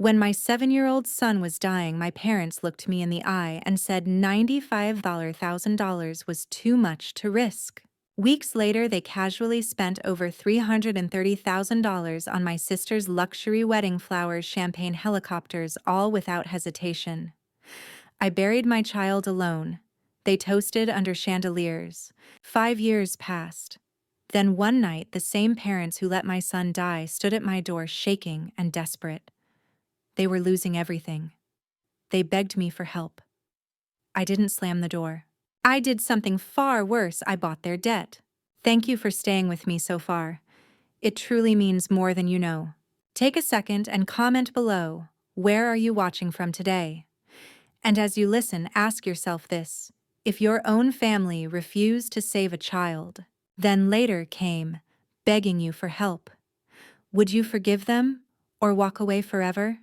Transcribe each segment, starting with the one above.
When my 7-year-old son was dying, my parents looked me in the eye and said $95,000 was too much to risk. Weeks later, they casually spent over $330,000 on my sister's luxury wedding flowers, champagne, helicopters, all without hesitation. I buried my child alone. They toasted under chandeliers. 5 years passed. Then one night, the same parents who let my son die stood at my door, shaking and desperate. They were losing everything. They begged me for help. I didn't slam the door. I did something far worse. I bought their debt. Thank you for staying with me so far. It truly means more than you know. Take a second and comment below. Where are you watching from today? And as you listen, ask yourself this. If your own family refused to save a child, then later came begging you for help, would you forgive them or walk away forever?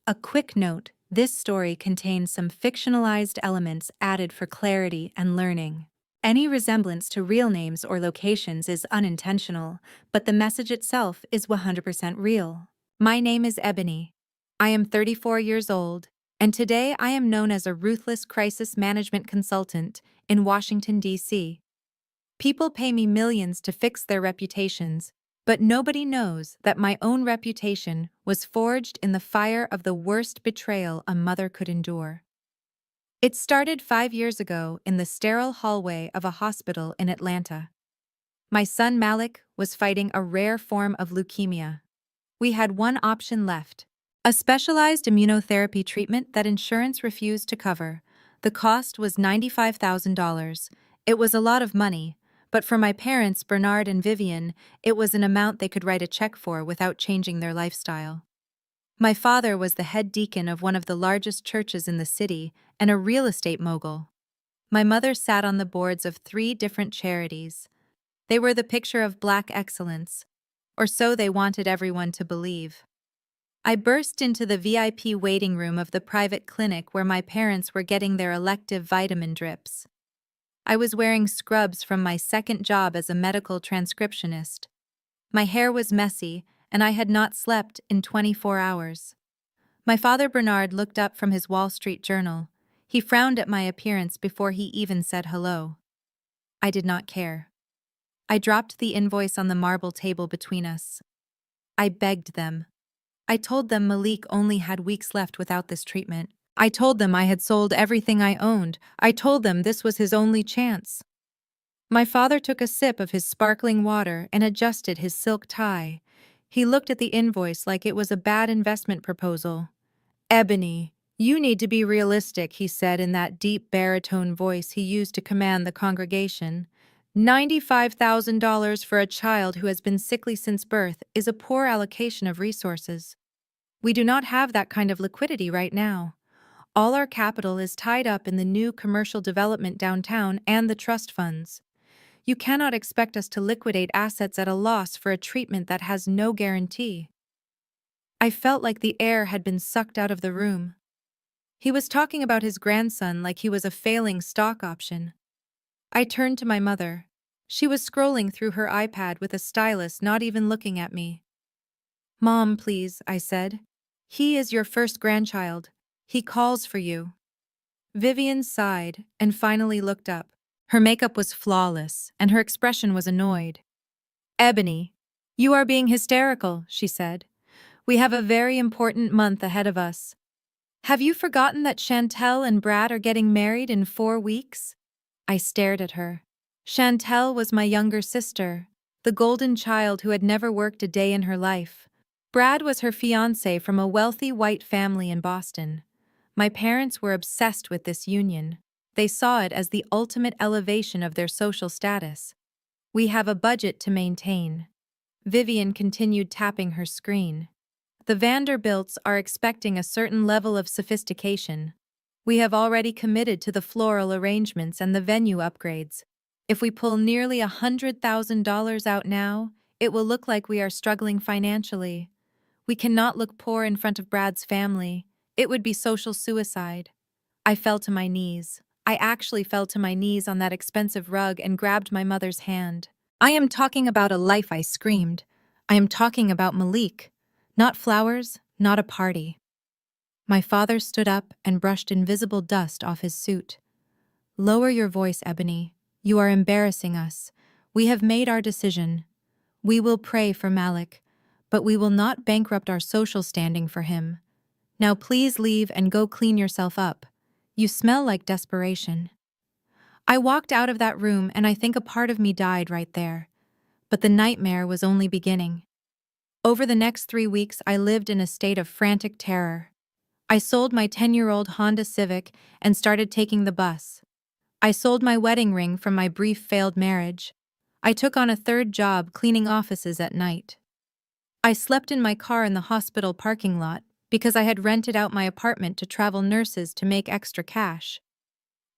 A quick note, this story contains some fictionalized elements added for clarity and learning. Any resemblance to real names or locations is unintentional, but the message itself is 100% real. My name is Ebony. I am 34 years old, and today I am known as a ruthless crisis management consultant in Washington, D.C. People pay me millions to fix their reputations, but nobody knows that my own reputation was forged in the fire of the worst betrayal a mother could endure. It started 5 years ago in the sterile hallway of a hospital in Atlanta. My son Malik was fighting a rare form of leukemia. We had one option left: a specialized immunotherapy treatment that insurance refused to cover. The cost was $95,000. It was a lot of money, but for my parents, Bernard and Vivian, it was an amount they could write a check for without changing their lifestyle. My father was the head deacon of one of the largest churches in the city and a real estate mogul. My mother sat on the boards of 3 different charities. They were the picture of Black excellence, or so they wanted everyone to believe. I burst into the VIP waiting room of the private clinic where my parents were getting their elective vitamin drips. I was wearing scrubs from my second job as a medical transcriptionist. My hair was messy, and I had not slept in 24 hours. My father Bernard looked up from his Wall Street Journal. He frowned at my appearance before he even said hello. I did not care. I dropped the invoice on the marble table between us. I begged them. I told them Malik only had weeks left without this treatment. I told them I had sold everything I owned. I told them this was his only chance. My father took a sip of his sparkling water and adjusted his silk tie. He looked at the invoice like it was a bad investment proposal. "Ebony, you need to be realistic," he said in that deep baritone voice he used to command the congregation. $95,000 for a child who has been sickly since birth is a poor allocation of resources. We do not have that kind of liquidity right now. All our capital is tied up in the new commercial development downtown and the trust funds. You cannot expect us to liquidate assets at a loss for a treatment that has no guarantee. I felt like the air had been sucked out of the room. He was talking about his grandson like he was a failing stock option. I turned to my mother. She was scrolling through her iPad with a stylus, not even looking at me. "Mom, please," I said. "He is your first grandchild. He calls for you." Vivian sighed and finally looked up. Her makeup was flawless, and her expression was annoyed. "Ebony, you are being hysterical," she said. "We have a very important month ahead of us. Have you forgotten that Chantel and Brad are getting married in 4 weeks?" I stared at her. Chantel was my younger sister, the golden child who had never worked a day in her life. Brad was her fiancé from a wealthy white family in Boston. My parents were obsessed with this union. They saw it as the ultimate elevation of their social status. "We have a budget to maintain." Vivian continued tapping her screen. "The Vanderbilts are expecting a certain level of sophistication. We have already committed to the floral arrangements and the venue upgrades. If we pull nearly $100,000 out now, it will look like we are struggling financially. We cannot look poor in front of Brad's family. It would be social suicide." I fell to my knees. I actually fell to my knees on that expensive rug and grabbed my mother's hand. "I am talking about a life," I screamed. "I am talking about Malik. Not flowers, not a party. My father stood up and brushed invisible dust off his suit. "Lower your voice, Ebony. You are embarrassing us. We have made our decision. We will pray for Malik, but we will not bankrupt our social standing for him. Now please leave and go clean yourself up. You smell like desperation." I walked out of that room and I think a part of me died right there. But the nightmare was only beginning. Over the next 3 weeks, I lived in a state of frantic terror. I sold my 10-year-old Honda Civic and started taking the bus. I sold my wedding ring from my brief failed marriage. I took on a third job cleaning offices at night. I slept in my car in the hospital parking lot because I had rented out my apartment to travel nurses to make extra cash.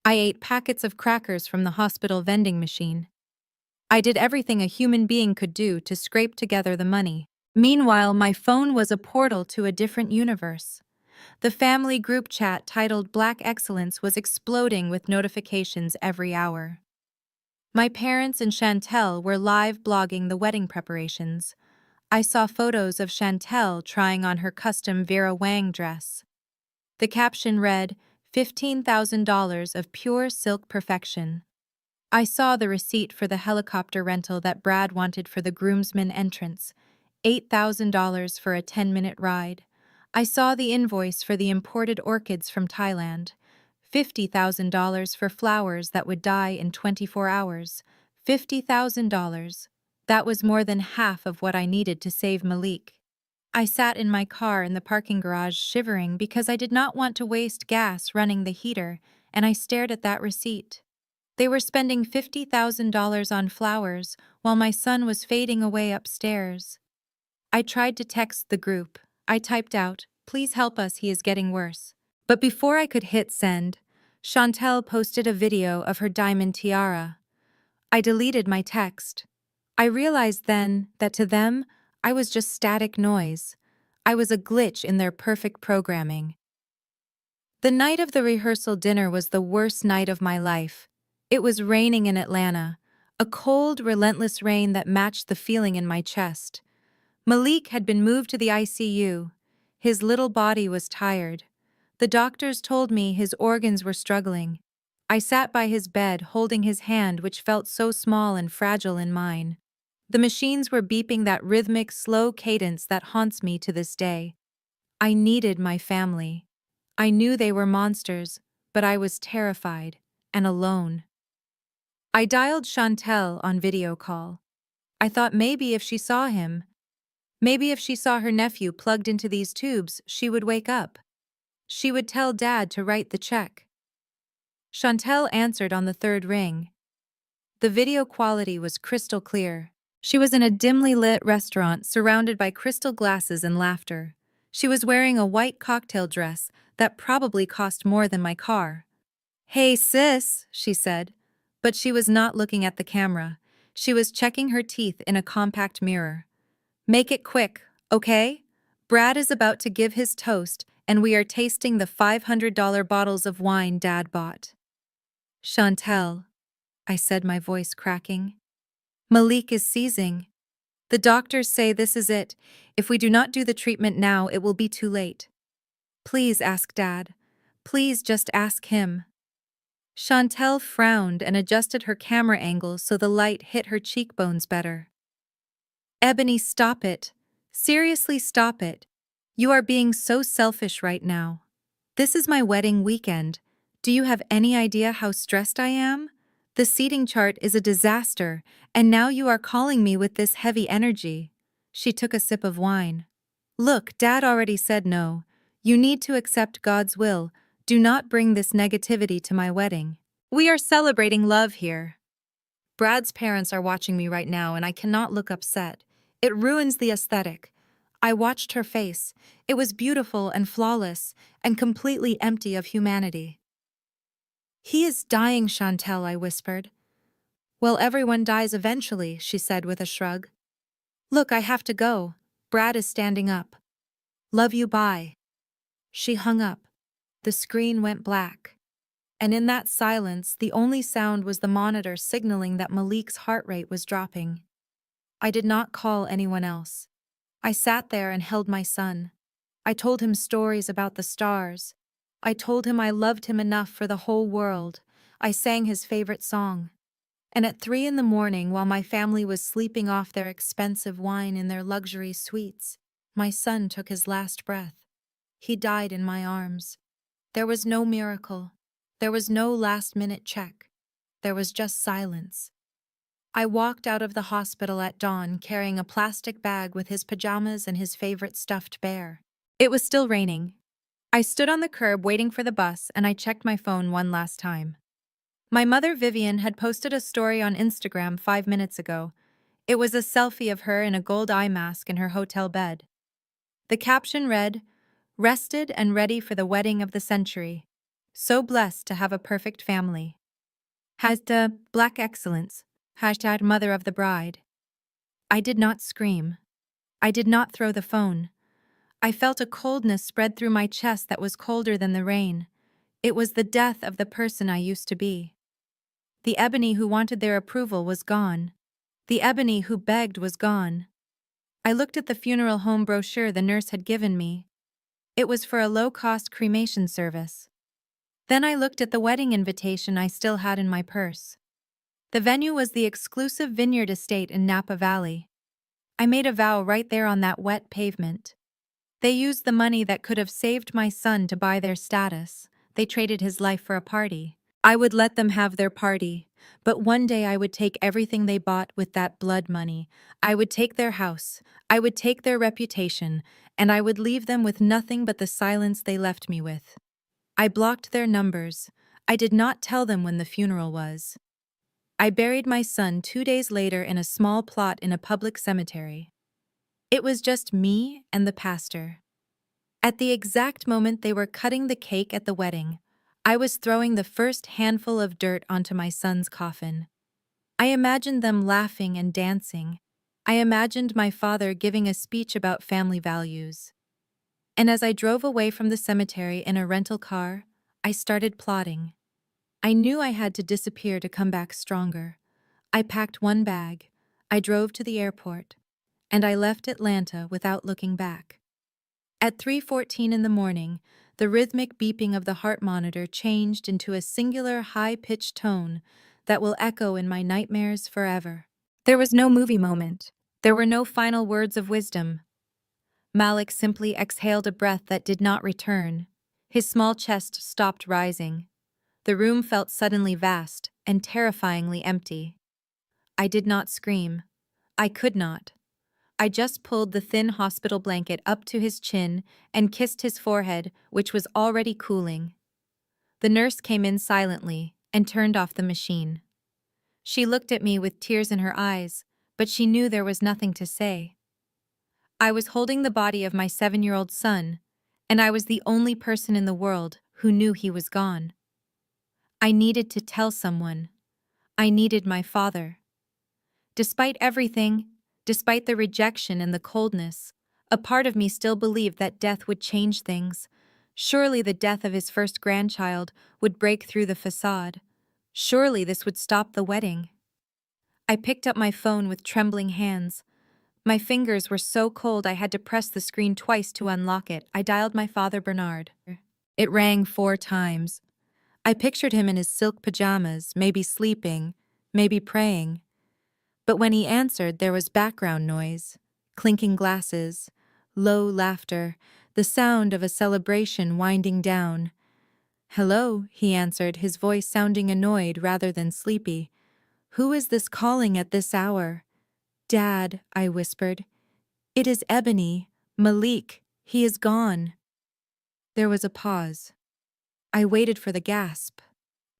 I ate packets of crackers from the hospital vending machine. I did everything a human being could do to scrape together the money. Meanwhile, my phone was a portal to a different universe. The family group chat titled Black Excellence was exploding with notifications every hour. My parents and Chantel were live blogging the wedding preparations. I saw photos of Chantel trying on her custom Vera Wang dress. The caption read, $15,000 of pure silk perfection. I saw the receipt for the helicopter rental that Brad wanted for the groomsmen entrance, $8,000 for a 10-minute ride. I saw the invoice for the imported orchids from Thailand, $50,000 for flowers that would die in 24 hours, $50,000. That was more than half of what I needed to save Malik. I sat in my car in the parking garage shivering because I did not want to waste gas running the heater, and I stared at that receipt. They were spending $50,000 on flowers while my son was fading away upstairs. I tried to text the group. I typed out, "Please help us, he is getting worse." But before I could hit send, Chantel posted a video of her diamond tiara. I deleted my text. I realized then that to them, I was just static noise. I was a glitch in their perfect programming. The night of the rehearsal dinner was the worst night of my life. It was raining in Atlanta, a cold, relentless rain that matched the feeling in my chest. Malik had been moved to the ICU. His little body was tired. The doctors told me his organs were struggling. I sat by his bed holding his hand, which felt so small and fragile in mine. The machines were beeping that rhythmic, slow cadence that haunts me to this day. I needed my family. I knew they were monsters, but I was terrified and alone. I dialed Chantel on video call. I thought maybe if she saw him, maybe if she saw her nephew plugged into these tubes, she would wake up. She would tell Dad to write the check. Chantel answered on the third ring. The video quality was crystal clear. She was in a dimly lit restaurant surrounded by crystal glasses and laughter. She was wearing a white cocktail dress that probably cost more than my car. "Hey sis," she said, but she was not looking at the camera. She was checking her teeth in a compact mirror. "Make it quick, okay? Brad is about to give his toast and we are tasting the $500 bottles of wine Dad bought." "Chantel," I said, my voice cracking. "Malik is seizing. The doctors say this is it. If we do not do the treatment now, it will be too late. Please ask Dad. Please just ask him." Chantel frowned and adjusted her camera angle so the light hit her cheekbones better. "Ebony, stop it. Seriously, stop it. You are being so selfish right now. This is my wedding weekend. Do you have any idea how stressed I am? The seating chart is a disaster, and now you are calling me with this heavy energy." She took a sip of wine. "Look, Dad already said no. You need to accept God's will. Do not bring this negativity to my wedding. We are celebrating love here. Brad's parents are watching me right now and I cannot look upset. It ruins the aesthetic." I watched her face. It was beautiful and flawless and completely empty of humanity. "He is dying, Chantel," I whispered. "Well, everyone dies eventually," she said with a shrug. "Look, I have to go. Brad is standing up. Love you, bye." She hung up. The screen went black. And in that silence, the only sound was the monitor signaling that Malik's heart rate was dropping. I did not call anyone else. I sat there and held my son. I told him stories about the stars. I told him I loved him enough for the whole world. I sang his favorite song. And at 3 in the morning, while my family was sleeping off their expensive wine in their luxury suites, my son took his last breath. He died in my arms. There was no miracle. There was no last-minute check. There was just silence. I walked out of the hospital at dawn carrying a plastic bag with his pajamas and his favorite stuffed bear. It was still raining. I stood on the curb waiting for the bus and I checked my phone one last time. My mother Vivian had posted a story on Instagram 5 minutes ago. It was a selfie of her in a gold eye mask in her hotel bed. The caption read, "Rested and ready for the wedding of the century. So blessed to have a perfect family. Hashtag Black Excellence. Hashtag Mother of the Bride." I did not scream. I did not throw the phone. I felt a coldness spread through my chest that was colder than the rain. It was the death of the person I used to be. The Ebony who wanted their approval was gone. The Ebony who begged was gone. I looked at the funeral home brochure the nurse had given me. It was for a low-cost cremation service. Then I looked at the wedding invitation I still had in my purse. The venue was the exclusive vineyard estate in Napa Valley. I made a vow right there on that wet pavement. They used the money that could have saved my son to buy their status. They traded his life for a party. I would let them have their party, but one day I would take everything they bought with that blood money. I would take their house, I would take their reputation, and I would leave them with nothing but the silence they left me with. I blocked their numbers. I did not tell them when the funeral was. I buried my son 2 days later in a small plot in a public cemetery. It was just me and the pastor. At the exact moment they were cutting the cake at the wedding, I was throwing the first handful of dirt onto my son's coffin. I imagined them laughing and dancing. I imagined my father giving a speech about family values. And as I drove away from the cemetery in a rental car, I started plotting. I knew I had to disappear to come back stronger. I packed one bag, I drove to the airport, and I left Atlanta without looking back. At 3:14 in the morning, the rhythmic beeping of the heart monitor changed into a singular high-pitched tone that will echo in my nightmares forever. There was no movie moment. There were no final words of wisdom. Malik simply exhaled a breath that did not return. His small chest stopped rising. The room felt suddenly vast and terrifyingly empty. I did not scream. I could not. I just pulled the thin hospital blanket up to his chin and kissed his forehead, which was already cooling. The nurse came in silently and turned off the machine. She looked at me with tears in her eyes, but she knew there was nothing to say. I was holding the body of my 7-year-old son, and I was the only person in the world who knew he was gone. I needed to tell someone. I needed my father. Despite everything, despite the rejection and the coldness, a part of me still believed that death would change things. Surely the death of his first grandchild would break through the facade. Surely this would stop the wedding. I picked up my phone with trembling hands. My fingers were so cold I had to press the screen twice to unlock it. I dialed my father Bernard. It rang 4 times. I pictured him in his silk pajamas, maybe sleeping, maybe praying. But when he answered, there was background noise, clinking glasses, low laughter, the sound of a celebration winding down. "Hello," he answered, his voice sounding annoyed rather than sleepy. "Who is this calling at this hour?" "Dad," I whispered. "It is Ebony. Malik. He is gone." There was a pause. I waited for the gasp.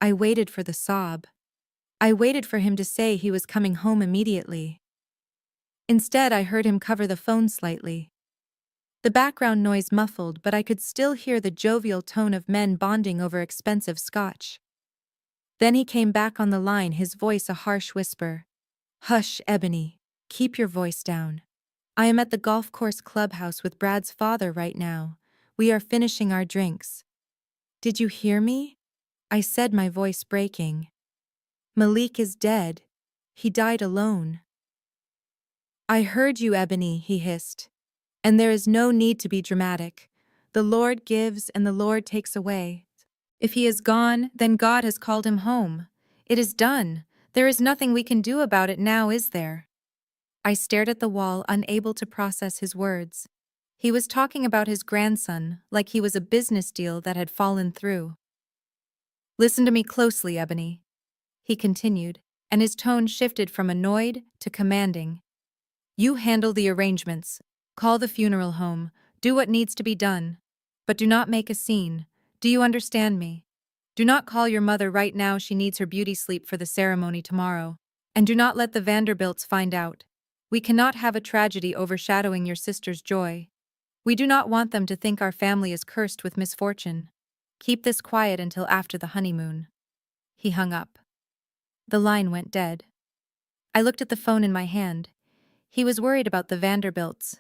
I waited for the sob. I waited for him to say he was coming home immediately. Instead, I heard him cover the phone slightly. The background noise muffled, but I could still hear the jovial tone of men bonding over expensive scotch. Then he came back on the line, his voice a harsh whisper. "Hush, Ebony. Keep your voice down. I am at the golf course clubhouse with Brad's father right now. We are finishing our drinks." "Did you hear me?" I said, my voice breaking. "Malik is dead. He died alone." "I heard you, Ebony," he hissed. "And there is no need to be dramatic. The Lord gives and the Lord takes away. If he is gone, then God has called him home. It is done. There is nothing we can do about it now, is there? I stared at the wall, unable to process his words. He was talking about his grandson, like he was a business deal that had fallen through. Listen to me closely, Ebony, he continued, and his tone shifted from annoyed to commanding. You handle the arrangements. Call the funeral home. Do what needs to be done. But do not make a scene. Do you understand me? Do not call your mother right now, she needs her beauty sleep for the ceremony tomorrow. And do not let the Vanderbilts find out. We cannot have a tragedy overshadowing your sister's joy. We do not want them to think our family is cursed with misfortune. Keep this quiet until after the honeymoon. He hung up. The line went dead. I looked at the phone in my hand. He was worried about the Vanderbilts.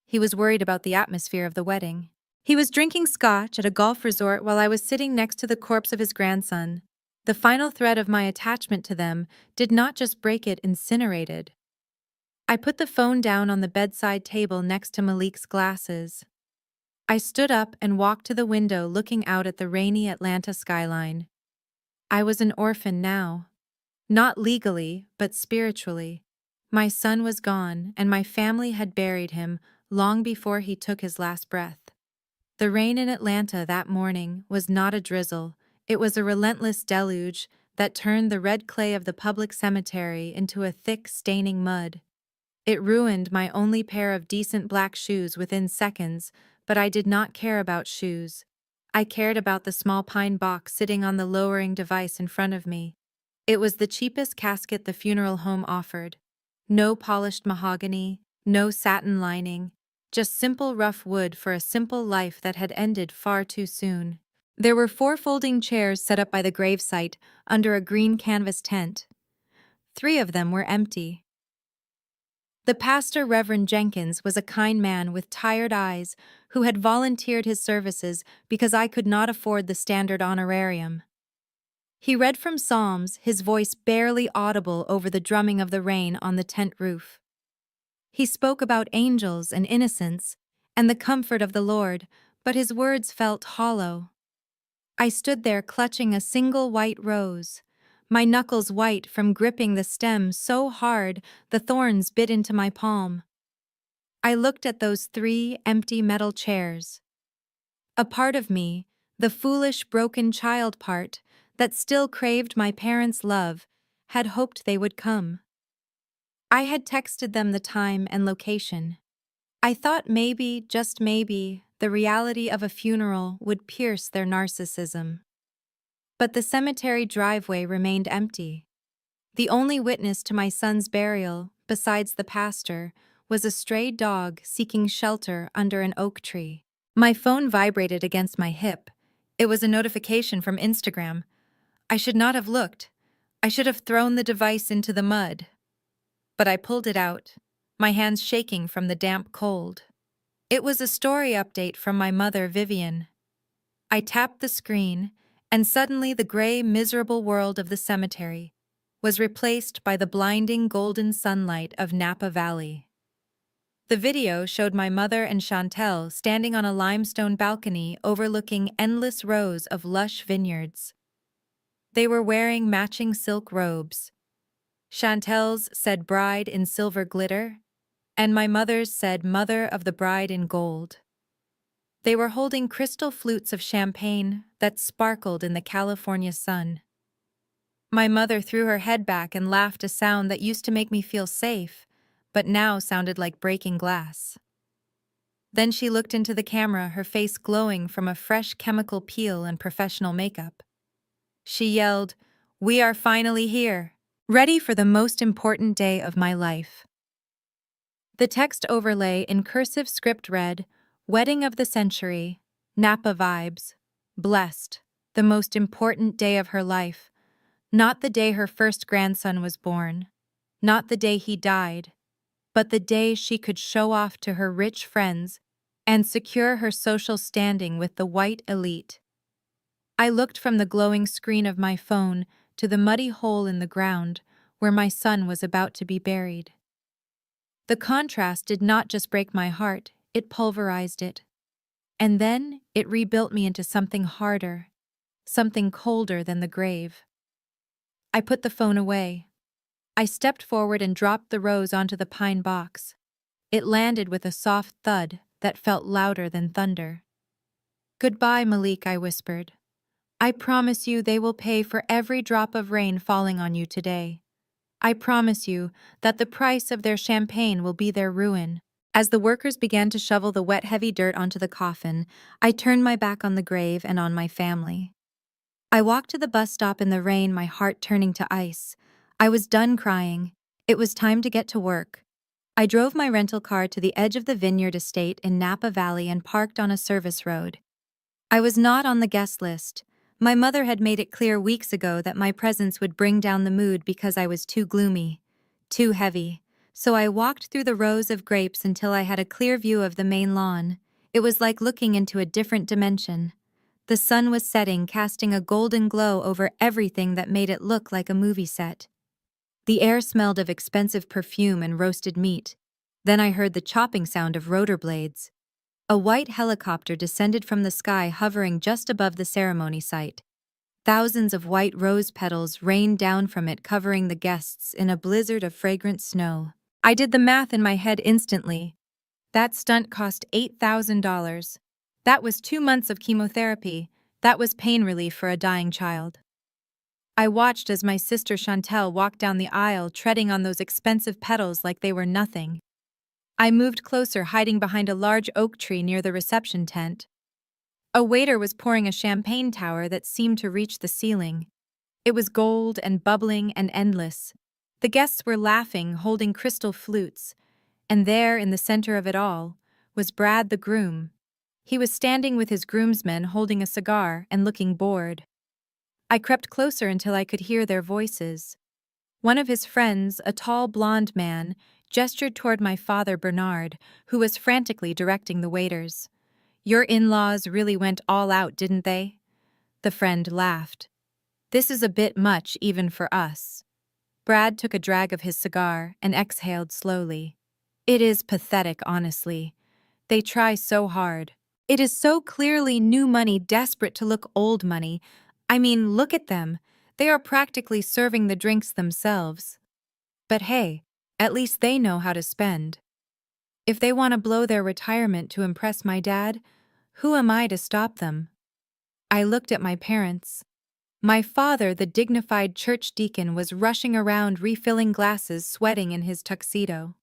He was worried about the atmosphere of the wedding. He was drinking scotch at a golf resort while I was sitting next to the corpse of his grandson. The final thread of my attachment to them did not just break it, incinerated. I put the phone down on the bedside table next to Malik's glasses. I stood up and walked to the window, looking out at the rainy Atlanta skyline. I was an orphan now. Not legally, but spiritually. My son was gone, and my family had buried him long before he took his last breath. The rain in Atlanta that morning was not a drizzle. It was a relentless deluge that turned the red clay of the public cemetery into a thick, staining mud. It ruined my only pair of decent black shoes within seconds, but I did not care about shoes. I cared about the small pine box sitting on the lowering device in front of me. It was the cheapest casket the funeral home offered. No polished mahogany, no satin lining, just simple rough wood for a simple life that had ended far too soon. There were 4 folding chairs set up by the gravesite under a green canvas tent. 3 of them were empty. The pastor, Reverend Jenkins, was a kind man with tired eyes who had volunteered his services because I could not afford the standard honorarium. He read from Psalms, his voice barely audible over the drumming of the rain on the tent roof. He spoke about angels and innocence and the comfort of the Lord, but his words felt hollow. I stood there clutching a single white rose, my knuckles white from gripping the stem so hard the thorns bit into my palm. I looked at those 3 empty metal chairs. A part of me, the foolish broken child part, that still craved my parents' love, had hoped they would come. I had texted them the time and location. I thought maybe, just maybe, the reality of a funeral would pierce their narcissism. But the cemetery driveway remained empty. The only witness to my son's burial, besides the pastor, was a stray dog seeking shelter under an oak tree. My phone vibrated against my hip. It was a notification from Instagram. I should not have looked. I should have thrown the device into the mud. But I pulled it out, my hands shaking from the damp cold. It was a story update from my mother, Vivian. I tapped the screen, and suddenly the gray, miserable world of the cemetery was replaced by the blinding golden sunlight of Napa Valley. The video showed my mother and Chantel standing on a limestone balcony overlooking endless rows of lush vineyards. They were wearing matching silk robes. Chantel's said bride in silver glitter, and my mother's said mother of the bride in gold. They were holding crystal flutes of champagne that sparkled in the California sun. My mother threw her head back and laughed, a sound that used to make me feel safe, but now sounded like breaking glass. Then she looked into the camera, her face glowing from a fresh chemical peel and professional makeup. She yelled, "We are finally here, ready for the most important day of my life." The text overlay in cursive script read, "Wedding of the century, Napa vibes, blessed, the most important day of her life, not the day her first grandson was born, not the day he died, but the day she could show off to her rich friends and secure her social standing with the white elite." I looked from the glowing screen of my phone to the muddy hole in the ground where my son was about to be buried. The contrast did not just break my heart, it pulverized it. And then it rebuilt me into something harder, something colder than the grave. I put the phone away. I stepped forward and dropped the rose onto the pine box. It landed with a soft thud that felt louder than thunder. "Goodbye, Malik," I whispered. "I promise you they will pay for every drop of rain falling on you today. I promise you that the price of their champagne will be their ruin." As the workers began to shovel the wet, heavy dirt onto the coffin, I turned my back on the grave and on my family. I walked to the bus stop in the rain, my heart turning to ice. I was done crying. It was time to get to work. I drove my rental car to the edge of the Vineyard Estate in Napa Valley and parked on a service road. I was not on the guest list. My mother had made it clear weeks ago that my presence would bring down the mood because I was too gloomy, too heavy. So I walked through the rows of grapes until I had a clear view of the main lawn. It was like looking into a different dimension. The sun was setting, casting a golden glow over everything that made it look like a movie set. The air smelled of expensive perfume and roasted meat. Then I heard the chopping sound of rotor blades. A white helicopter descended from the sky, hovering just above the ceremony site. Thousands of white rose petals rained down from it, covering the guests in a blizzard of fragrant snow. I did the math in my head instantly. That stunt cost $8,000. That was 2 months of chemotherapy. That was pain relief for a dying child. I watched as my sister Chantel walked down the aisle, treading on those expensive petals like they were nothing. I moved closer, hiding behind a large oak tree near the reception tent. A waiter was pouring a champagne tower that seemed to reach the ceiling. It was gold and bubbling and endless. The guests were laughing, holding crystal flutes. And there, in the center of it all, was Brad the groom. He was standing with his groomsmen, holding a cigar and looking bored. I crept closer until I could hear their voices. One of his friends, a tall blonde man, gestured toward my father Bernard, who was frantically directing the waiters. "Your in-laws really went all out, didn't they?" The friend laughed. "This is a bit much even for us." Brad took a drag of his cigar and exhaled slowly. "It is pathetic, honestly. They try so hard. It is so clearly new money desperate to look old money. I mean, look at them. They are practically serving the drinks themselves. But hey, at least they know how to spend. If they want to blow their retirement to impress my dad, who am I to stop them?" I looked at my parents. My father, the dignified church deacon, was rushing around refilling glasses, sweating in his tuxedo.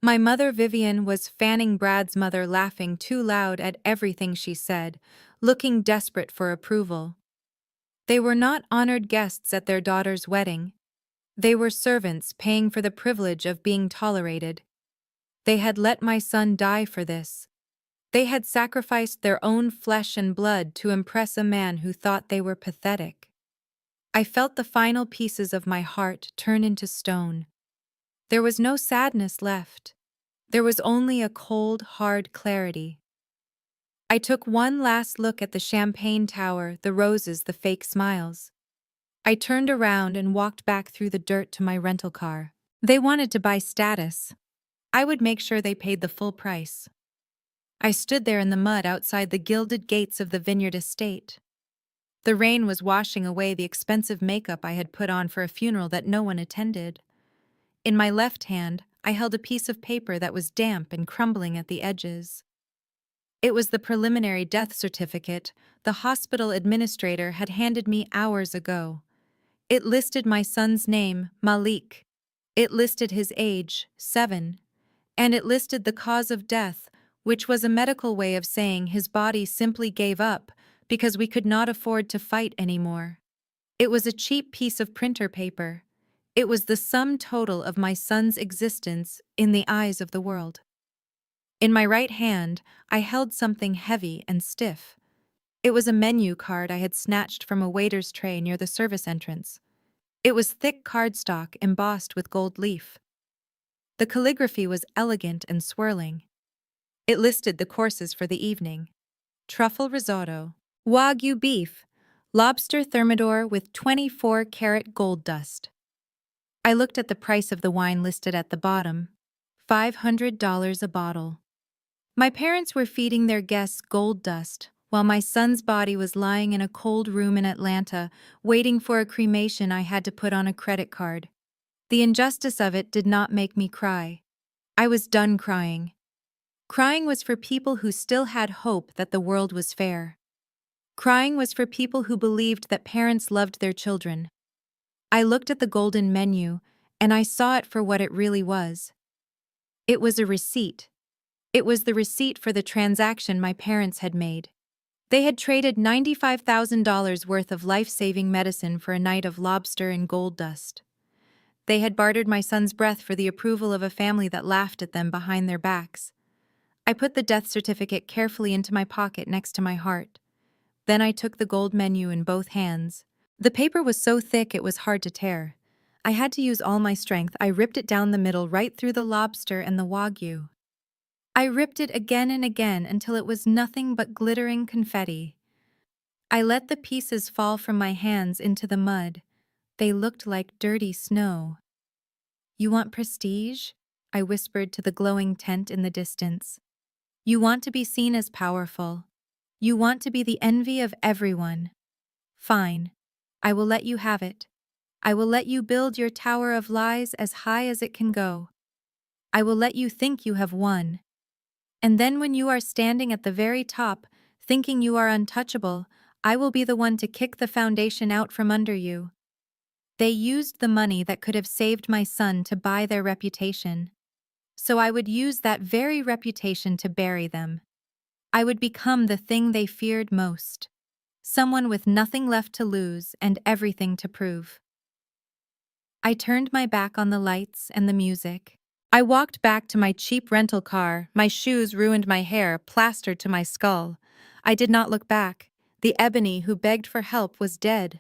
My mother, Vivian, was fanning Brad's mother, laughing too loud at everything she said, looking desperate for approval. They were not honored guests at their daughter's wedding. They were servants paying for the privilege of being tolerated. They had let my son die for this. They had sacrificed their own flesh and blood to impress a man who thought they were pathetic. I felt the final pieces of my heart turn into stone. There was no sadness left. There was only a cold, hard clarity. I took one last look at the champagne tower, the roses, the fake smiles. I turned around and walked back through the dirt to my rental car. They wanted to buy status. I would make sure they paid the full price. I stood there in the mud outside the gilded gates of the Vineyard Estate. The rain was washing away the expensive makeup I had put on for a funeral that no one attended. In my left hand, I held a piece of paper that was damp and crumbling at the edges. It was the preliminary death certificate the hospital administrator had handed me hours ago. It listed my son's name, Malik. It listed his age, 7. And it listed the cause of death, which was a medical way of saying his body simply gave up because we could not afford to fight anymore. It was a cheap piece of printer paper. It was the sum total of my son's existence in the eyes of the world. In my right hand, I held something heavy and stiff. It was a menu card I had snatched from a waiter's tray near the service entrance. It was thick cardstock embossed with gold leaf. The calligraphy was elegant and swirling. It listed the courses for the evening: truffle risotto, wagyu beef, lobster thermidor with 24-karat gold dust. I looked at the price of the wine listed at the bottom: $500 a bottle. My parents were feeding their guests gold dust, while my son's body was lying in a cold room in Atlanta, waiting for a cremation I had to put on a credit card. The injustice of it did not make me cry. I was done crying. Crying was for people who still had hope that the world was fair. Crying was for people who believed that parents loved their children. I looked at the golden menu, and I saw it for what it really was. It was a receipt. It was the receipt for the transaction my parents had made. They had traded $95,000 worth of life-saving medicine for a night of lobster and gold dust. They had bartered my son's breath for the approval of a family that laughed at them behind their backs. I put the death certificate carefully into my pocket next to my heart. Then I took the gold menu in both hands. The paper was so thick it was hard to tear. I had to use all my strength. I ripped it down the middle, right through the lobster and the wagyu. I ripped it again and again until it was nothing but glittering confetti. I let the pieces fall from my hands into the mud. They looked like dirty snow. "You want prestige?" I whispered to the glowing tent in the distance. "You want to be seen as powerful. You want to be the envy of everyone. Fine. I will let you have it. I will let you build your tower of lies as high as it can go. I will let you think you have won. And then when you are standing at the very top, thinking you are untouchable, I will be the one to kick the foundation out from under you." They used the money that could have saved my son to buy their reputation. So I would use that very reputation to bury them. I would become the thing they feared most. Someone with nothing left to lose and everything to prove. I turned my back on the lights and the music. I walked back to my cheap rental car, my shoes ruined, my hair plastered to my skull. I did not look back. The Ebony who begged for help was dead.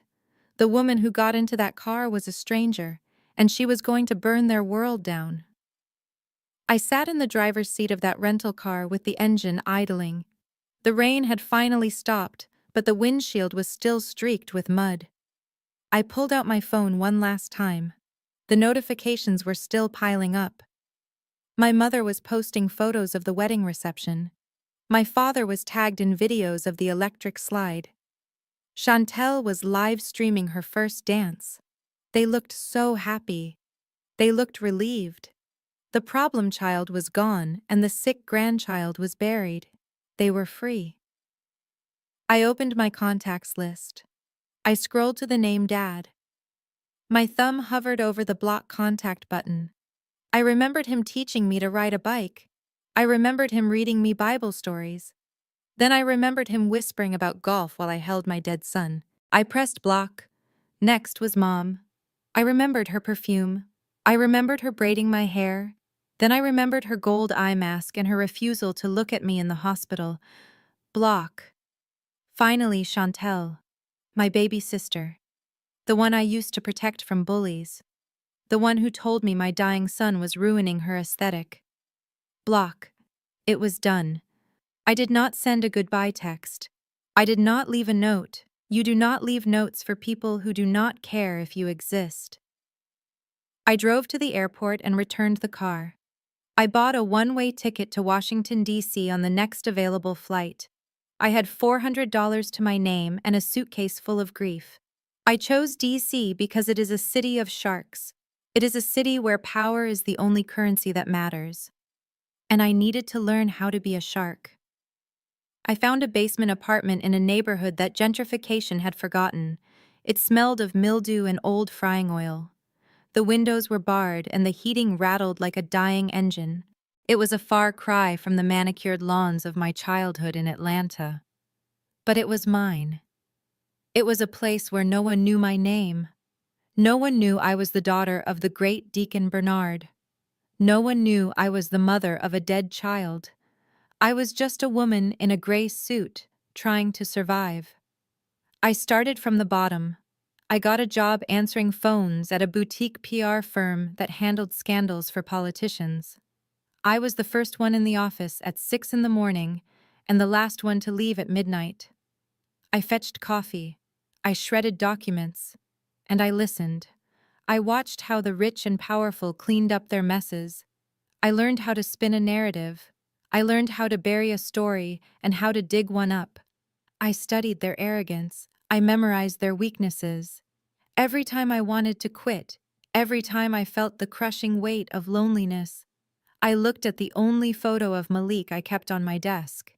The woman who got into that car was a stranger, and she was going to burn their world down. I sat in the driver's seat of that rental car with the engine idling. The rain had finally stopped, but the windshield was still streaked with mud. I pulled out my phone one last time. The notifications were still piling up. My mother was posting photos of the wedding reception. My father was tagged in videos of the electric slide. Chantel was live streaming her first dance. They looked so happy. They looked relieved. The problem child was gone and the sick grandchild was buried. They were free. I opened my contacts list. I scrolled to the name Dad. My thumb hovered over the block contact button. I remembered him teaching me to ride a bike. I remembered him reading me Bible stories. Then I remembered him whispering about golf while I held my dead son. I pressed block. Next was Mom. I remembered her perfume. I remembered her braiding my hair. Then I remembered her gold eye mask and her refusal to look at me in the hospital. Block. Finally, Chantel. My baby sister. The one I used to protect from bullies. The one who told me my dying son was ruining her aesthetic. Block. It was done. I did not send a goodbye text. I did not leave a note. You do not leave notes for people who do not care if you exist. I drove to the airport and returned the car. I bought a one-way ticket to Washington, D.C. on the next available flight. I had $400 to my name and a suitcase full of grief. I chose D.C. because it is a city of sharks. It is a city where power is the only currency that matters. And I needed to learn how to be a shark. I found a basement apartment in a neighborhood that gentrification had forgotten. It smelled of mildew and old frying oil. The windows were barred and the heating rattled like a dying engine. It was a far cry from the manicured lawns of my childhood in Atlanta. But it was mine. It was a place where no one knew my name. No one knew I was the daughter of the great Deacon Bernard. No one knew I was the mother of a dead child. I was just a woman in a gray suit, trying to survive. I started from the bottom. I got a job answering phones at a boutique PR firm that handled scandals for politicians. I was the first one in the office at 6 in the morning and the last one to leave at midnight. I fetched coffee. I shredded documents. And I listened. I watched how the rich and powerful cleaned up their messes. I learned how to spin a narrative. I learned how to bury a story and how to dig one up. I studied their arrogance. I memorized their weaknesses. Every time I wanted to quit, every time I felt the crushing weight of loneliness, I looked at the only photo of Malik I kept on my desk.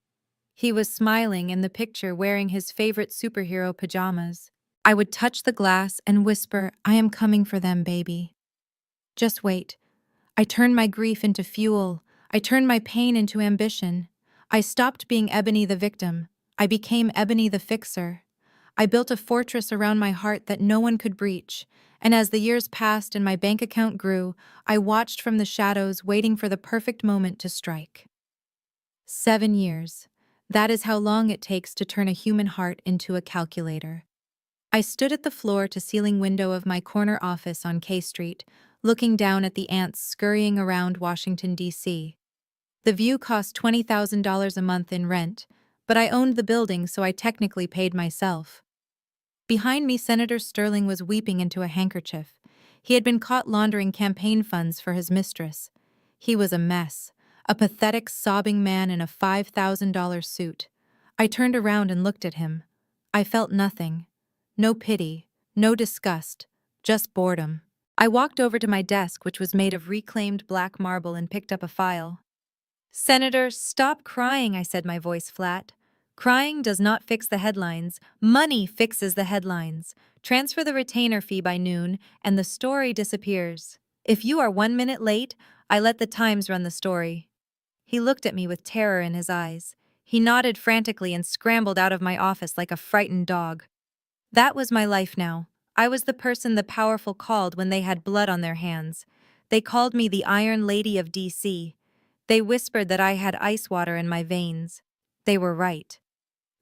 He was smiling in the picture wearing his favorite superhero pajamas. I would touch the glass and whisper, "I am coming for them, baby. Just wait." I turned my grief into fuel. I turned my pain into ambition. I stopped being Ebony the victim. I became Ebony the fixer. I built a fortress around my heart that no one could breach, and as the years passed and my bank account grew, I watched from the shadows, waiting for the perfect moment to strike. 7 years. That is how long it takes to turn a human heart into a calculator. I stood at the floor-to-ceiling window of my corner office on K Street, looking down at the ants scurrying around Washington, D.C. The view cost $20,000 a month in rent, but I owned the building, so I technically paid myself. Behind me, Senator Sterling was weeping into a handkerchief. He had been caught laundering campaign funds for his mistress. He was a mess, a pathetic, sobbing man in a $5,000 suit. I turned around and looked at him. I felt nothing. No pity, no disgust, just boredom. I walked over to my desk, which was made of reclaimed black marble, and picked up a file. "Senator, stop crying," I said, my voice flat. "Crying does not fix the headlines. Money fixes the headlines. Transfer the retainer fee by noon, and the story disappears. If you are 1 minute late, I let the Times run the story." He looked at me with terror in his eyes. He nodded frantically and scrambled out of my office like a frightened dog. That was my life now. I was the person the powerful called when they had blood on their hands. They called me the Iron Lady of D.C. They whispered that I had ice water in my veins. They were right.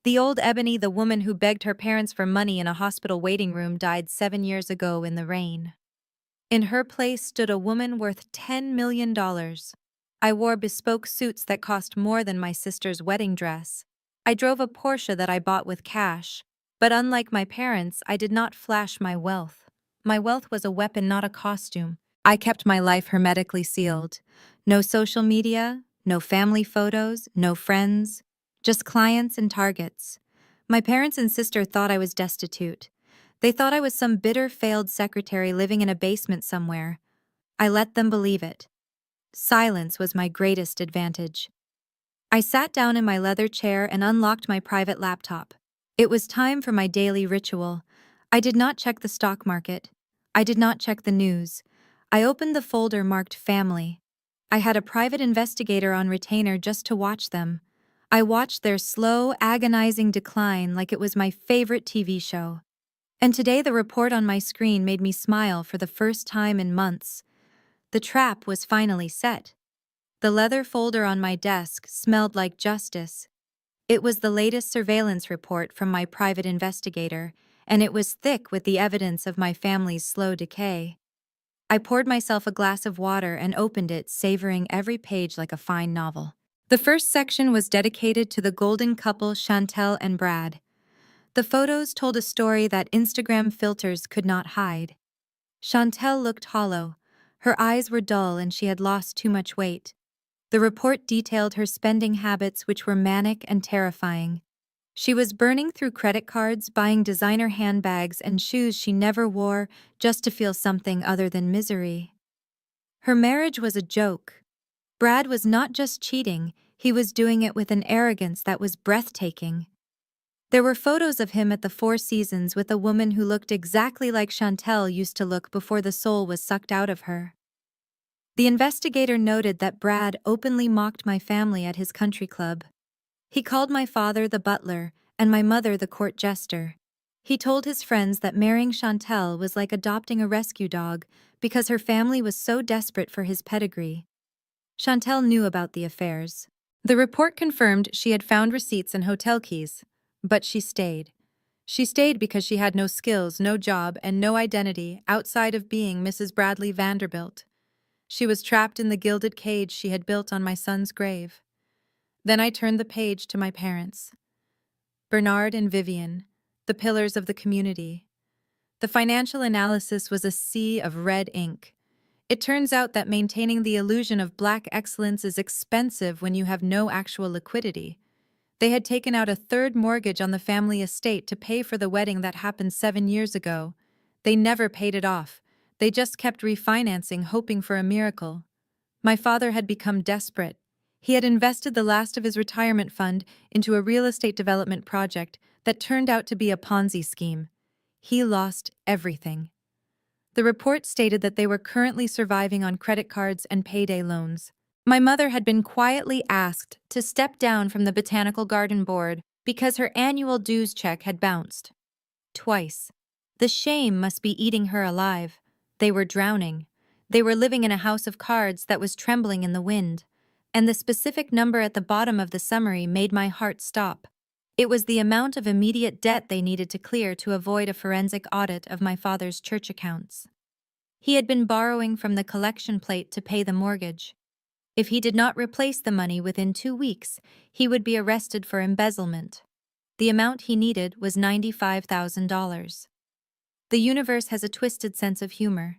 The old Ebony, the woman who begged her parents for money in a hospital waiting room, died 7 years ago in the rain. In her place stood a woman worth $10 million. I wore bespoke suits that cost more than my sister's wedding dress. I drove a Porsche that I bought with cash. But unlike my parents, I did not flash my wealth. My wealth was a weapon, not a costume. I kept my life hermetically sealed. No social media, no family photos, no friends, just clients and targets. My parents and sister thought I was destitute. They thought I was some bitter, failed secretary living in a basement somewhere. I let them believe it. Silence was my greatest advantage. I sat down in my leather chair and unlocked my private laptop. It was time for my daily ritual. I did not check the stock market. I did not check the news. I opened the folder marked Family. I had a private investigator on retainer just to watch them. I watched their slow, agonizing decline like it was my favorite TV show. And today the report on my screen made me smile for the first time in months. The trap was finally set. The leather folder on my desk smelled like justice. It was the latest surveillance report from my private investigator, and it was thick with the evidence of my family's slow decay. I poured myself a glass of water and opened it, savoring every page like a fine novel. The first section was dedicated to the golden couple Chantel and Brad. The photos told a story that Instagram filters could not hide. Chantel looked hollow. Her eyes were dull and she had lost too much weight. The report detailed her spending habits, which were manic and terrifying. She was burning through credit cards, buying designer handbags and shoes she never wore just to feel something other than misery. Her marriage was a joke. Brad was not just cheating, he was doing it with an arrogance that was breathtaking. There were photos of him at the Four Seasons with a woman who looked exactly like Chantel used to look before the soul was sucked out of her. The investigator noted that Brad openly mocked my family at his country club. He called my father the butler and my mother the court jester. He told his friends that marrying Chantel was like adopting a rescue dog because her family was so desperate for his pedigree. Chantel knew about the affairs. The report confirmed she had found receipts and hotel keys. But she stayed. She stayed because she had no skills, no job, and no identity outside of being Mrs. Bradley Vanderbilt. She was trapped in the gilded cage she had built on my son's grave. Then I turned the page to my parents. Bernard and Vivian, the pillars of the community. The financial analysis was a sea of red ink. It turns out that maintaining the illusion of black excellence is expensive when you have no actual liquidity. They had taken out a third mortgage on the family estate to pay for the wedding that happened 7 years ago. They never paid it off. They just kept refinancing, hoping for a miracle. My father had become desperate. He had invested the last of his retirement fund into a real estate development project that turned out to be a Ponzi scheme. He lost everything. The report stated that they were currently surviving on credit cards and payday loans. My mother had been quietly asked to step down from the Botanical Garden Board because her annual dues check had bounced. Twice. The shame must be eating her alive. They were drowning. They were living in a house of cards that was trembling in the wind. And the specific number at the bottom of the summary made my heart stop. It was the amount of immediate debt they needed to clear to avoid a forensic audit of my father's church accounts. He had been borrowing from the collection plate to pay the mortgage. If he did not replace the money within 2 weeks, he would be arrested for embezzlement. The amount he needed was $95,000. The universe has a twisted sense of humor.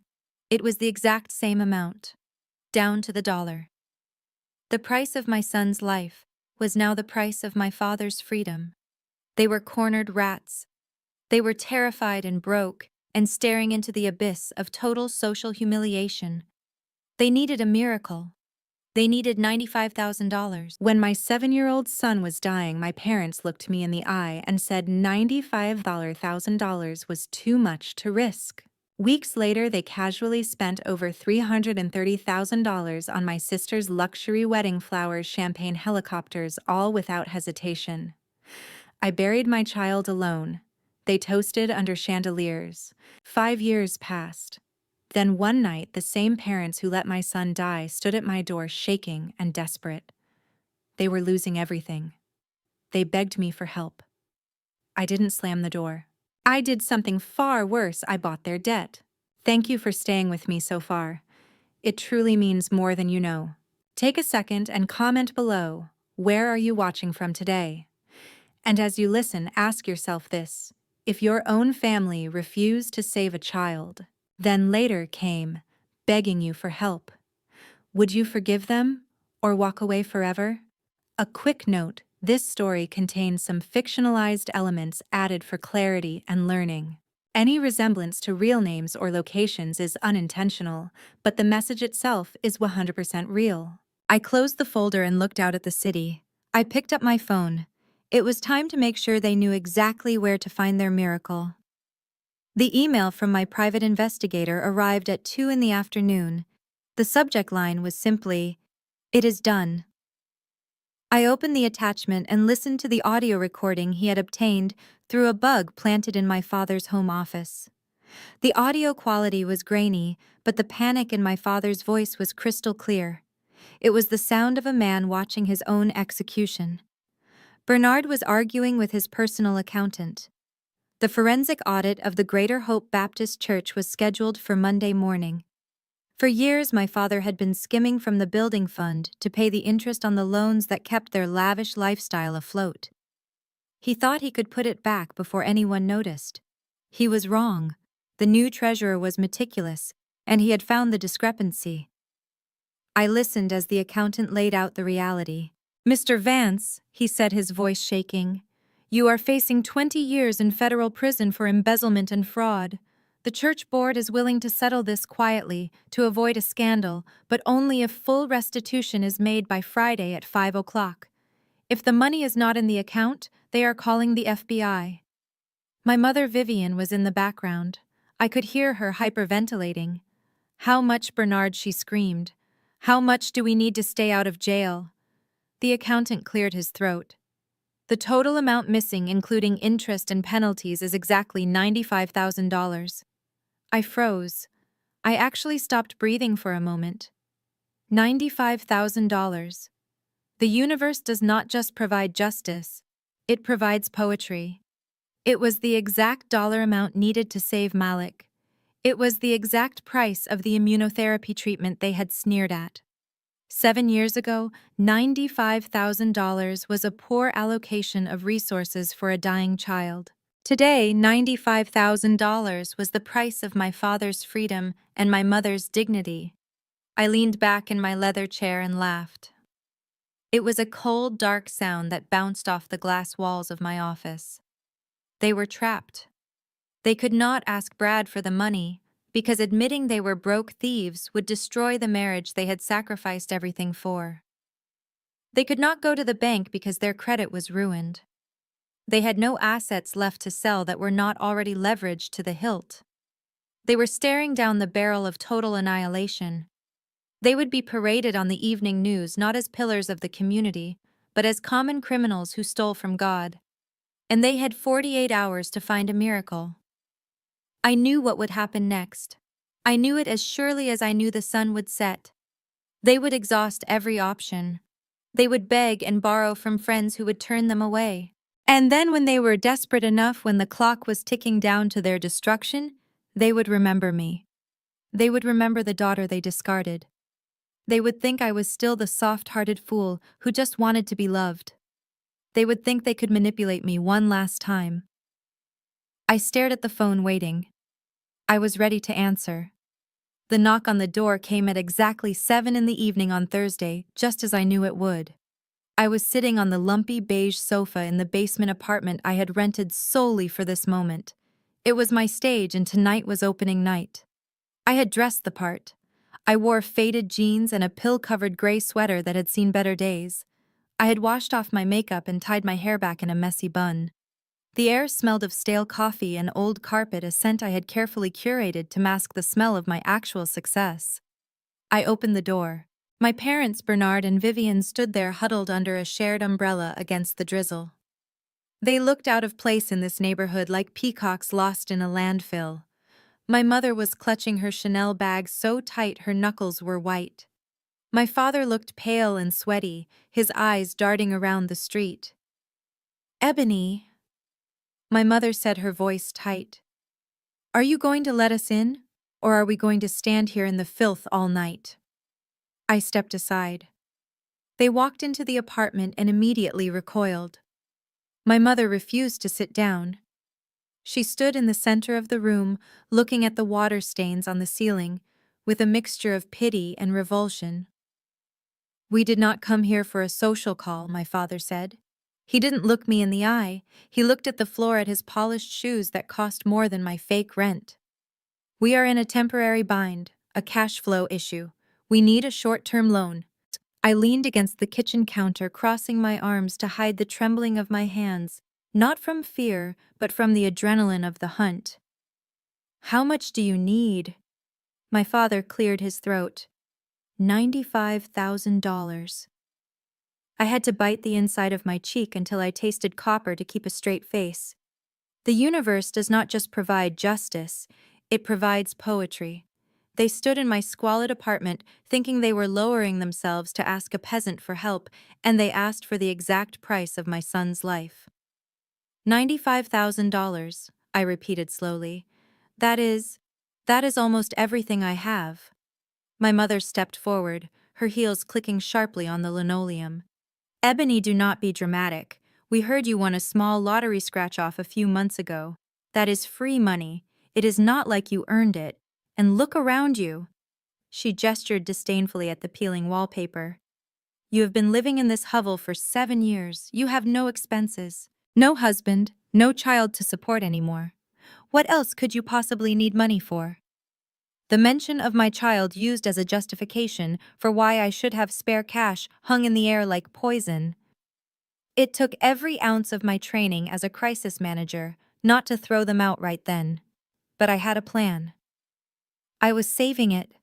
It was the exact same amount, down to the dollar. The price of my son's life was now the price of my father's freedom. They were cornered rats. They were terrified and broke and staring into the abyss of total social humiliation. They needed a miracle. They needed $95,000. When my 7-year-old son was dying, my parents looked me in the eye and said $95,000 was too much to risk. Weeks later, they casually spent over $330,000 on my sister's luxury wedding flowers, champagne helicopters, all without hesitation. I buried my child alone. They toasted under chandeliers. 5 years passed. Then one night, the same parents who let my son die stood at my door shaking and desperate. They were losing everything. They begged me for help. I didn't slam the door. I did something far worse. I bought their debt. Thank you for staying with me so far. It truly means more than you know. Take a second and comment below. Where are you watching from today? And as you listen, ask yourself this. If your own family refused to save a child, then later came begging you for help, would you forgive them or walk away forever? A quick note, this story contains some fictionalized elements added for clarity and learning. Any resemblance to real names or locations is unintentional, but the message itself is 100% real. I closed the folder and looked out at the city. I picked up my phone. It was time to make sure they knew exactly where to find their miracle. The email from my private investigator arrived at 2 in the afternoon. The subject line was simply, "It is done." I opened the attachment and listened to the audio recording he had obtained through a bug planted in my father's home office. The audio quality was grainy, but the panic in my father's voice was crystal clear. It was the sound of a man watching his own execution. Bernard was arguing with his personal accountant. The forensic audit of the Greater Hope Baptist Church was scheduled for Monday morning. For years, my father had been skimming from the building fund to pay the interest on the loans that kept their lavish lifestyle afloat. He thought he could put it back before anyone noticed. He was wrong. The new treasurer was meticulous, and he had found the discrepancy. I listened as the accountant laid out the reality. "Mr. Vance," he said, his voice shaking, "you are facing 20 years in federal prison for embezzlement and fraud. The church board is willing to settle this quietly to avoid a scandal, but only if full restitution is made by Friday at 5 o'clock. If the money is not in the account, they are calling the FBI." My mother Vivian was in the background. I could hear her hyperventilating. "How much, Bernard?" she screamed. "How much do we need to stay out of jail?" The accountant cleared his throat. "The total amount missing, including interest and penalties, is exactly $95,000. I froze. I actually stopped breathing for a moment. $95,000. The universe does not just provide justice, it provides poetry. It was the exact dollar amount needed to save Malik. It was the exact price of the immunotherapy treatment they had sneered at. 7 years ago, $95,000 was a poor allocation of resources for a dying child. Today, $95,000 was the price of my father's freedom and my mother's dignity. I leaned back in my leather chair and laughed. It was a cold, dark sound that bounced off the glass walls of my office. They were trapped. They could not ask Brad for the money, because admitting they were broke thieves would destroy the marriage they had sacrificed everything for. They could not go to the bank because their credit was ruined. They had no assets left to sell that were not already leveraged to the hilt. They were staring down the barrel of total annihilation. They would be paraded on the evening news not as pillars of the community, but as common criminals who stole from God. And they had 48 hours to find a miracle. I knew what would happen next. I knew it as surely as I knew the sun would set. They would exhaust every option. They would beg and borrow from friends who would turn them away. And then when they were desperate enough, when the clock was ticking down to their destruction, they would remember me. They would remember the daughter they discarded. They would think I was still the soft-hearted fool who just wanted to be loved. They would think they could manipulate me one last time. I stared at the phone waiting. I was ready to answer. The knock on the door came at exactly 7 in the evening on Thursday, just as I knew it would. I was sitting on the lumpy beige sofa in the basement apartment I had rented solely for this moment. It was my stage and tonight was opening night. I had dressed the part. I wore faded jeans and a pill-covered gray sweater that had seen better days. I had washed off my makeup and tied my hair back in a messy bun. The air smelled of stale coffee and old carpet, a scent I had carefully curated to mask the smell of my actual success. I opened the door. My parents, Bernard and Vivian, stood there huddled under a shared umbrella against the drizzle. They looked out of place in this neighborhood like peacocks lost in a landfill. My mother was clutching her Chanel bag so tight her knuckles were white. My father looked pale and sweaty, his eyes darting around the street. "Ebony," my mother said, her voice tight. "Are you going to let us in, or are we going to stand here in the filth all night?" I stepped aside. They walked into the apartment and immediately recoiled. My mother refused to sit down. She stood in the center of the room, looking at the water stains on the ceiling, with a mixture of pity and revulsion. "We did not come here for a social call," my father said. He didn't look me in the eye. He looked at the floor at his polished shoes that cost more than my fake rent. "We are in a temporary bind, a cash flow issue. We need a short-term loan." I leaned against the kitchen counter, crossing my arms to hide the trembling of my hands, not from fear, but from the adrenaline of the hunt. "How much do you need?" My father cleared his throat. $95,000. I had to bite the inside of my cheek until I tasted copper to keep a straight face. The universe does not just provide justice, it provides poetry. They stood in my squalid apartment, thinking they were lowering themselves to ask a peasant for help, and they asked for the exact price of my son's life. $95,000, I repeated slowly. That is almost everything I have." My mother stepped forward, her heels clicking sharply on the linoleum. "Ebony, do not be dramatic. We heard you won a small lottery scratch-off a few months ago. That is free money. It is not like you earned it. And look around you." She gestured disdainfully at the peeling wallpaper. "You have been living in this hovel for 7 years. You have no expenses, no husband, no child to support anymore. What else could you possibly need money for?" The mention of my child used as a justification for why I should have spare cash hung in the air like poison. It took every ounce of my training as a crisis manager not to throw them out right then. But I had a plan. "I was saving it,"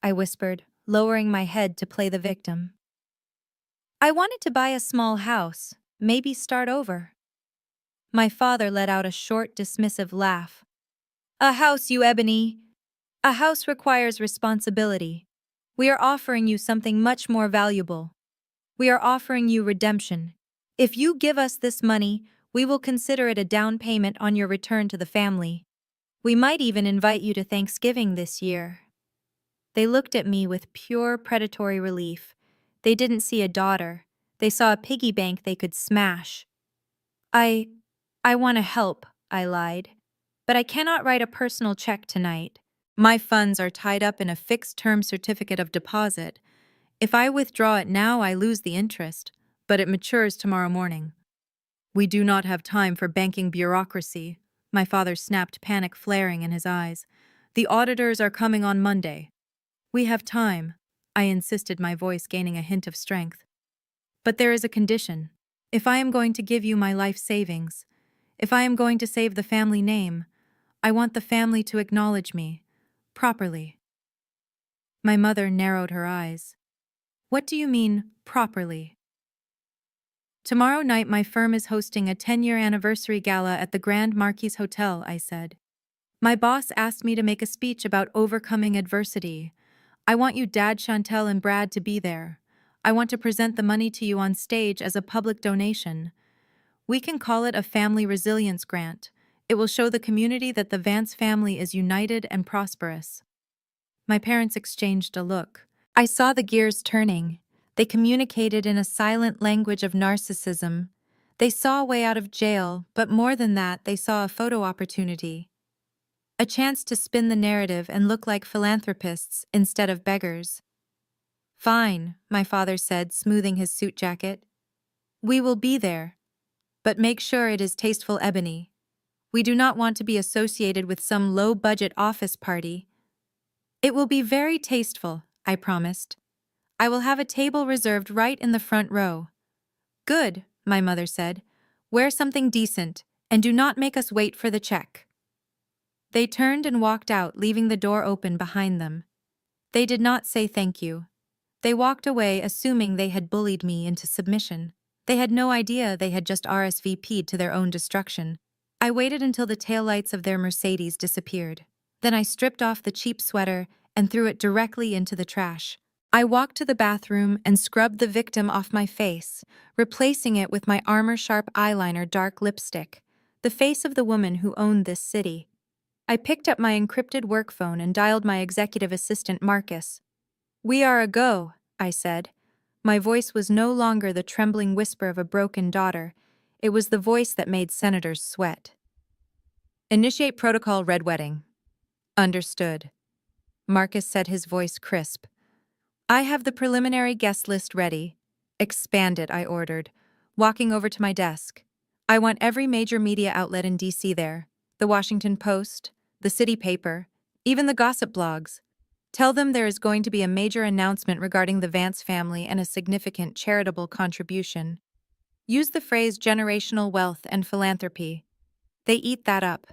I whispered, lowering my head to play the victim. "I wanted to buy a small house, maybe start over." My father let out a short, dismissive laugh. "A house, you Ebony! A house requires responsibility. We are offering you something much more valuable. We are offering you redemption. If you give us this money, we will consider it a down payment on your return to the family. We might even invite you to Thanksgiving this year." They looked at me with pure predatory relief. They didn't see a daughter. They saw a piggy bank they could smash. I want to help," I lied. "But I cannot write a personal check tonight. My funds are tied up in a fixed-term certificate of deposit. If I withdraw it now, I lose the interest, but it matures tomorrow morning. We do not have time for banking bureaucracy, my father snapped, panic flaring in his eyes. The auditors are coming on Monday. We have time, I insisted, my voice gaining a hint of strength. But there is a condition. If I am going to give you my life savings, if I am going to save the family name, I want the family to acknowledge me, properly. My mother narrowed her eyes. What do you mean, properly? Tomorrow night my firm is hosting a 10-year anniversary gala at the Grand Marquis Hotel, I said. My boss asked me to make a speech about overcoming adversity. I want you, Dad, Chantel, and Brad to be there. I want to present the money to you on stage as a public donation. We can call it a family resilience grant. It will show the community that the Vance family is united and prosperous. My parents exchanged a look. I saw the gears turning. They communicated in a silent language of narcissism. They saw a way out of jail, but more than that, they saw a photo opportunity. A chance to spin the narrative and look like philanthropists instead of beggars. Fine, my father said, smoothing his suit jacket. We will be there. But make sure it is tasteful, Ebony. We do not want to be associated with some low-budget office party. It will be very tasteful, I promised. I will have a table reserved right in the front row. Good, my mother said. Wear something decent, and do not make us wait for the check. They turned and walked out, leaving the door open behind them. They did not say thank you. They walked away, assuming they had bullied me into submission. They had no idea they had just RSVP'd to their own destruction. I waited until the taillights of their Mercedes disappeared. Then I stripped off the cheap sweater and threw it directly into the trash. I walked to the bathroom and scrubbed the victim off my face, replacing it with my armor-sharp eyeliner dark lipstick, the face of the woman who owned this city. I picked up my encrypted work phone and dialed my executive assistant, Marcus. We are a go, I said. My voice was no longer the trembling whisper of a broken daughter. It was the voice that made senators sweat. Initiate protocol, red wedding. Understood. Marcus said, his voice crisp. I have the preliminary guest list ready. Expand it, I ordered, walking over to my desk. I want every major media outlet in D.C. there. The Washington Post, the city paper, even the gossip blogs. Tell them there is going to be a major announcement regarding the Vance family and a significant charitable contribution. Use the phrase generational wealth and philanthropy. They eat that up.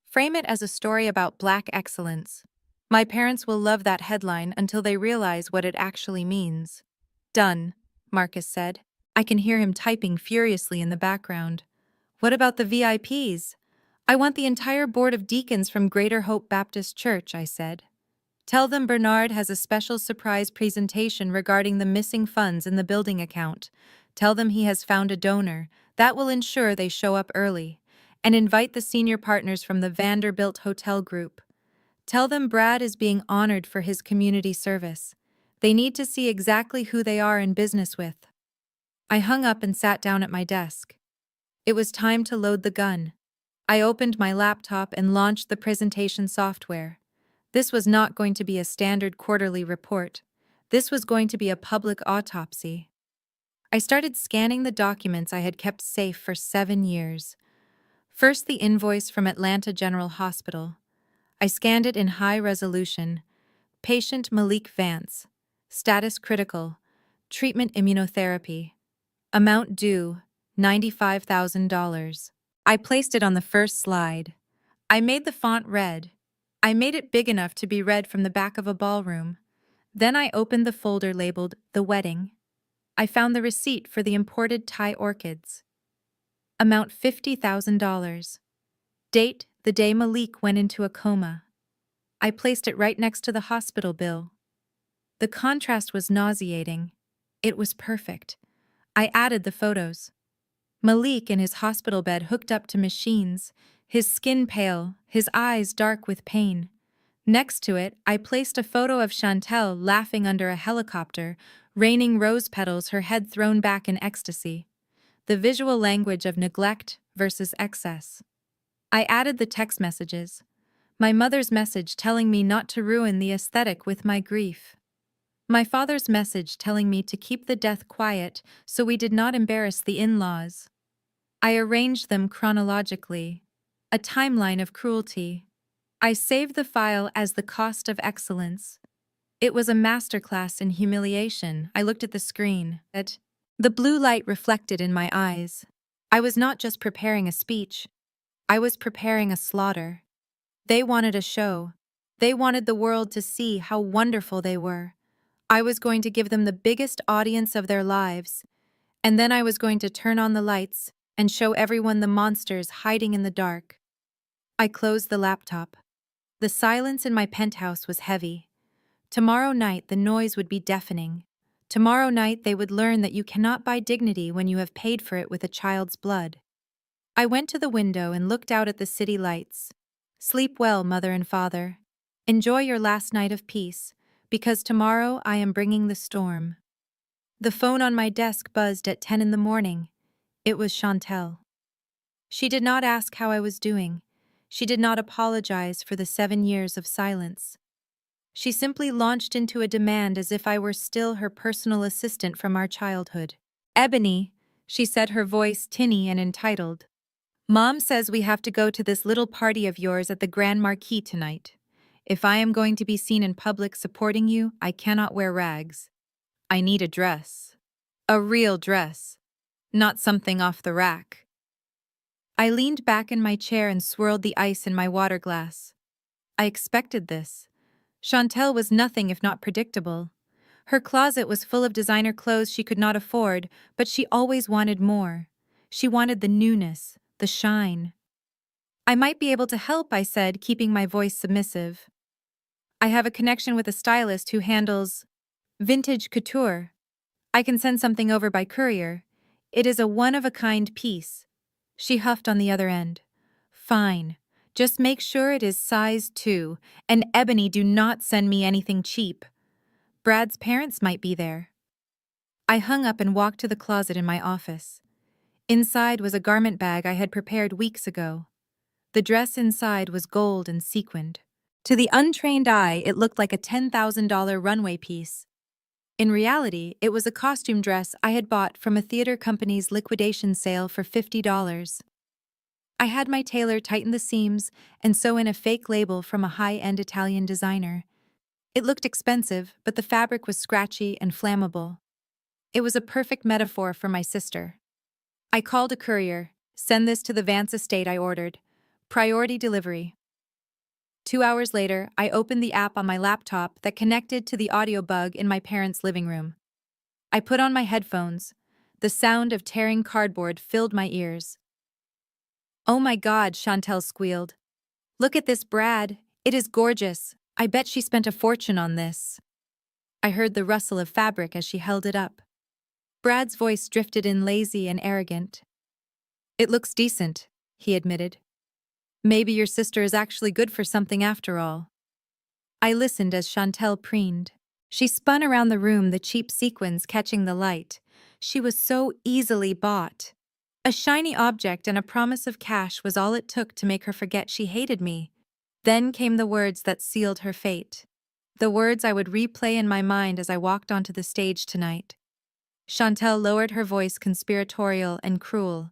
Frame it as a story about Black excellence. My parents will love that headline until they realize what it actually means. Done, Marcus said. I can hear him typing furiously in the background. What about the VIPs? I want the entire board of deacons from Greater Hope Baptist Church, I said. Tell them Bernard has a special surprise presentation regarding the missing funds in the building account. Tell them he has found a donor. That will ensure they show up early. And invite the senior partners from the Vanderbilt Hotel Group. Tell them Brad is being honored for his community service. They need to see exactly who they are in business with. I hung up and sat down at my desk. It was time to load the gun. I opened my laptop and launched the presentation software. This was not going to be a standard quarterly report. This was going to be a public autopsy. I started scanning the documents I had kept safe for 7 years. First, the invoice from Atlanta General Hospital. I scanned it in high resolution. Patient Malik Vance. Status critical. Treatment immunotherapy. Amount due, $95,000. I placed it on the first slide. I made the font red. I made it big enough to be read from the back of a ballroom. Then I opened the folder labeled The Wedding. I found the receipt for the imported Thai orchids. Amount $50,000. Date, the day Malik went into a coma. I placed it right next to the hospital bill. The contrast was nauseating. It was perfect. I added the photos. Malik in his hospital bed hooked up to machines, his skin pale, his eyes dark with pain. Next to it, I placed a photo of Chantel laughing under a helicopter, raining rose petals, her head thrown back in ecstasy. The visual language of neglect versus excess. I added the text messages. My mother's message telling me not to ruin the aesthetic with my grief. My father's message telling me to keep the death quiet so we did not embarrass the in-laws. I arranged them chronologically. A timeline of cruelty. I saved the file as the cost of excellence. It was a masterclass in humiliation. I looked at the screen. The blue light reflected in my eyes. I was not just preparing a speech. I was preparing a slaughter. They wanted a show. They wanted the world to see how wonderful they were. I was going to give them the biggest audience of their lives. And then I was going to turn on the lights and show everyone the monsters hiding in the dark. I closed the laptop. The silence in my penthouse was heavy. Tomorrow night the noise would be deafening. Tomorrow night they would learn that you cannot buy dignity when you have paid for it with a child's blood. I went to the window and looked out at the city lights. Sleep well, mother and father. Enjoy your last night of peace, because tomorrow I am bringing the storm. The phone on my desk buzzed at 10 in the morning. It was Chantel. She did not ask how I was doing. She did not apologize for the 7 years of silence. She simply launched into a demand as if I were still her personal assistant from our childhood. Ebony, she said, her voice tinny and entitled. Mom says we have to go to this little party of yours at the Grand Marquis tonight. If I am going to be seen in public supporting you, I cannot wear rags. I need a dress. A real dress. Not something off the rack. I leaned back in my chair and swirled the ice in my water glass. I expected this. Chantel was nothing if not predictable. Her closet was full of designer clothes she could not afford, but she always wanted more. She wanted the newness, the shine. I might be able to help, I said, keeping my voice submissive. I have a connection with a stylist who handles vintage couture. I can send something over by courier. It is a one-of-a-kind piece. She huffed on the other end. Fine. Just make sure it is size 2, and Ebony, do not send me anything cheap. Brad's parents might be there. I hung up and walked to the closet in my office. Inside was a garment bag I had prepared weeks ago. The dress inside was gold and sequined. To the untrained eye, it looked like a $10,000 runway piece. In reality, it was a costume dress I had bought from a theater company's liquidation sale for $50. I had my tailor tighten the seams and sew in a fake label from a high-end Italian designer. It looked expensive, but the fabric was scratchy and flammable. It was a perfect metaphor for my sister. I called a courier. Send this to the Vance estate, I ordered. Priority delivery. 2 hours later, I opened the app on my laptop that connected to the audio bug in my parents' living room. I put on my headphones. The sound of tearing cardboard filled my ears. Oh my God, Chantel squealed. Look at this, Brad. It is gorgeous. I bet she spent a fortune on this. I heard the rustle of fabric as she held it up. Brad's voice drifted in, lazy and arrogant. It looks decent, he admitted. Maybe your sister is actually good for something after all. I listened as Chantel preened. She spun around the room, the cheap sequins catching the light. She was so easily bought. A shiny object and a promise of cash was all it took to make her forget she hated me. Then came the words that sealed her fate. The words I would replay in my mind as I walked onto the stage tonight. Chantel lowered her voice, conspiratorial and cruel.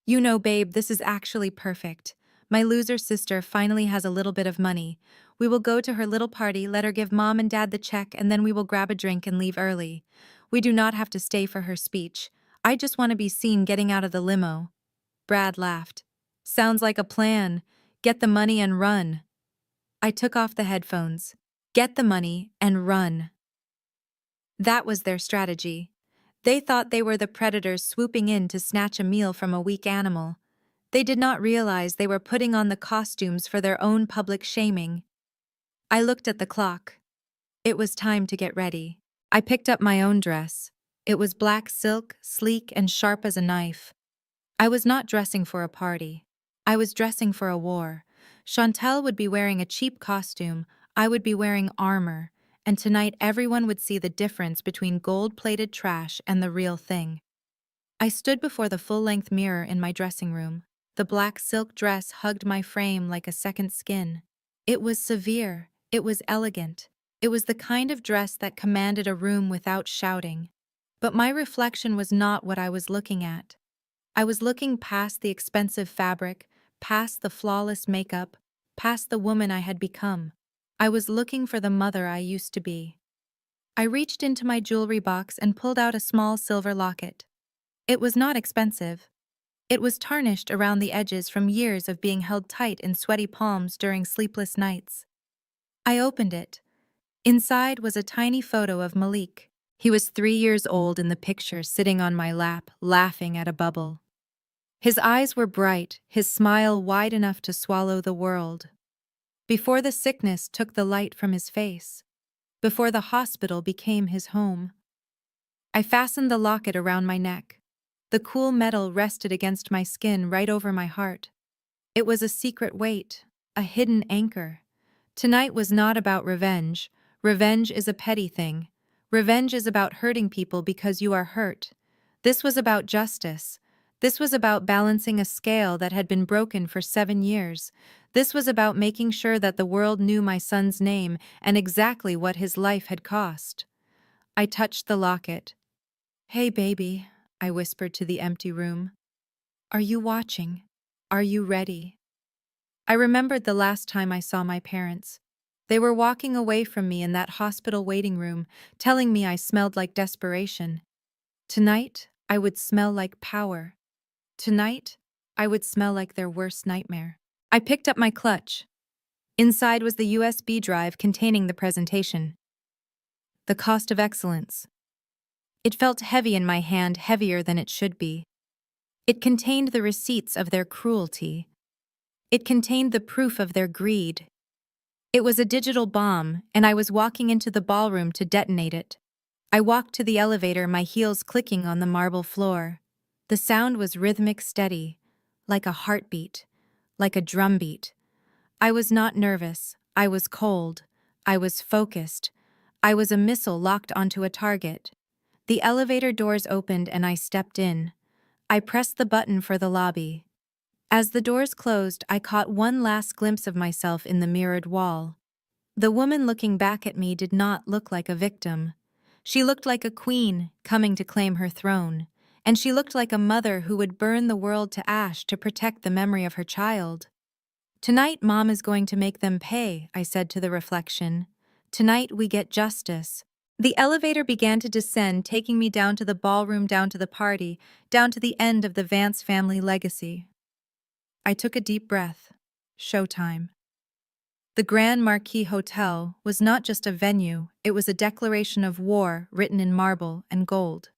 You know, babe, this is actually perfect. My loser sister finally has a little bit of money. We will go to her little party, let her give mom and dad the check, and then we will grab a drink and leave early. We do not have to stay for her speech. I just want to be seen getting out of the limo. Brad laughed. Sounds like a plan. Get the money and run. I took off the headphones. Get the money and run. That was their strategy. They thought they were the predators swooping in to snatch a meal from a weak animal. They did not realize they were putting on the costumes for their own public shaming. I looked at the clock. It was time to get ready. I picked up my own dress. It was black silk, sleek and sharp as a knife. I was not dressing for a party. I was dressing for a war. Chantel would be wearing a cheap costume. I would be wearing armor. And tonight everyone would see the difference between gold-plated trash and the real thing. I stood before the full-length mirror in my dressing room. The black silk dress hugged my frame like a second skin. It was severe. It was elegant. It was the kind of dress that commanded a room without shouting. But my reflection was not what I was looking at. I was looking past the expensive fabric, past the flawless makeup, past the woman I had become. I was looking for the mother I used to be. I reached into my jewelry box and pulled out a small silver locket. It was not expensive. It was tarnished around the edges from years of being held tight in sweaty palms during sleepless nights. I opened it. Inside was a tiny photo of Malik. He was 3 years old in the picture, sitting on my lap, laughing at a bubble. His eyes were bright, his smile wide enough to swallow the world. Before the sickness took the light from his face, before the hospital became his home. I fastened the locket around my neck. The cool metal rested against my skin right over my heart. It was a secret weight, a hidden anchor. Tonight was not about revenge. Revenge is a petty thing. Revenge is about hurting people because you are hurt. This was about justice. This was about balancing a scale that had been broken for 7 years. This was about making sure that the world knew my son's name and exactly what his life had cost. I touched the locket. "Hey, baby," I whispered to the empty room. "Are you watching? Are you ready?" I remembered the last time I saw my parents. They were walking away from me in that hospital waiting room, telling me I smelled like desperation. Tonight, I would smell like power. Tonight, I would smell like their worst nightmare. I picked up my clutch. Inside was the USB drive containing the presentation. The Cost of Excellence. It felt heavy in my hand, heavier than it should be. It contained the receipts of their cruelty. It contained the proof of their greed. It was a digital bomb, and I was walking into the ballroom to detonate it. I walked to the elevator, my heels clicking on the marble floor. The sound was rhythmic, steady, like a heartbeat, like a drumbeat. I was not nervous. I was cold. I was focused. I was a missile locked onto a target. The elevator doors opened and I stepped in. I pressed the button for the lobby. As the doors closed, I caught one last glimpse of myself in the mirrored wall. The woman looking back at me did not look like a victim. She looked like a queen coming to claim her throne, and she looked like a mother who would burn the world to ash to protect the memory of her child. "Tonight, Mom is going to make them pay," I said to the reflection. "Tonight we get justice." The elevator began to descend, taking me down to the ballroom, down to the party, down to the end of the Vance family legacy. I took a deep breath. Showtime. The Grand Marquis Hotel was not just a venue, it was a declaration of war written in marble and gold.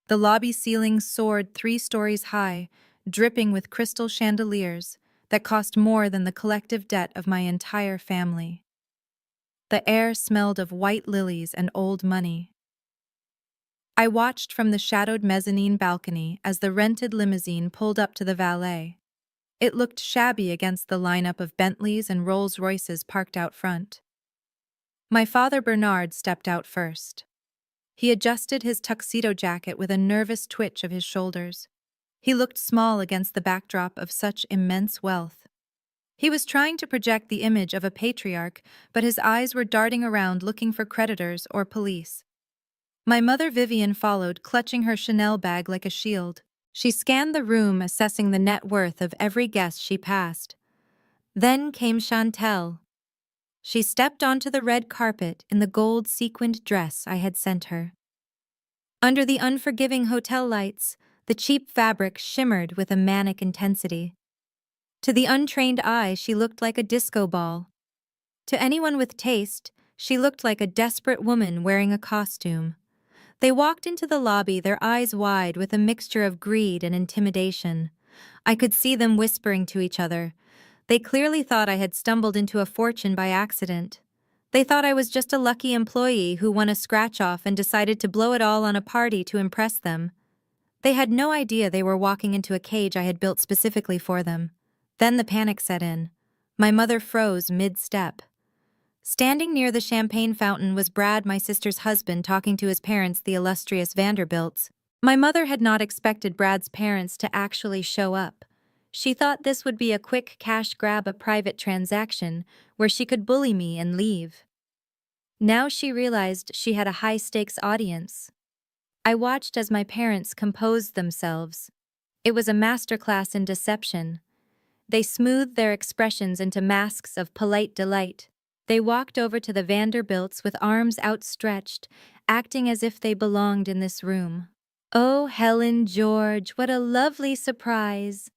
The lobby ceiling soared 3 stories high, dripping with crystal chandeliers that cost more than the collective debt of my entire family. The air smelled of white lilies and old money. I watched from the shadowed mezzanine balcony as the rented limousine pulled up to the valet. It looked shabby against the lineup of Bentleys and Rolls-Royces parked out front. My father Bernard stepped out first. He adjusted his tuxedo jacket with a nervous twitch of his shoulders. He looked small against the backdrop of such immense wealth. He was trying to project the image of a patriarch, but his eyes were darting around looking for creditors or police. My mother Vivian followed, clutching her Chanel bag like a shield. She scanned the room, assessing the net worth of every guest she passed. Then came Chantel. She stepped onto the red carpet in the gold sequined dress I had sent her. Under the unforgiving hotel lights, the cheap fabric shimmered with a manic intensity. To the untrained eye, she looked like a disco ball. To anyone with taste, she looked like a desperate woman wearing a costume. They walked into the lobby, their eyes wide with a mixture of greed and intimidation. I could see them whispering to each other. They clearly thought I had stumbled into a fortune by accident. They thought I was just a lucky employee who won a scratch-off and decided to blow it all on a party to impress them. They had no idea they were walking into a cage I had built specifically for them. Then the panic set in. My mother froze mid-step. Standing near the champagne fountain was Brad, my sister's husband, talking to his parents, the illustrious Vanderbilts. My mother had not expected Brad's parents to actually show up. She thought this would be a quick cash grab, a private transaction where she could bully me and leave. Now she realized she had a high-stakes audience. I watched as my parents composed themselves. It was a masterclass in deception. They smoothed their expressions into masks of polite delight. They walked over to the Vanderbilts with arms outstretched, acting as if they belonged in this room. "Oh, Helen George, what a lovely surprise!"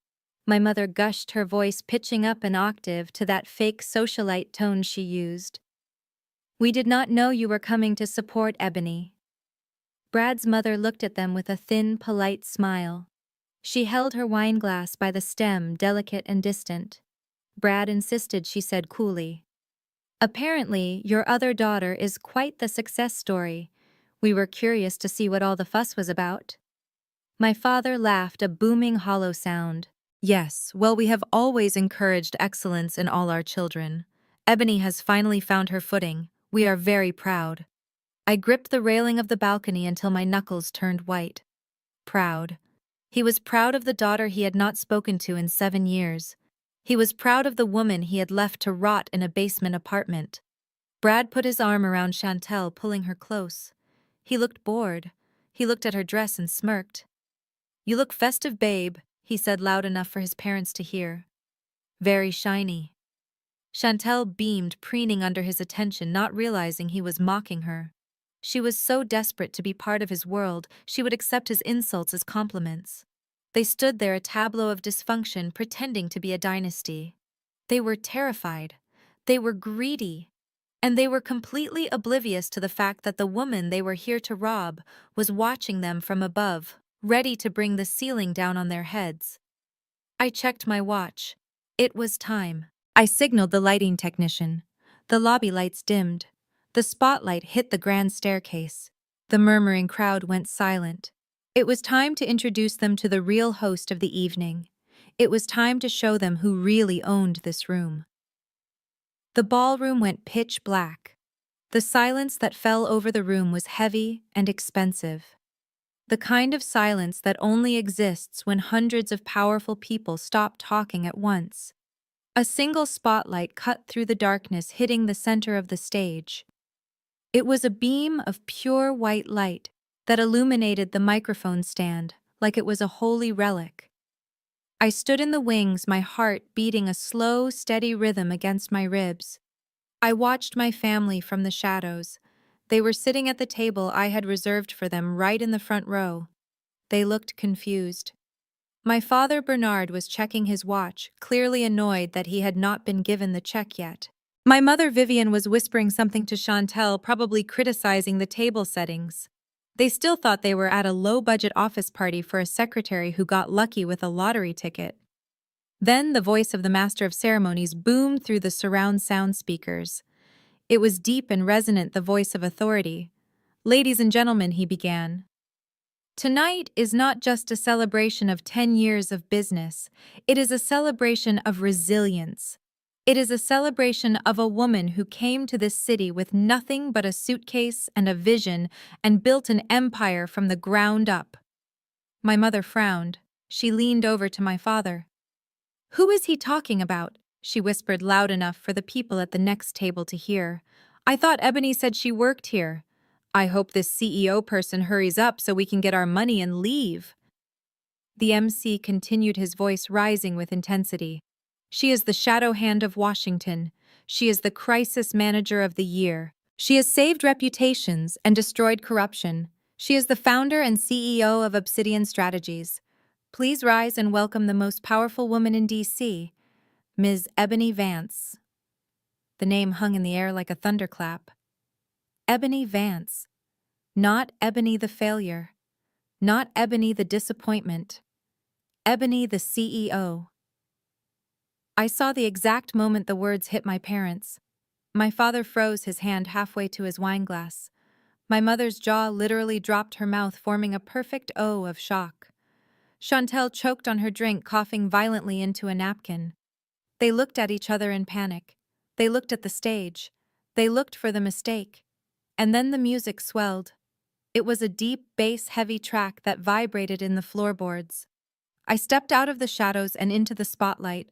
My mother gushed, her voice pitching up an octave to that fake socialite tone she used. "We did not know you were coming to support Ebony." Brad's mother looked at them with a thin, polite smile. She held her wineglass by the stem, delicate and distant. "Brad insisted," she said coolly. "Apparently, your other daughter is quite the success story. We were curious to see what all the fuss was about." My father laughed, a booming, hollow sound. "Yes, well, we have always encouraged excellence in all our children. Ebony has finally found her footing. We are very proud." I gripped the railing of the balcony until my knuckles turned white. Proud. He was proud of the daughter he had not spoken to in 7 years. He was proud of the woman he had left to rot in a basement apartment. Brad put his arm around Chantel, pulling her close. He looked bored. He looked at her dress and smirked. "You look festive, babe," he said loud enough for his parents to hear. "Very shiny." Chantel beamed, preening under his attention, not realizing he was mocking her. She was so desperate to be part of his world, she would accept his insults as compliments. They stood there, a tableau of dysfunction, pretending to be a dynasty. They were terrified. They were greedy. And they were completely oblivious to the fact that the woman they were here to rob was watching them from above, ready to bring the ceiling down on their heads. I checked my watch. It was time. I signaled the lighting technician. The lobby lights dimmed. The spotlight hit the grand staircase. The murmuring crowd went silent. It was time to introduce them to the real host of the evening. It was time to show them who really owned this room. The ballroom went pitch black. The silence that fell over the room was heavy and expensive. The kind of silence that only exists when hundreds of powerful people stop talking at once. A single spotlight cut through the darkness, hitting the center of the stage. It was a beam of pure white light that illuminated the microphone stand like it was a holy relic. I stood in the wings, my heart beating a slow, steady rhythm against my ribs. I watched my family from the shadows. They were sitting at the table I had reserved for them, right in the front row. They looked confused. My father, Bernard, was checking his watch, clearly annoyed that he had not been given the check yet. My mother, Vivian, was whispering something to Chantel, probably criticizing the table settings. They still thought they were at a low-budget office party for a secretary who got lucky with a lottery ticket. Then the voice of the master of ceremonies boomed through the surround sound speakers. It was deep and resonant, the voice of authority. "Ladies and gentlemen," he began. "Tonight is not just a celebration of 10 years of business. It is a celebration of resilience. It is a celebration of a woman who came to this city with nothing but a suitcase and a vision and built an empire from the ground up." My mother frowned. She leaned over to my father. "Who is he talking about?" she whispered loud enough for the people at the next table to hear. "I thought Ebony said she worked here. I hope this CEO person hurries up so we can get our money and leave." The MC continued, his voice rising with intensity. "She is the shadow hand of Washington. She is the crisis manager of the year. She has saved reputations and destroyed corruption. She is the founder and CEO of Obsidian Strategies. Please rise and welcome the most powerful woman in D.C., Ms. Ebony Vance." The name hung in the air like a thunderclap. Ebony Vance. Not Ebony the failure. Not Ebony the disappointment. Ebony the CEO. I saw the exact moment the words hit my parents. My father froze, his hand halfway to his wineglass. My mother's jaw literally dropped, her mouth forming a perfect O of shock. Chantel choked on her drink, coughing violently into a napkin. They looked at each other in panic. They looked at the stage. They looked for the mistake. And then the music swelled. It was a deep, bass-heavy track that vibrated in the floorboards. I stepped out of the shadows and into the spotlight.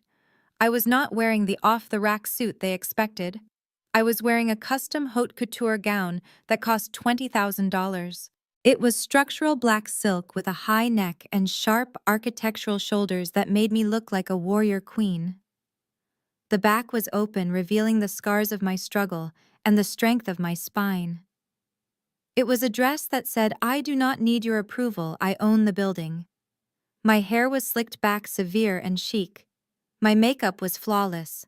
I was not wearing the off-the-rack suit they expected. I was wearing a custom haute couture gown that cost $20,000. It was structural black silk with a high neck and sharp architectural shoulders that made me look like a warrior queen. The back was open, revealing the scars of my struggle and the strength of my spine. It was a dress that said, "I do not need your approval, I own the building." My hair was slicked back, severe and chic. My makeup was flawless.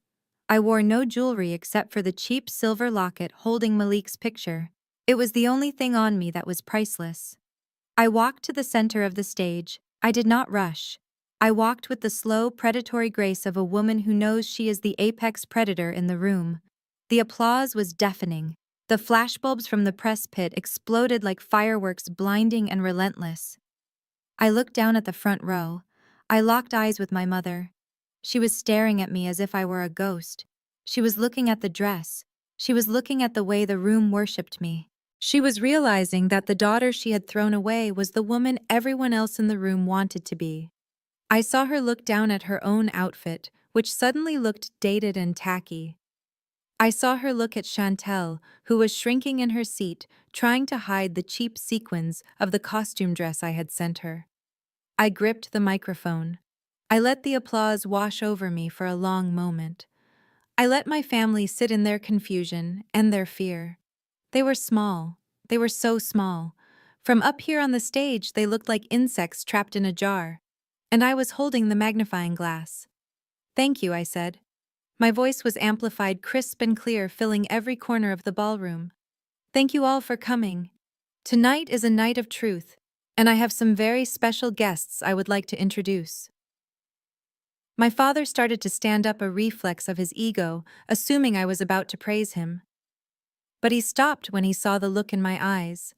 I wore no jewelry except for the cheap silver locket holding Malik's picture. It was the only thing on me that was priceless. I walked to the center of the stage. I did not rush. I walked with the slow, predatory grace of a woman who knows she is the apex predator in the room. The applause was deafening. The flashbulbs from the press pit exploded like fireworks, blinding and relentless. I looked down at the front row. I locked eyes with my mother. She was staring at me as if I were a ghost. She was looking at the dress. She was looking at the way the room worshipped me. She was realizing that the daughter she had thrown away was the woman everyone else in the room wanted to be. I saw her look down at her own outfit, which suddenly looked dated and tacky. I saw her look at Chantel, who was shrinking in her seat, trying to hide the cheap sequins of the costume dress I had sent her. I gripped the microphone. I let the applause wash over me for a long moment. I let my family sit in their confusion and their fear. They were small. They were so small. From up here on the stage, they looked like insects trapped in a jar. And I was holding the magnifying glass. "Thank you," I said. My voice was amplified, crisp and clear, filling every corner of the ballroom. "Thank you all for coming. Tonight is a night of truth, and I have some very special guests I would like to introduce." My father started to stand up, a reflex of his ego, assuming I was about to praise him. But he stopped when he saw the look in my eyes.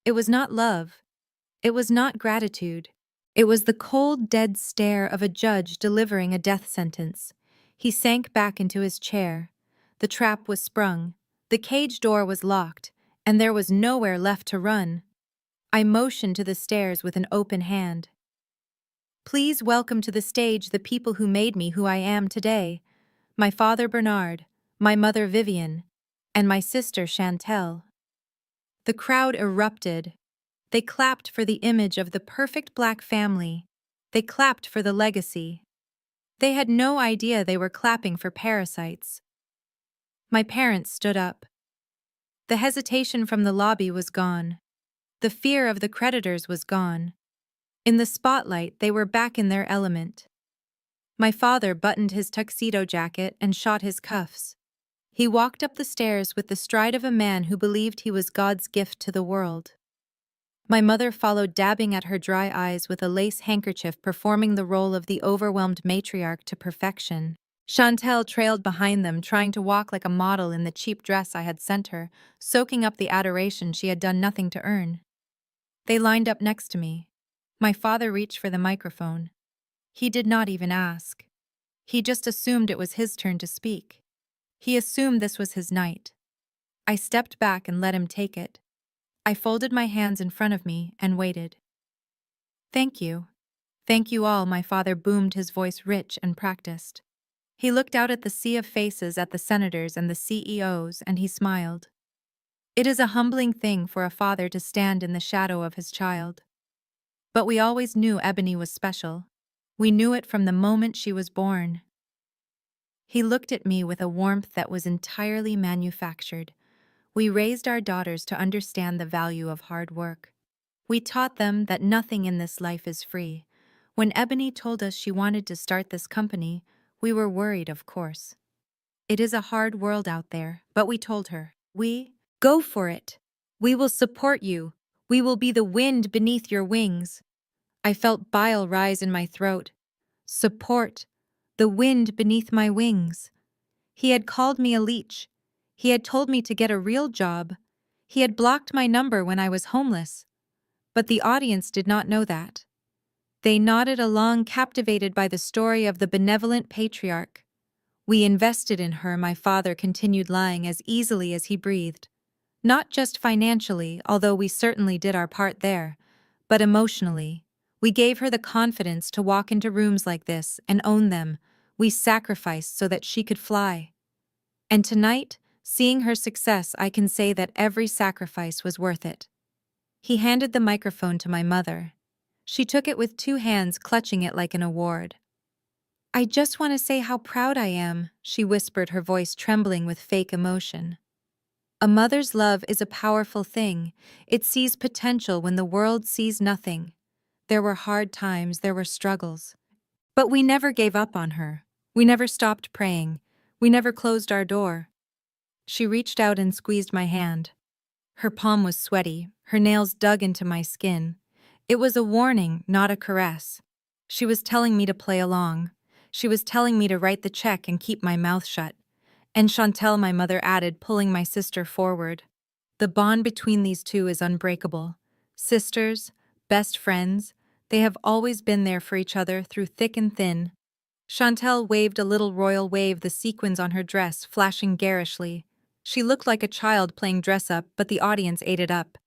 It was not love. It was not gratitude. It was the cold, dead stare of a judge delivering a death sentence. He sank back into his chair. The trap was sprung. The cage door was locked, and there was nowhere left to run. I motioned to the stairs with an open hand. "Please welcome to the stage the people who made me who I am today. My father Bernard, my mother Vivian, and my sister Chantel." The crowd erupted. They clapped for the image of the perfect black family. They clapped for the legacy. They had no idea they were clapping for parasites. My parents stood up. The hesitation from the lobby was gone. The fear of the creditors was gone. In the spotlight, they were back in their element. My father buttoned his tuxedo jacket and shot his cuffs. He walked up the stairs with the stride of a man who believed he was God's gift to the world. My mother followed, dabbing at her dry eyes with a lace handkerchief, performing the role of the overwhelmed matriarch to perfection. Chantel trailed behind them, trying to walk like a model in the cheap dress I had sent her, soaking up the adoration she had done nothing to earn. They lined up next to me. My father reached for the microphone. He did not even ask. He just assumed it was his turn to speak. He assumed this was his night. I stepped back and let him take it. I folded my hands in front of me and waited. "Thank you. Thank you all," my father boomed, his voice rich and practiced. He looked out at the sea of faces, at the senators and the CEOs, and he smiled. It is a humbling thing for a father to stand in the shadow of his child. But we always knew Ebony was special. We knew it from the moment she was born. He looked at me with a warmth that was entirely manufactured. We raised our daughters to understand the value of hard work. We taught them that nothing in this life is free. When Ebony told us she wanted to start this company, we were worried, of course. It is a hard world out there, but we told her, "Go for it. We will support you. We will be the wind beneath your wings." I felt bile rise in my throat. Support. The wind beneath my wings. He had called me a leech. He had told me to get a real job. He had blocked my number when I was homeless. But the audience did not know that. They nodded along, captivated by the story of the benevolent patriarch. "We invested in her," my father continued, lying as easily as he breathed. "Not just financially, although we certainly did our part there, but emotionally. We gave her the confidence to walk into rooms like this and own them. We sacrificed so that she could fly. And tonight, seeing her success, I can say that every sacrifice was worth it. He handed the microphone to my mother. She took it with two hands, clutching it like an award. "I just want to say how proud I am," she whispered, her voice trembling with fake emotion. A mother's love is a powerful thing. It sees potential when the world sees nothing. There were hard times, there were struggles. But we never gave up on her. We never stopped praying. We never closed our door. She reached out and squeezed my hand. Her palm was sweaty, her nails dug into my skin. It was a warning, not a caress. She was telling me to play along. She was telling me to write the check and keep my mouth shut. And Chantel, my mother added, pulling my sister forward. The bond between these two is unbreakable. Sisters, best friends, they have always been there for each other through thick and thin. Chantel waved a little royal wave, the sequins on her dress flashing garishly. She looked like a child playing dress-up, but the audience ate it up.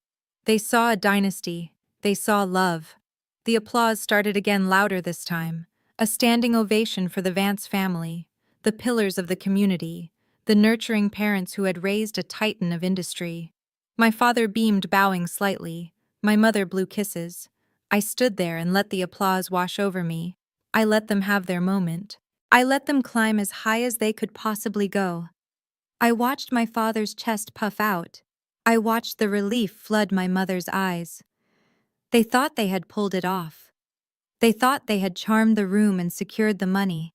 They saw a dynasty. They saw love. The applause started again, louder this time. A standing ovation for the Vance family, the pillars of the community, the nurturing parents who had raised a titan of industry. My father beamed, bowing slightly. My mother blew kisses. I stood there and let the applause wash over me. I let them have their moment. I let them climb as high as they could possibly go. I watched my father's chest puff out. I watched the relief flood my mother's eyes. They thought they had pulled it off. They thought they had charmed the room and secured the money.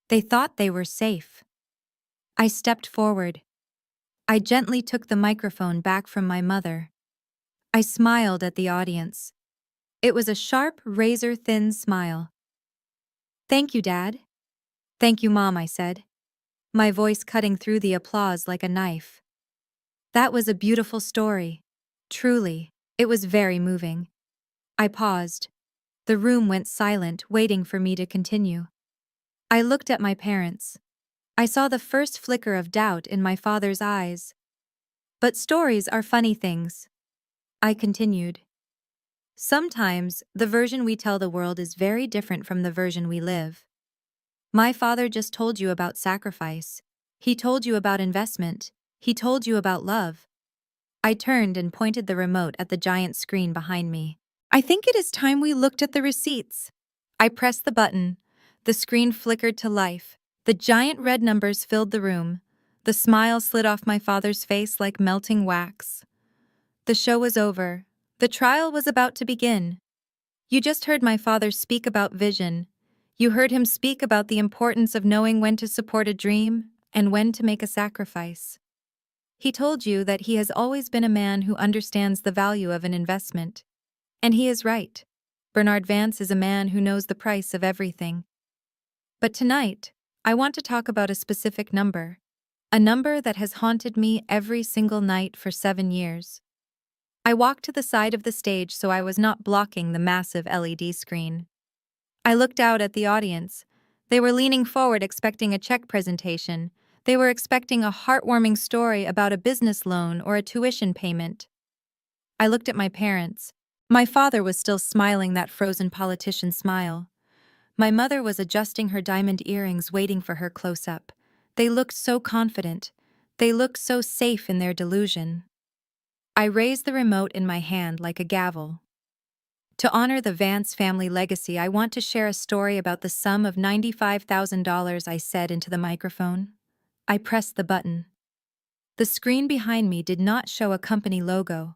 They thought they were safe. I stepped forward. I gently took the microphone back from my mother. I smiled at the audience. It was a sharp, razor-thin smile. "Thank you, Dad." "Thank you, Mom," I said, my voice cutting through the applause like a knife. That was a beautiful story. Truly, it was very moving. I paused. The room went silent, waiting for me to continue. I looked at my parents. I saw the first flicker of doubt in my father's eyes. "But stories are funny things," I continued. "Sometimes, the version we tell the world is very different from the version we live. My father just told you about sacrifice. He told you about investment. He told you about love." I turned and pointed the remote at the giant screen behind me. "I think it is time we looked at the receipts." I pressed the button. The screen flickered to life. The giant red numbers filled the room. The smile slid off my father's face like melting wax. The show was over. The trial was about to begin. You just heard my father speak about vision. You heard him speak about the importance of knowing when to support a dream and when to make a sacrifice. He told you that he has always been a man who understands the value of an investment. And he is right. Bernard Vance is a man who knows the price of everything. But tonight, I want to talk about a specific number. A number that has haunted me every single night for 7 years. I walked to the side of the stage so I was not blocking the massive LED screen. I looked out at the audience. They were leaning forward expecting a check presentation. They were expecting a heartwarming story about a business loan or a tuition payment. I looked at my parents. My father was still smiling that frozen politician smile. My mother was adjusting her diamond earrings, waiting for her close-up. They looked so confident. They looked so safe in their delusion. I raised the remote in my hand like a gavel. To honor the Vance family legacy, I want to share a story about the sum of $95,000, I said into the microphone. I pressed the button. The screen behind me did not show a company logo.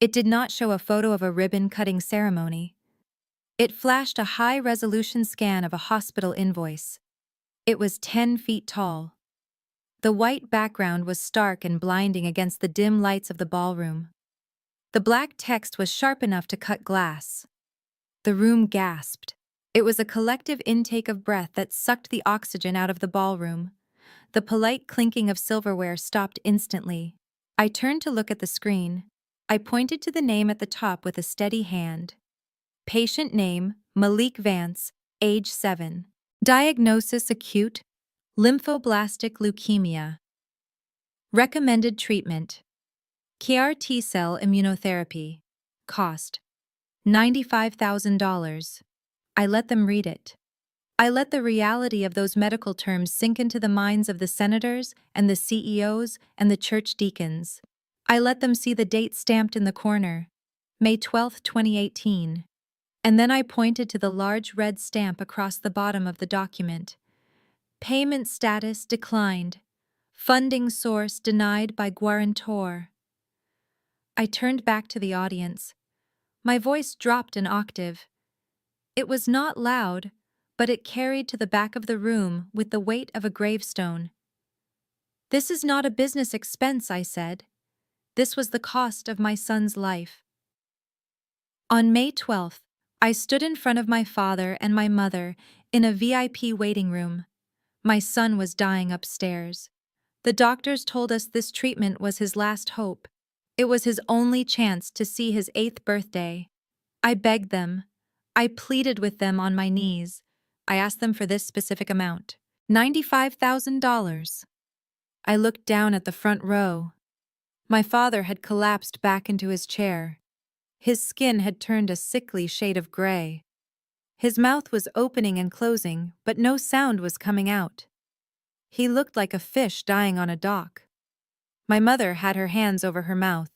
It did not show a photo of a ribbon-cutting ceremony. It flashed a high-resolution scan of a hospital invoice. It was 10 feet tall. The white background was stark and blinding against the dim lights of the ballroom. The black text was sharp enough to cut glass. The room gasped. It was a collective intake of breath that sucked the oxygen out of the ballroom. The polite clinking of silverware stopped instantly. I turned to look at the screen. I pointed to the name at the top with a steady hand. Patient name, Malik Vance, age 7. Diagnosis acute, lymphoblastic leukemia. Recommended treatment, CAR T-cell immunotherapy. Cost, $95,000. I let them read it. I let the reality of those medical terms sink into the minds of the senators and the CEOs and the church deacons. I let them see the date stamped in the corner, May 12, 2018. And then I pointed to the large red stamp across the bottom of the document. Payment status declined. Funding source denied by guarantor. I turned back to the audience. My voice dropped an octave. It was not loud, but it carried to the back of the room with the weight of a gravestone. This is not a business expense, I said. This was the cost of my son's life. On May 12th, I stood in front of my father and my mother in a VIP waiting room. My son was dying upstairs. The doctors told us this treatment was his last hope. It was his only chance to see his 8th birthday. I begged them. I pleaded with them on my knees. I asked them for this specific amount, $95,000. I looked down at the front row. My father had collapsed back into his chair. His skin had turned a sickly shade of gray. His mouth was opening and closing, but no sound was coming out. He looked like a fish dying on a dock. My mother had her hands over her mouth.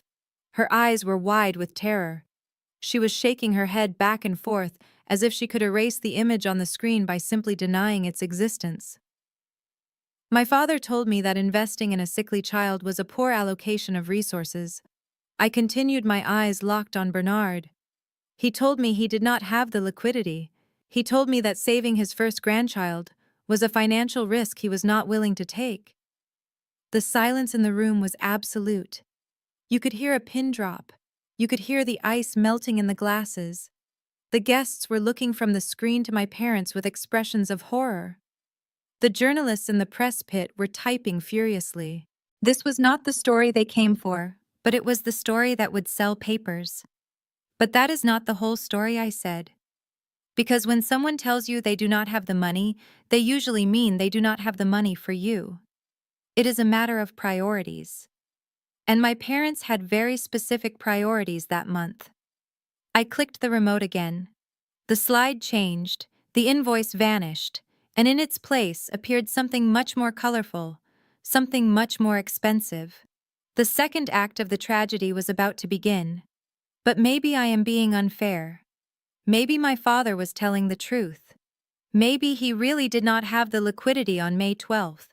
Her eyes were wide with terror. She was shaking her head back and forth as if she could erase the image on the screen by simply denying its existence. My father told me that investing in a sickly child was a poor allocation of resources. I continued, my eyes locked on Bernard. He told me he did not have the liquidity. He told me that saving his first grandchild was a financial risk he was not willing to take. The silence in the room was absolute. You could hear a pin drop. You could hear the ice melting in the glasses. The guests were looking from the screen to my parents with expressions of horror. The journalists in the press pit were typing furiously. This was not the story they came for, but it was the story that would sell papers. But that is not the whole story, I said. Because when someone tells you they do not have the money, they usually mean they do not have the money for you. It is a matter of priorities. And my parents had very specific priorities that month. I clicked the remote again. The slide changed, the invoice vanished, and in its place appeared something much more colorful, something much more expensive. The second act of the tragedy was about to begin. But maybe I am being unfair. Maybe my father was telling the truth. Maybe he really did not have the liquidity on May 12th.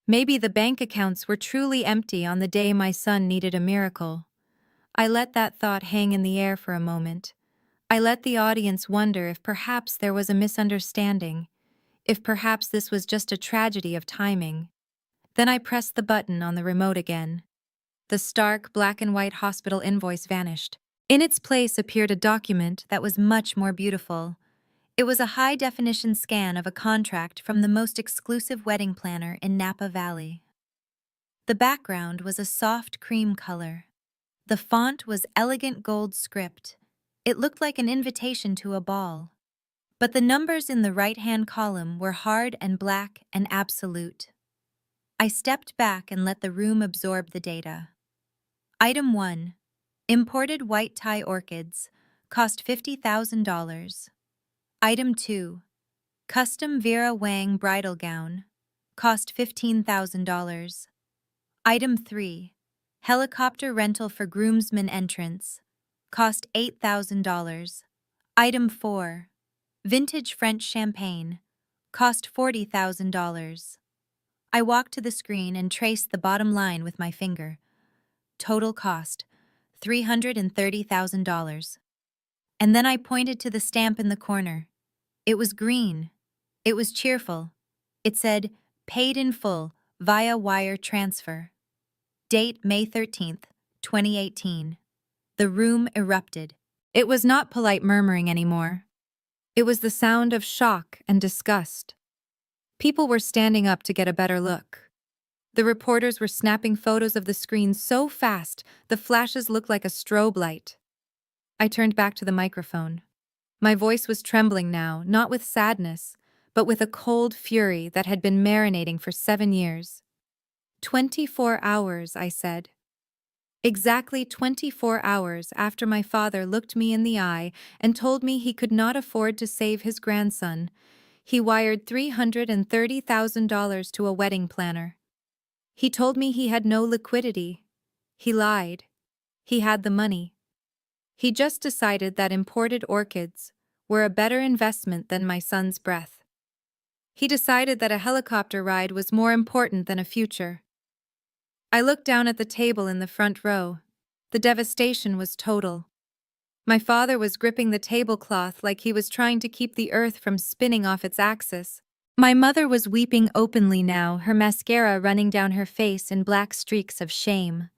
Maybe the bank accounts were truly empty on the day my son needed a miracle. I let that thought hang in the air for a moment. I let the audience wonder if perhaps there was a misunderstanding, if perhaps this was just a tragedy of timing. Then I pressed the button on the remote again. The stark black and white hospital invoice vanished. In its place appeared a document that was much more beautiful. It was a high-definition scan of a contract from the most exclusive wedding planner in Napa Valley. The background was a soft cream color. The font was elegant gold script. It looked like an invitation to a ball. But the numbers in the right-hand column were hard and black and absolute. I stepped back and let the room absorb the data. Item 1. Imported white tie orchids, cost $50,000. Item 2. Custom Vera Wang bridal gown, cost $15,000. Item 3. Helicopter rental for groomsmen entrance, cost $8,000. Item 4. Vintage French champagne, cost $40,000. I walked to the screen and traced the bottom line with my finger. Total cost, $330,000. And then I pointed to the stamp in the corner. It was green. It was cheerful. It said, paid in full, via wire transfer. Date May 13th, 2018. The room erupted. It was not polite murmuring anymore. It was the sound of shock and disgust. People were standing up to get a better look. The reporters were snapping photos of the screen so fast, the flashes looked like a strobe light. I turned back to the microphone. My voice was trembling now, not with sadness, but with a cold fury that had been marinating for 7 years. 24 hours, I said. Exactly 24 hours after my father looked me in the eye and told me he could not afford to save his grandson, he wired $330,000 to a wedding planner. He told me he had no liquidity. He lied. He had the money. He just decided that imported orchids were a better investment than my son's breath. He decided that a helicopter ride was more important than a future. I looked down at the table in the front row. The devastation was total. My father was gripping the tablecloth like he was trying to keep the earth from spinning off its axis. My mother was weeping openly now, her mascara running down her face in black streaks of shame.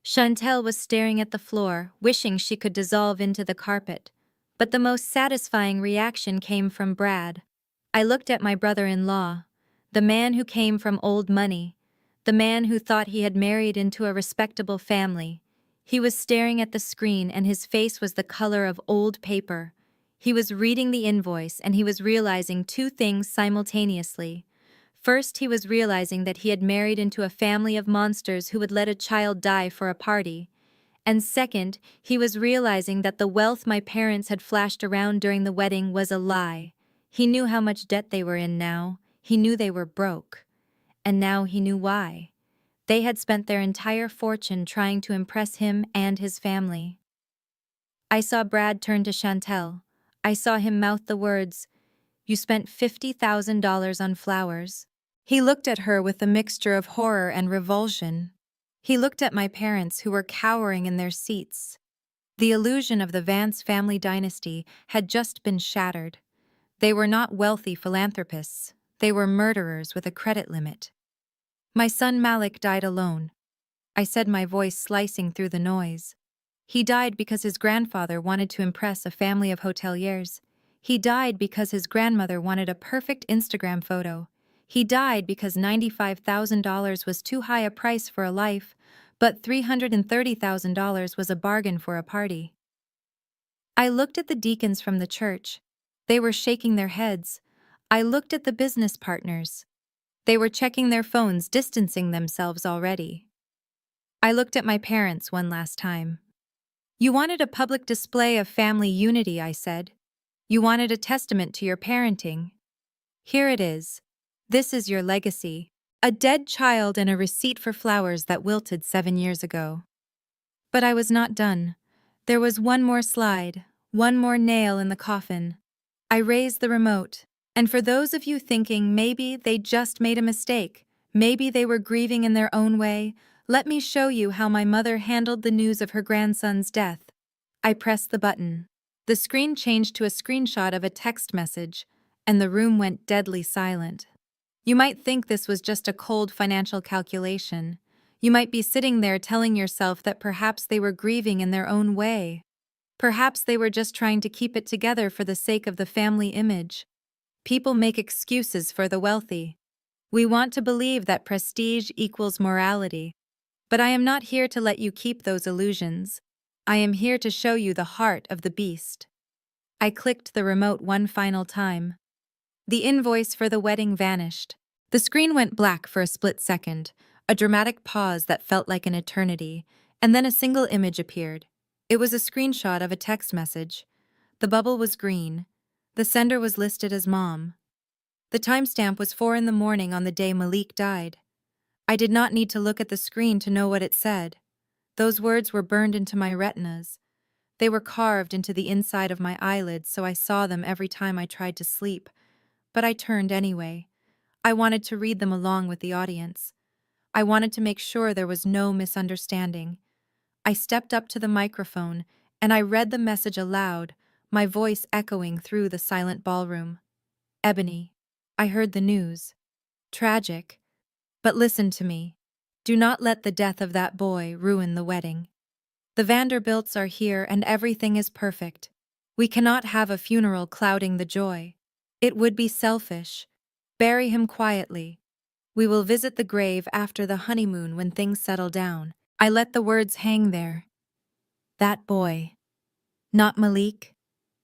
Chantel was staring at the floor, wishing she could dissolve into the carpet. But the most satisfying reaction came from Brad. I looked at my brother-in-law, the man who came from old money, the man who thought he had married into a respectable family. He was staring at the screen and his face was the color of old paper. He was reading the invoice and he was realizing two things simultaneously. First, he was realizing that he had married into a family of monsters who would let a child die for a party. And second, he was realizing that the wealth my parents had flashed around during the wedding was a lie. He knew how much debt they were in now. He knew they were broke. And now he knew why. They had spent their entire fortune trying to impress him and his family. I saw Brad turn to Chantel. I saw him mouth the words, "You spent $50,000 on flowers." He looked at her with a mixture of horror and revulsion. He looked at my parents who were cowering in their seats. The illusion of the Vance family dynasty had just been shattered. They were not wealthy philanthropists. They were murderers with a credit limit. My son Malik died alone. I said, my voice slicing through the noise. He died because his grandfather wanted to impress a family of hoteliers. He died because his grandmother wanted a perfect Instagram photo. He died because $95,000 was too high a price for a life, but $330,000 was a bargain for a party. I looked at the deacons from the church. They were shaking their heads. I looked at the business partners. They were checking their phones, distancing themselves already. I looked at my parents one last time. You wanted a public display of family unity, I said. You wanted a testament to your parenting. Here it is. This is your legacy. A dead child and a receipt for flowers that wilted 7 years ago. But I was not done. There was one more slide, one more nail in the coffin. I raised the remote, and for those of you thinking maybe they just made a mistake, maybe they were grieving in their own way, let me show you how my mother handled the news of her grandson's death. I pressed the button. The screen changed to a screenshot of a text message, and the room went deadly silent. You might think this was just a cold financial calculation. You might be sitting there telling yourself that perhaps they were grieving in their own way. Perhaps they were just trying to keep it together for the sake of the family image. People make excuses for the wealthy. We want to believe that prestige equals morality. But I am not here to let you keep those illusions. I am here to show you the heart of the beast. I clicked the remote one final time. The invoice for the wedding vanished. The screen went black for a split second, a dramatic pause that felt like an eternity, and then a single image appeared. It was a screenshot of a text message. The bubble was green. The sender was listed as Mom. The timestamp was 4 a.m. on the day Malik died. I did not need to look at the screen to know what it said. Those words were burned into my retinas. They were carved into the inside of my eyelids, so I saw them every time I tried to sleep. But I turned anyway. I wanted to read them along with the audience. I wanted to make sure there was no misunderstanding. I stepped up to the microphone, and I read the message aloud, my voice echoing through the silent ballroom. Ebony, I heard the news. Tragic. But listen to me. Do not let the death of that boy ruin the wedding. The Vanderbilts are here and everything is perfect. We cannot have a funeral clouding the joy. It would be selfish. Bury him quietly. We will visit the grave after the honeymoon when things settle down. I let the words hang there. That boy. Not Malik.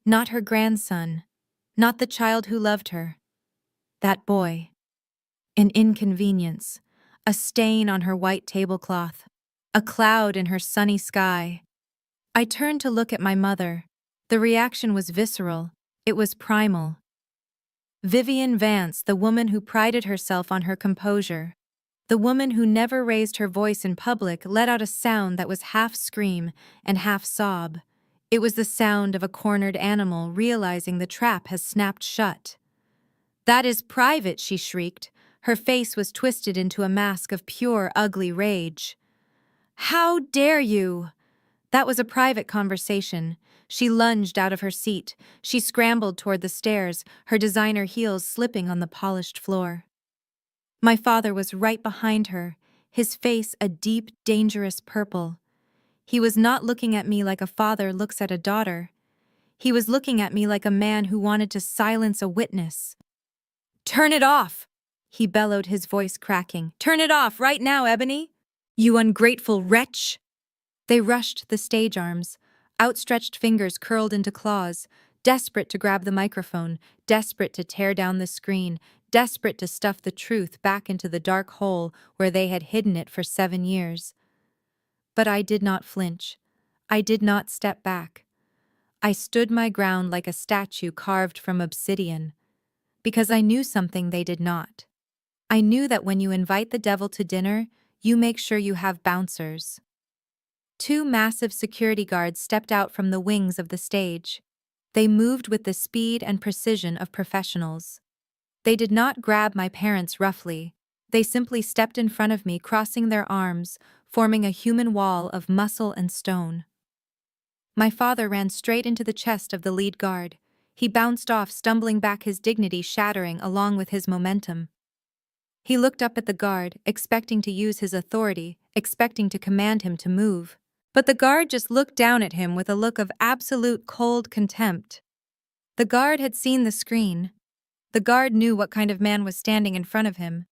Not her grandson. Not the child who loved her. That boy. An inconvenience. A stain on her white tablecloth. a cloud in her sunny sky. I turned to look at my mother. The reaction was visceral. It was primal. Vivian Vance, the woman who prided herself on her composure, the woman who never raised her voice in public, let out a sound that was half scream and half sob. It was the sound of a cornered animal realizing the trap has snapped shut. "That is private," she shrieked. Her face was twisted into a mask of pure, ugly rage. "How dare you?" That was a private conversation. She lunged out of her seat. She scrambled toward the stairs, her designer heels slipping on the polished floor. My father was right behind her, his face a deep, dangerous purple. He was not looking at me like a father looks at a daughter. He was looking at me like a man who wanted to silence a witness. "Turn it off!" he bellowed, his voice cracking. "Turn it off right now, Ebony! You ungrateful wretch!" They rushed the stage arms. Outstretched fingers curled into claws, desperate to grab the microphone, desperate to tear down the screen, desperate to stuff the truth back into the dark hole where they had hidden it for 7 years. But I did not flinch. I did not step back. I stood my ground like a statue carved from obsidian, because I knew something they did not. I knew that when you invite the devil to dinner, you make sure you have bouncers. 2 massive security guards stepped out from the wings of the stage. They moved with the speed and precision of professionals. They did not grab my parents roughly. They simply stepped in front of me, crossing their arms, forming a human wall of muscle and stone. My father ran straight into the chest of the lead guard. He bounced off, stumbling back, his dignity shattering along with his momentum. He looked up at the guard, expecting to use his authority, expecting to command him to move. But the guard just looked down at him with a look of absolute cold contempt. The guard had seen the screen. The guard knew what kind of man was standing in front of him.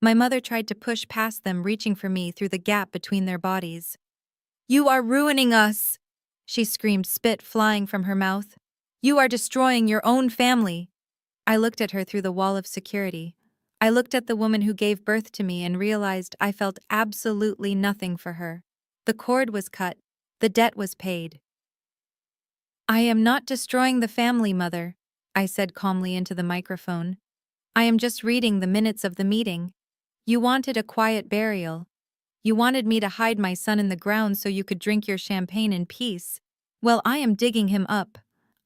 My mother tried to push past them, reaching for me through the gap between their bodies. "You are ruining us!" she screamed, spit flying from her mouth. "You are destroying your own family!" I looked at her through the wall of security. I looked at the woman who gave birth to me and realized I felt absolutely nothing for her. The cord was cut. The debt was paid. "I am not destroying the family, Mother," I said calmly into the microphone. "I am just reading the minutes of the meeting. You wanted a quiet burial. You wanted me to hide my son in the ground so you could drink your champagne in peace. Well, I am digging him up.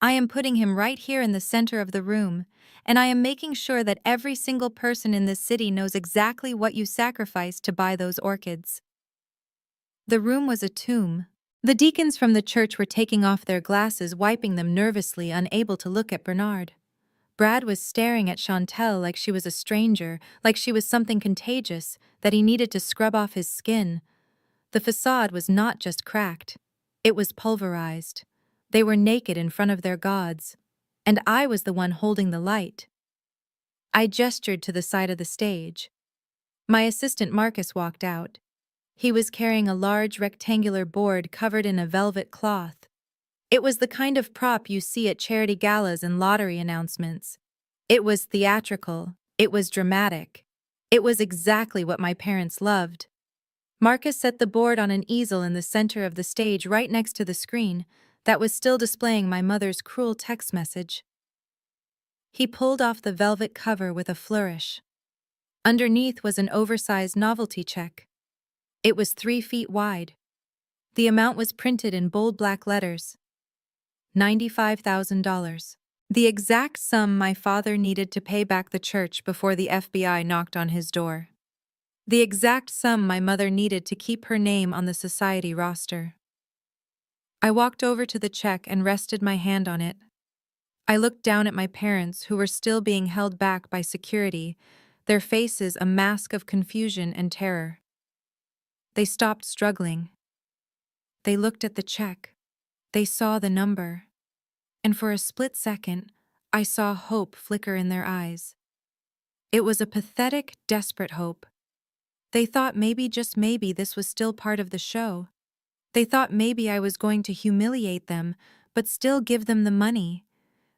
I am putting him right here in the center of the room, and I am making sure that every single person in this city knows exactly what you sacrificed to buy those orchids." The room was a tomb. The deacons from the church were taking off their glasses, wiping them nervously, unable to look at Bernard. Brad was staring at Chantel like she was a stranger, like she was something contagious, that he needed to scrub off his skin. The facade was not just cracked. It was pulverized. They were naked in front of their gods. And I was the one holding the light. I gestured to the side of the stage. My assistant Marcus walked out. He was carrying a large rectangular board covered in a velvet cloth. It was the kind of prop you see at charity galas and lottery announcements. It was theatrical. It was dramatic. It was exactly what my parents loved. Marcus set the board on an easel in the center of the stage, right next to the screen that was still displaying my mother's cruel text message. He pulled off the velvet cover with a flourish. Underneath was an oversized novelty check. It was 3 feet wide. The amount was printed in bold black letters. $95,000. The exact sum my father needed to pay back the church before the FBI knocked on his door. The exact sum my mother needed to keep her name on the society roster. I walked over to the check and rested my hand on it. I looked down at my parents, who were still being held back by security, their faces a mask of confusion and terror. They stopped struggling. They looked at the check. They saw the number. And for a split second, I saw hope flicker in their eyes. It was a pathetic, desperate hope. They thought maybe, just maybe, this was still part of the show. They thought maybe I was going to humiliate them, but still give them the money.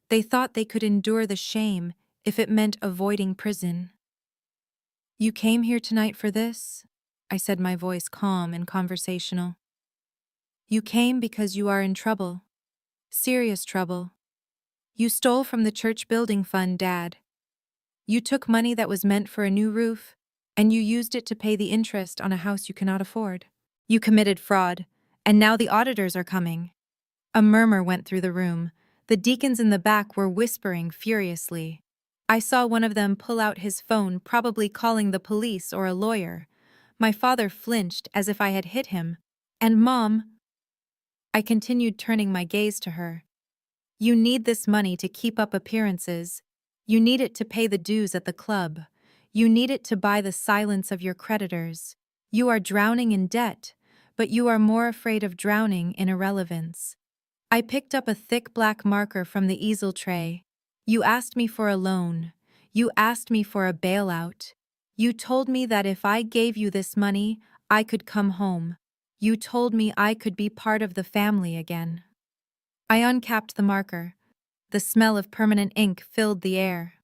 They thought they could endure the shame if it meant avoiding prison. "You came here tonight for this?" I said, my voice calm and conversational. You came because you are in trouble. Serious trouble. You stole from the church building fund, Dad. You took money that was meant for a new roof, and you used it to pay the interest on a house you cannot afford. You committed fraud, and now the auditors are coming. A murmur went through the room. The deacons in the back were whispering furiously. I saw one of them pull out his phone, probably calling the police or a lawyer. My father flinched as if I had hit him. And Mom, I continued, turning my gaze to her. You need this money to keep up appearances. You need it to pay the dues at the club. You need it to buy the silence of your creditors. You are drowning in debt, but you are more afraid of drowning in irrelevance. I picked up a thick black marker from the easel tray. You asked me for a loan. You asked me for a bailout. You told me that if I gave you this money, I could come home. You told me I could be part of the family again. I uncapped the marker. The smell of permanent ink filled the air.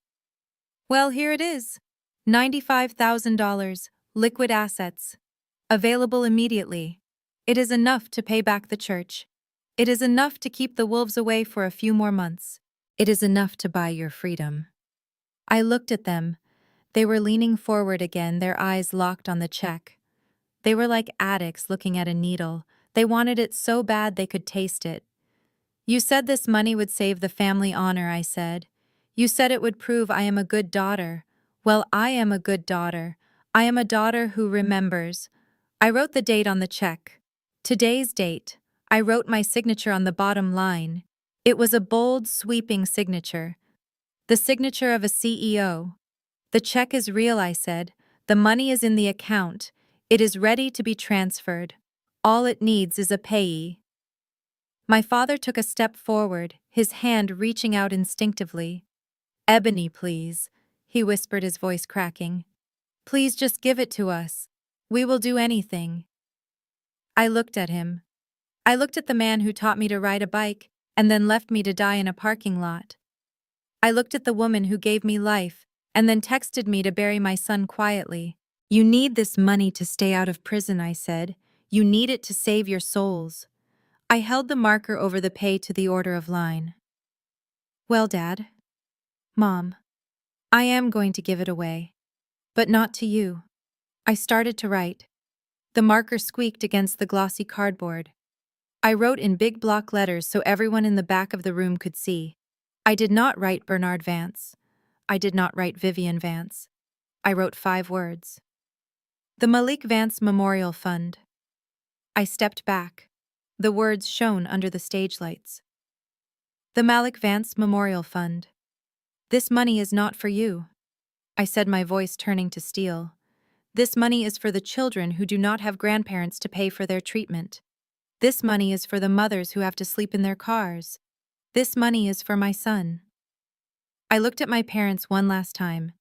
Well, here it is. $95,000, liquid assets. Available immediately. It is enough to pay back the church. It is enough to keep the wolves away for a few more months. It is enough to buy your freedom. I looked at them. They were leaning forward again, their eyes locked on the check. They were like addicts looking at a needle. They wanted it so bad they could taste it. You said this money would save the family honor, I said. You said it would prove I am a good daughter. Well, I am a good daughter. I am a daughter who remembers. I wrote the date on the check. Today's date. I wrote my signature on the bottom line. It was a bold, sweeping signature. The signature of a CEO. The check is real, I said. The money is in the account. It is ready to be transferred. All it needs is a payee. My father took a step forward, his hand reaching out instinctively. Ebony, please, he whispered, his voice cracking. Please just give it to us. We will do anything. I looked at him. I looked at the man who taught me to ride a bike and then left me to die in a parking lot. I looked at the woman who gave me life and then texted me to bury my son quietly. You need this money to stay out of prison, I said. You need it to save your souls. I held the marker over the pay to the order of line. Well, Dad. Mom. I am going to give it away. But not to you. I started to write. The marker squeaked against the glossy cardboard. I wrote in big block letters so everyone in the back of the room could see. I did not write Bernard Vance. I did not write Vivian Vance. I wrote 5 words. The Malik Vance Memorial Fund. I stepped back. The words shone under the stage lights. The Malik Vance Memorial Fund. This money is not for you, I said, my voice turning to steel. This money is for the children who do not have grandparents to pay for their treatment. This money is for the mothers who have to sleep in their cars. This money is for my son. I looked at my parents one last time.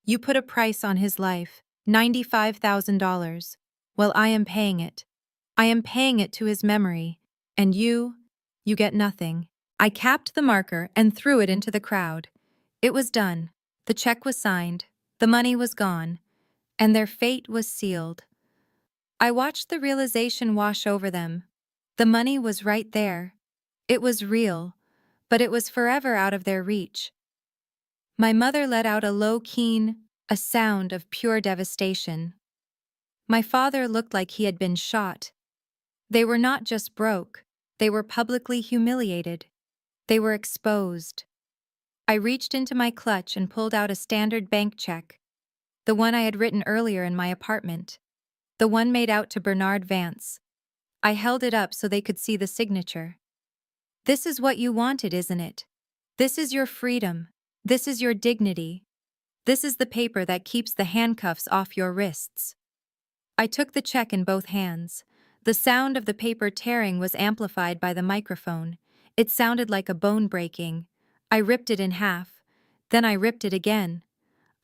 You put a price on his life, $95,000. Well, I am paying it. I am paying it to his memory. And you get nothing. I capped the marker and threw it into the crowd. It was done. The check was signed. The money was gone. And their fate was sealed. I watched the realization wash over them. The money was right there. It was real, but it was forever out of their reach. My mother let out a low keen, a sound of pure devastation. My father looked like he had been shot. They were not just broke, they were publicly humiliated. They were exposed. I reached into my clutch and pulled out a standard bank check, the one I had written earlier in my apartment, the one made out to Bernard Vance. I held it up so they could see the signature. This is what you wanted, isn't it? This is your freedom. This is your dignity. This is the paper that keeps the handcuffs off your wrists. I took the check in both hands. The sound of the paper tearing was amplified by the microphone. It sounded like a bone breaking. I ripped it in half. Then I ripped it again.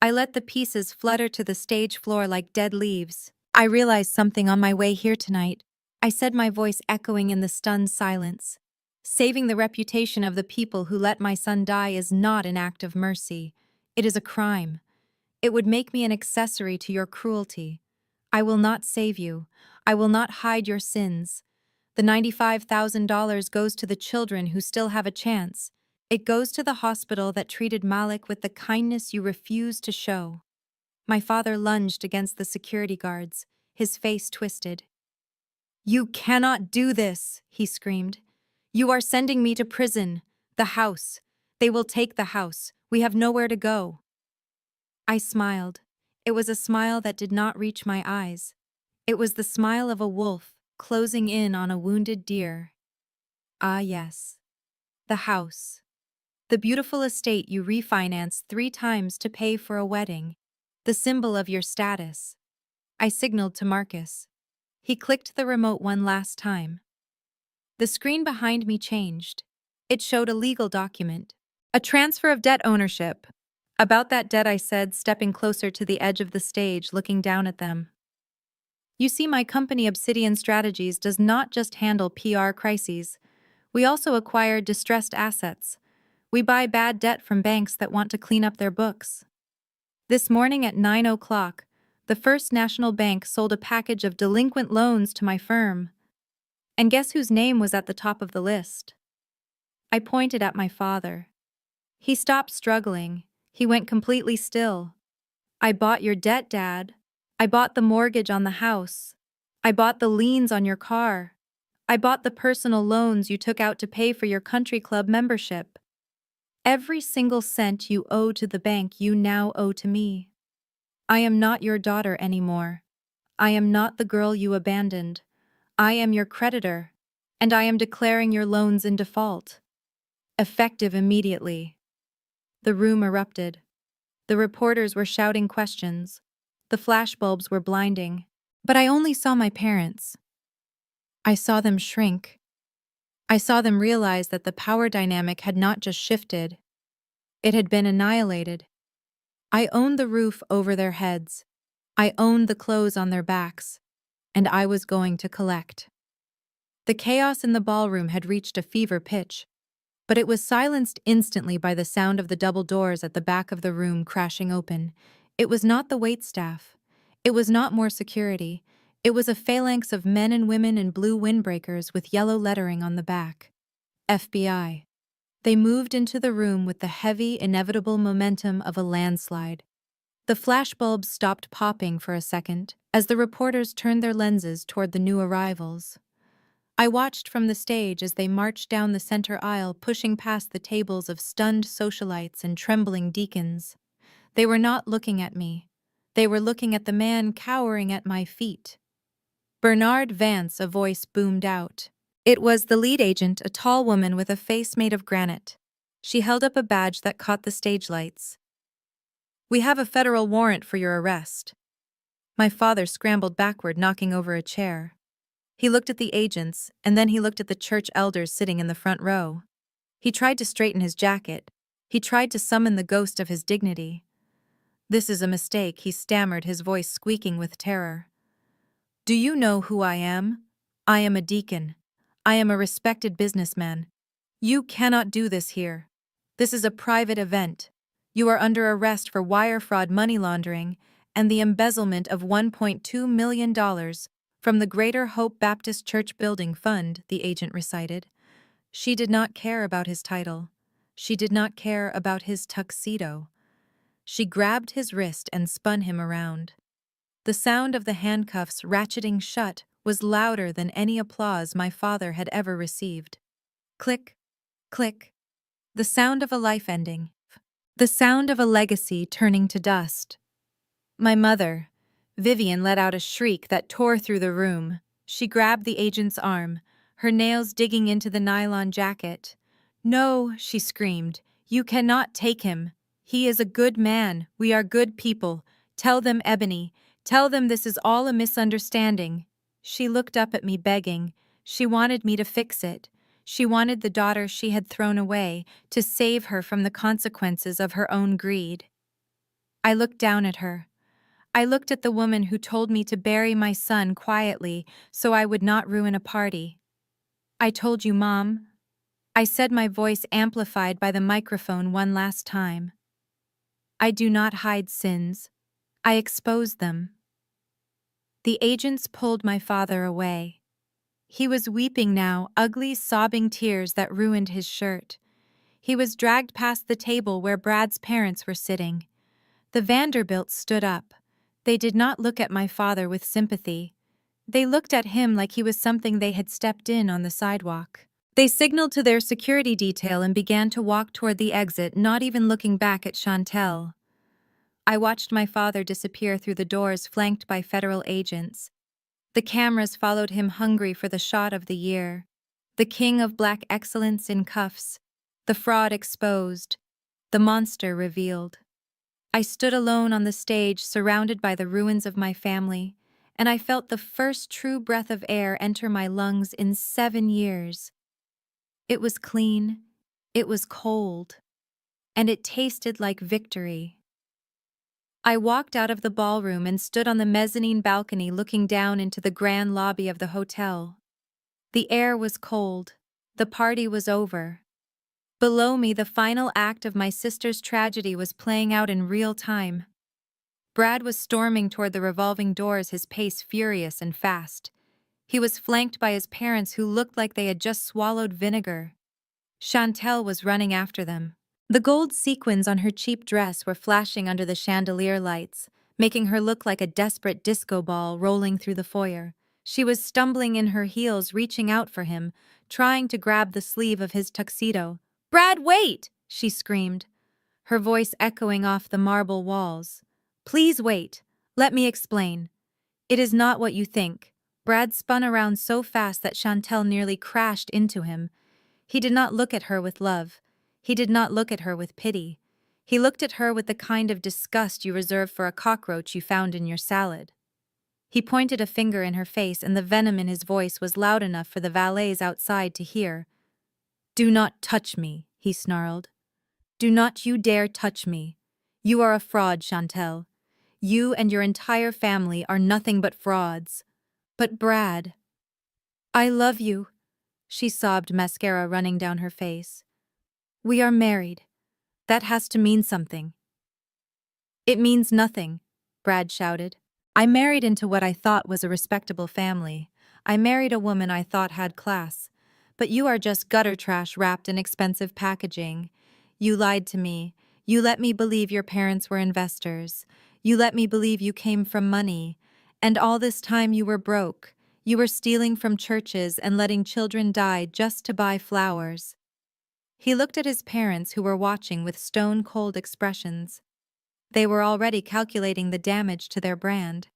I let the pieces flutter to the stage floor like dead leaves. I realized something on my way here tonight. I said, my voice echoing in the stunned silence. Saving the reputation of the people who let my son die is not an act of mercy. It is a crime. It would make me an accessory to your cruelty. I will not save you. I will not hide your sins. The $95,000 goes to the children who still have a chance. It goes to the hospital that treated Malik with the kindness you refuse to show. My father lunged against the security guards, his face twisted. You cannot do this, he screamed. You are sending me to prison. The house. They will take the house. We have nowhere to go. I smiled. It was a smile that did not reach my eyes. It was the smile of a wolf closing in on a wounded deer. Ah, yes. The house. The beautiful estate you refinanced 3 times to pay for a wedding. The symbol of your status. I signaled to Marcus. He clicked the remote one last time. The screen behind me changed. It showed a legal document. A transfer of debt ownership. About that debt, I said, stepping closer to the edge of the stage, looking down at them. You see, my company Obsidian Strategies does not just handle PR crises. We also acquire distressed assets. We buy bad debt from banks that want to clean up their books. This morning at 9 o'clock, the First National Bank sold a package of delinquent loans to my firm. And guess whose name was at the top of the list? I pointed at my father. He stopped struggling. He went completely still. I bought your debt, Dad. I bought the mortgage on the house. I bought the liens on your car. I bought the personal loans you took out to pay for your country club membership. Every single cent you owe to the bank you now owe to me. I am not your daughter anymore. I am not the girl you abandoned. I am your creditor, and I am declaring your loans in default. Effective immediately. The room erupted. The reporters were shouting questions. The flashbulbs were blinding. But I only saw my parents. I saw them shrink. I saw them realize that the power dynamic had not just shifted. It had been annihilated. I owned the roof over their heads. I owned the clothes on their backs. And I was going to collect. The chaos in the ballroom had reached a fever pitch, but it was silenced instantly by the sound of the double doors at the back of the room crashing open. It was not the waitstaff. It was not more security. It was a phalanx of men and women in blue windbreakers with yellow lettering on the back. FBI. They moved into the room with the heavy, inevitable momentum of a landslide. The flashbulbs stopped popping for a second as the reporters turned their lenses toward the new arrivals. I watched from the stage as they marched down the center aisle, pushing past the tables of stunned socialites and trembling deacons. They were not looking at me. They were looking at the man cowering at my feet. Bernard Vance, a voice boomed out. It was the lead agent, a tall woman with a face made of granite. She held up a badge that caught the stage lights. We have a federal warrant for your arrest. My father scrambled backward, knocking over a chair. He looked at the agents, and then he looked at the church elders sitting in the front row. He tried to straighten his jacket. He tried to summon the ghost of his dignity. This is a mistake, he stammered, his voice squeaking with terror. Do you know who I am? I am a deacon. I am a respected businessman. You cannot do this here. This is a private event. You are under arrest for wire fraud, money laundering, and the embezzlement of $1.2 million from the Greater Hope Baptist Church Building Fund, the agent recited. She did not care about his title. She did not care about his tuxedo. She grabbed his wrist and spun him around. The sound of the handcuffs ratcheting shut was louder than any applause my father had ever received. Click, click. The sound of a life ending. The sound of a legacy turning to dust. My mother, Vivian, let out a shriek that tore through the room. She grabbed the agent's arm, her nails digging into the nylon jacket. No, she screamed. You cannot take him. He is a good man. We are good people. Tell them, Ebony. Tell them this is all a misunderstanding. She looked up at me begging. She wanted me to fix it. She wanted the daughter she had thrown away to save her from the consequences of her own greed. I looked down at her. I looked at the woman who told me to bury my son quietly so I would not ruin a party. I told you, Mom. I said, my voice amplified by the microphone one last time. I do not hide sins. I expose them. The agents pulled my father away. He was weeping now, ugly, sobbing tears that ruined his shirt. He was dragged past the table where Brad's parents were sitting. The Vanderbilts stood up. They did not look at my father with sympathy. They looked at him like he was something they had stepped in on the sidewalk. They signaled to their security detail and began to walk toward the exit, not even looking back at Chantel. I watched my father disappear through the doors flanked by federal agents. The cameras followed him, hungry for the shot of the year. The king of black excellence in cuffs. The fraud exposed. The monster revealed. I stood alone on the stage, surrounded by the ruins of my family, and I felt the first true breath of air enter my lungs in 7 years. It was clean, it was cold, and it tasted like victory. I walked out of the ballroom and stood on the mezzanine balcony looking down into the grand lobby of the hotel. The air was cold. The party was over. Below me, the final act of my sister's tragedy was playing out in real time. Brad was storming toward the revolving doors, his pace furious and fast. He was flanked by his parents, who looked like they had just swallowed vinegar. Chantel was running after them. The gold sequins on her cheap dress were flashing under the chandelier lights, making her look like a desperate disco ball rolling through the foyer. She was stumbling in her heels, reaching out for him, trying to grab the sleeve of his tuxedo. "Brad, wait!" she screamed, her voice echoing off the marble walls. "Please wait. Let me explain. It is not what you think." Brad spun around so fast that Chantel nearly crashed into him. He did not look at her with love. He did not look at her with pity. He looked at her with the kind of disgust you reserve for a cockroach you found in your salad. He pointed a finger in her face, and the venom in his voice was loud enough for the valets outside to hear. "Do not touch me," he snarled. "Do not you dare touch me. You are a fraud, Chantel. You and your entire family are nothing but frauds." "But Brad—" "I love you," she sobbed, mascara running down her face. "We are married. That has to mean something." "It means nothing," Brad shouted. "I married into what I thought was a respectable family. I married a woman I thought had class. But you are just gutter trash wrapped in expensive packaging. You lied to me. You let me believe your parents were investors. You let me believe you came from money. And all this time you were broke. You were stealing from churches and letting children die just to buy flowers." He looked at his parents, who were watching with stone-cold expressions. They were already calculating the damage to their brand.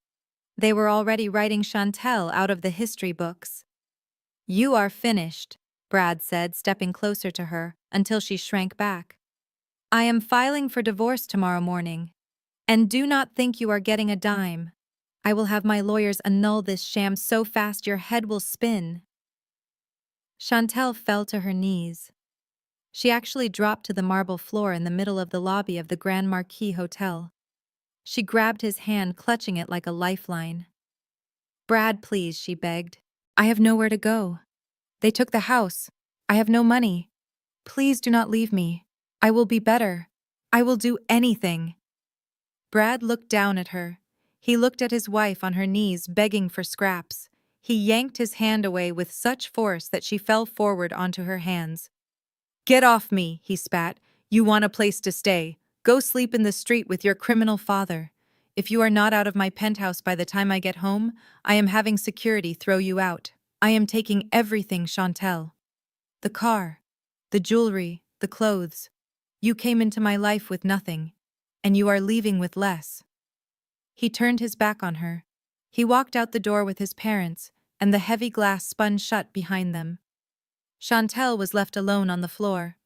They were already writing Chantel out of the history books. "You are finished," Brad said, stepping closer to her until she shrank back. "I am filing for divorce tomorrow morning. And do not think you are getting a dime. I will have my lawyers annul this sham so fast your head will spin." Chantel fell to her knees. She actually dropped to the marble floor in the middle of the lobby of the Grand Marquis Hotel. She grabbed his hand, clutching it like a lifeline. "Brad, please," she begged. "I have nowhere to go. They took the house. I have no money. Please do not leave me. I will be better. I will do anything." Brad looked down at her. He looked at his wife on her knees, begging for scraps. He yanked his hand away with such force that she fell forward onto her hands. "Get off me," he spat. "You want a place to stay. Go sleep in the street with your criminal father. If you are not out of my penthouse by the time I get home, I am having security throw you out. I am taking everything, Chantel. The car, the jewelry, the clothes. You came into my life with nothing, and you are leaving with less." He turned his back on her. He walked out the door with his parents, and the heavy glass spun shut behind them. Chantel was left alone on the floor,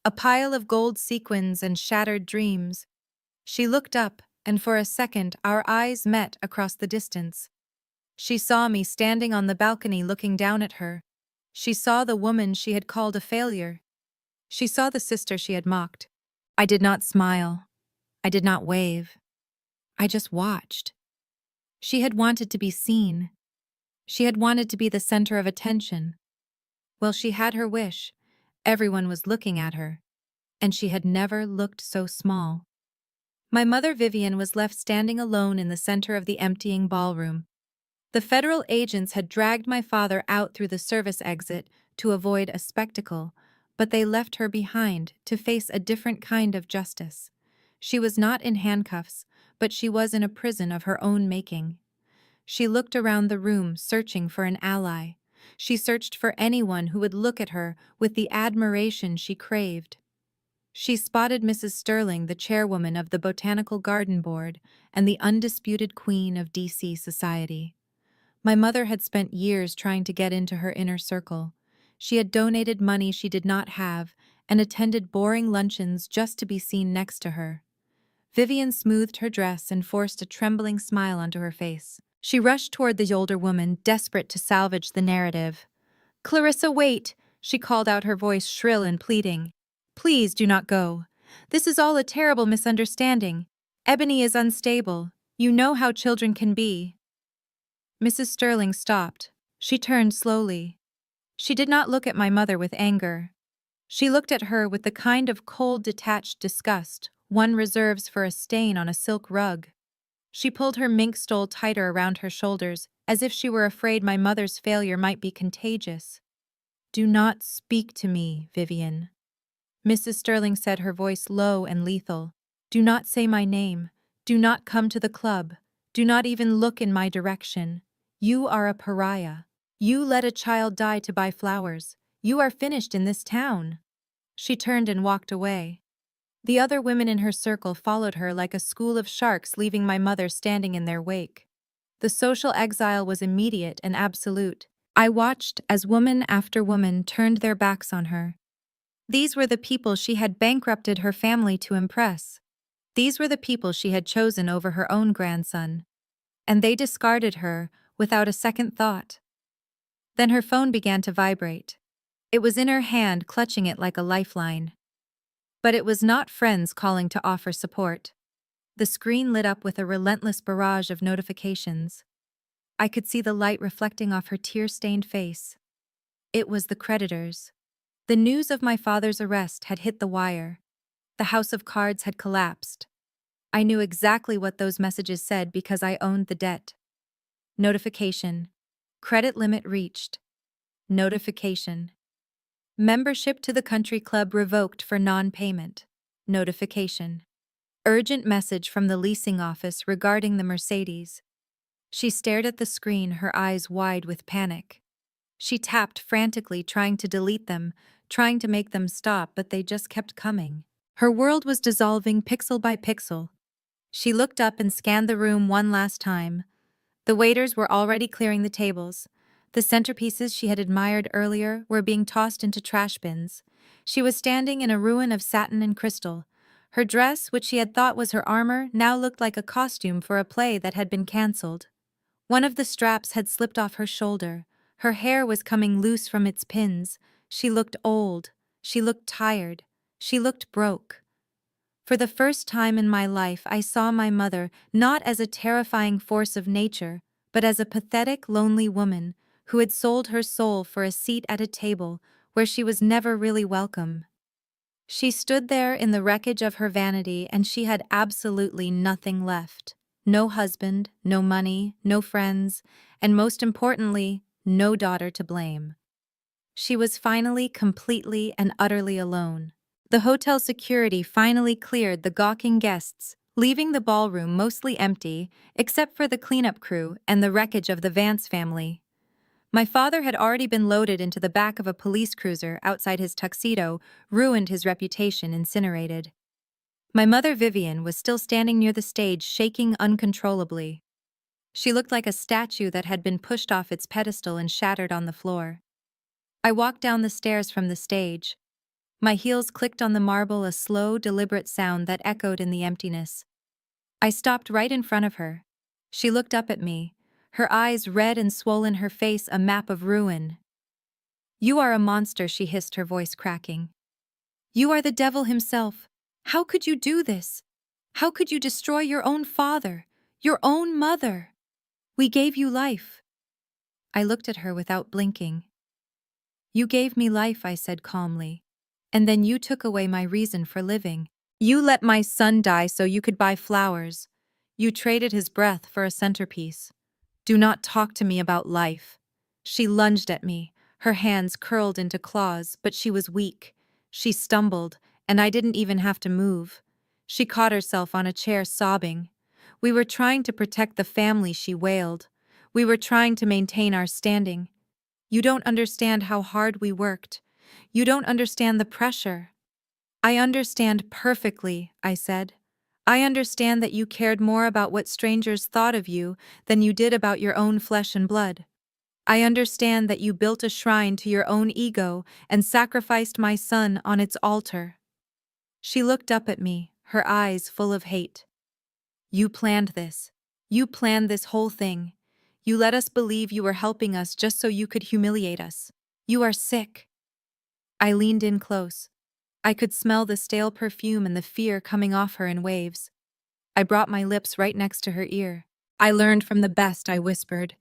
a pile of gold sequins and shattered dreams. She looked up, and for a second our eyes met across the distance. She saw me standing on the balcony looking down at her. She saw the woman she had called a failure. She saw the sister she had mocked. I did not smile. I did not wave. I just watched. She had wanted to be seen. She had wanted to be the center of attention. Well, she had her wish. Everyone was looking at her, and she had never looked so small. My mother Vivian was left standing alone in the center of the emptying ballroom. The federal agents had dragged my father out through the service exit to avoid a spectacle, but they left her behind to face a different kind of justice. She was not in handcuffs, but she was in a prison of her own making. She looked around the room, searching for an ally. She searched for anyone who would look at her with the admiration she craved. She spotted Mrs. Sterling, the chairwoman of the Botanical Garden Board and the undisputed queen of DC society. My mother had spent years trying to get into her inner circle. She had donated money she did not have and attended boring luncheons just to be seen next to her. Vivian smoothed her dress and forced a trembling smile onto her face. She rushed toward the older woman, desperate to salvage the narrative. "Clarissa, wait!" She called out, her voice shrill and pleading. "Please do not go. This is all a terrible misunderstanding. Ebony is unstable. You know how children can be." Mrs. Sterling stopped. She turned slowly. She did not look at my mother with anger. She looked at her with the kind of cold, detached disgust one reserves for a stain on a silk rug. She pulled her mink stole tighter around her shoulders, as if she were afraid my mother's failure might be contagious. "Do not speak to me, Vivian," Mrs. Sterling said, her voice low and lethal. "Do not say my name. Do not come to the club. Do not even look in my direction. You are a pariah. You let a child die to buy flowers. You are finished in this town." She turned and walked away. The other women in her circle followed her like a school of sharks, leaving my mother standing in their wake. The social exile was immediate and absolute. I watched as woman after woman turned their backs on her. These were the people she had bankrupted her family to impress. These were the people she had chosen over her own grandson. And they discarded her without a second thought. Then her phone began to vibrate. It was in her hand, clutching it like a lifeline. But it was not friends calling to offer support. The screen lit up with a relentless barrage of notifications. I could see the light reflecting off her tear-stained face. It was the creditors. The news of my father's arrest had hit the wire. The house of cards had collapsed. I knew exactly what those messages said because I owned the debt. Notification. Credit limit reached. Notification. Membership to the country club revoked for non-payment. Notification. Urgent message from the leasing office regarding the Mercedes. She stared at the screen, her eyes wide with panic. She tapped frantically, trying to delete them, trying to make them stop, but they just kept coming. Her world was dissolving pixel by pixel. She looked up and scanned the room one last time. The waiters were already clearing the tables. The centerpieces she had admired earlier were being tossed into trash bins. She was standing in a ruin of satin and crystal. Her dress, which she had thought was her armor, now looked like a costume for a play that had been cancelled. One of the straps had slipped off her shoulder. Her hair was coming loose from its pins. She looked old. She looked tired. She looked broke. For the first time in my life, I saw my mother not as a terrifying force of nature, but as a pathetic, lonely woman who had sold her soul for a seat at a table where she was never really welcome. She stood there in the wreckage of her vanity, and she had absolutely nothing left. No husband, no money, no friends, and most importantly, no daughter to blame. She was finally completely and utterly alone. The hotel security finally cleared the gawking guests, leaving the ballroom mostly empty, except for the cleanup crew and the wreckage of the Vance family. My father had already been loaded into the back of a police cruiser outside his tuxedo, ruined his reputation, incinerated. My mother, Vivian, was still standing near the stage, shaking uncontrollably. She looked like a statue that had been pushed off its pedestal and shattered on the floor. I walked down the stairs from the stage. My heels clicked on the marble, a slow, deliberate sound that echoed in the emptiness. I stopped right in front of her. She looked up at me, her eyes red and swollen, her face a map of ruin. "You are a monster," she hissed, her voice cracking. "You are the devil himself. How could you do this? How could you destroy your own father, your own mother? We gave you life." I looked at her without blinking. "You gave me life," I said calmly. "And then you took away my reason for living. You let my son die so you could buy flowers. You traded his breath for a centerpiece. Do not talk to me about life. She lunged at me, her hands curled into claws, but she was weak. She stumbled, and I didn't even have to move. She caught herself on a chair sobbing. We were trying to protect the family, she wailed. We were trying to maintain our standing. You don't understand how hard we worked. You don't understand the pressure. I understand perfectly, I said. I understand that you cared more about what strangers thought of you than you did about your own flesh and blood. I understand that you built a shrine to your own ego and sacrificed my son on its altar. She looked up at me, her eyes full of hate. You planned this. You planned this whole thing. You let us believe you were helping us just so you could humiliate us. You are sick. I leaned in close. I could smell the stale perfume and the fear coming off her in waves. I brought my lips right next to her ear. I learned from the best, I whispered.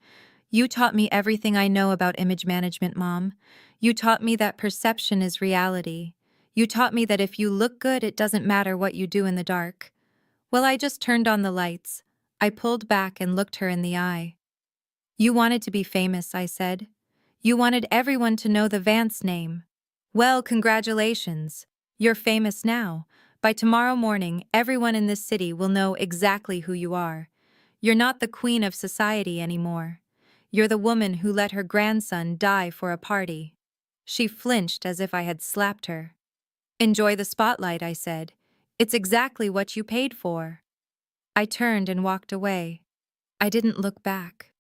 You taught me everything I know about image management, Mom. You taught me that perception is reality. You taught me that if you look good, it doesn't matter what you do in the dark. Well, I just turned on the lights. I pulled back and looked her in the eye. You wanted to be famous, I said. You wanted everyone to know the Vance name. Well, congratulations. You're famous now. By tomorrow morning, everyone in this city will know exactly who you are. You're not the queen of society anymore. You're the woman who let her grandson die for a party. She flinched as if I had slapped her. Enjoy the spotlight, I said. It's exactly what you paid for. I turned and walked away. I didn't look back.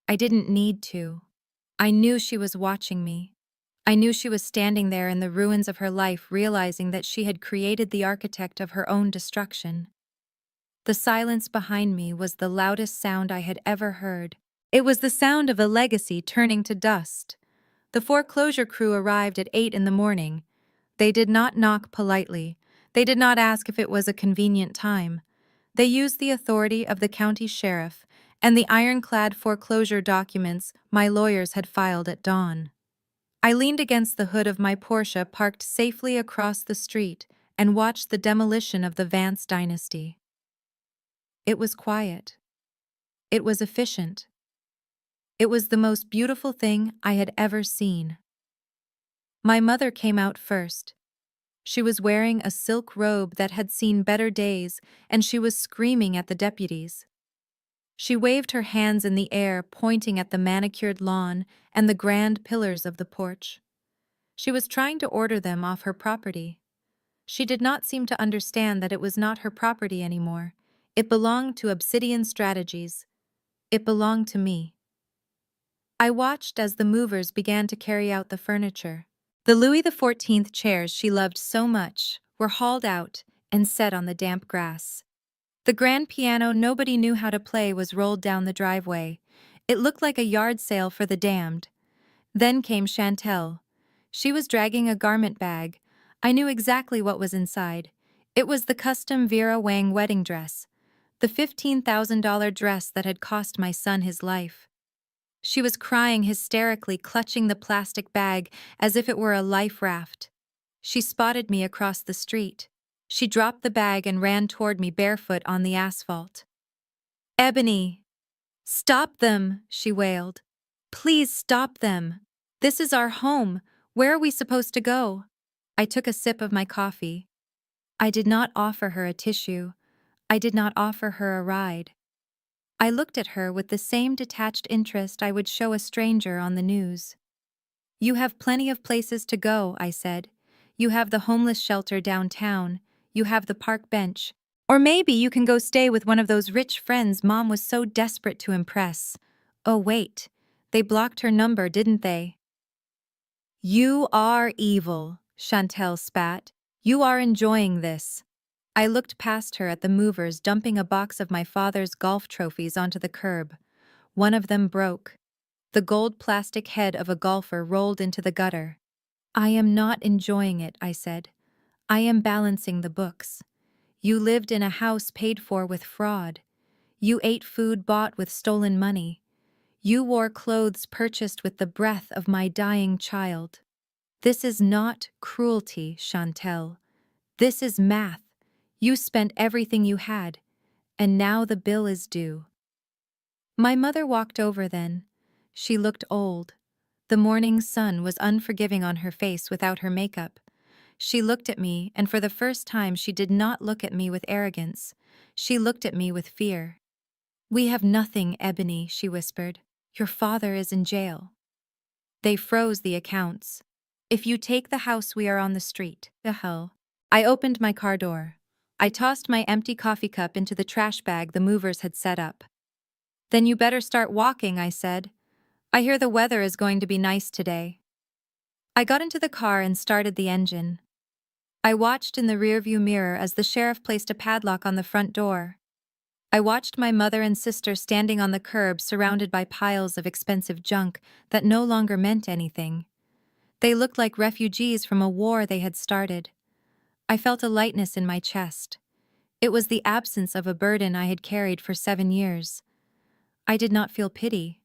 I didn't need to. I knew she was watching me. I knew she was standing there in the ruins of her life, realizing that she had created the architect of her own destruction. The silence behind me was the loudest sound I had ever heard. It was the sound of a legacy turning to dust. The foreclosure crew arrived at 8 in the morning. They did not knock politely. They did not ask if it was a convenient time. They used the authority of the county sheriff and the ironclad foreclosure documents my lawyers had filed at dawn. I leaned against the hood of my Porsche parked safely across the street and watched the demolition of the Vance dynasty. It was quiet. It was efficient. It was the most beautiful thing I had ever seen. My mother came out first. She was wearing a silk robe that had seen better days, and she was screaming at the deputies. She waved her hands in the air, pointing at the manicured lawn and the grand pillars of the porch. She was trying to order them off her property. She did not seem to understand that it was not her property anymore. It belonged to Obsidian Strategies. It belonged to me. I watched as the movers began to carry out the furniture. The Louis XIV chairs she loved so much were hauled out and set on the damp grass. The grand piano nobody knew how to play was rolled down the driveway. It looked like a yard sale for the damned. Then came Chantel. She was dragging a garment bag. I knew exactly what was inside. It was the custom Vera Wang wedding dress, the $15,000 dress that had cost my son his life. She was crying hysterically, clutching the plastic bag as if it were a life raft. She spotted me across the street. She dropped the bag and ran toward me barefoot on the asphalt. "Ebony! Stop them!" she wailed. "Please stop them! This is our home. Where are we supposed to go?" I took a sip of my coffee. I did not offer her a tissue. I did not offer her a ride. I looked at her with the same detached interest I would show a stranger on the news. "You have plenty of places to go," I said. "You have the homeless shelter downtown. You have the park bench. Or maybe you can go stay with one of those rich friends Mom was so desperate to impress. Oh wait, they blocked her number, didn't they?" "You are evil," Chantel spat. "You are enjoying this." I looked past her at the movers dumping a box of my father's golf trophies onto the curb. One of them broke. The gold plastic head of a golfer rolled into the gutter. "I am not enjoying it," I said. "I am balancing the books. You lived in a house paid for with fraud. You ate food bought with stolen money. You wore clothes purchased with the breath of my dying child. This is not cruelty, Chantel. This is math. You spent everything you had, and now the bill is due." My mother walked over then. She looked old. The morning sun was unforgiving on her face without her makeup. She looked at me, and for the first time she did not look at me with arrogance. She looked at me with fear. "We have nothing, Ebony," she whispered. "Your father is in jail. They froze the accounts. If you take the house, we are on the street." The hell. I opened my car door. I tossed my empty coffee cup into the trash bag the movers had set up. "Then you better start walking," I said. "I hear the weather is going to be nice today." I got into the car and started the engine. I watched in the rearview mirror as the sheriff placed a padlock on the front door. I watched my mother and sister standing on the curb surrounded by piles of expensive junk that no longer meant anything. They looked like refugees from a war they had started. I felt a lightness in my chest. It was the absence of a burden I had carried for 7 years. I did not feel pity.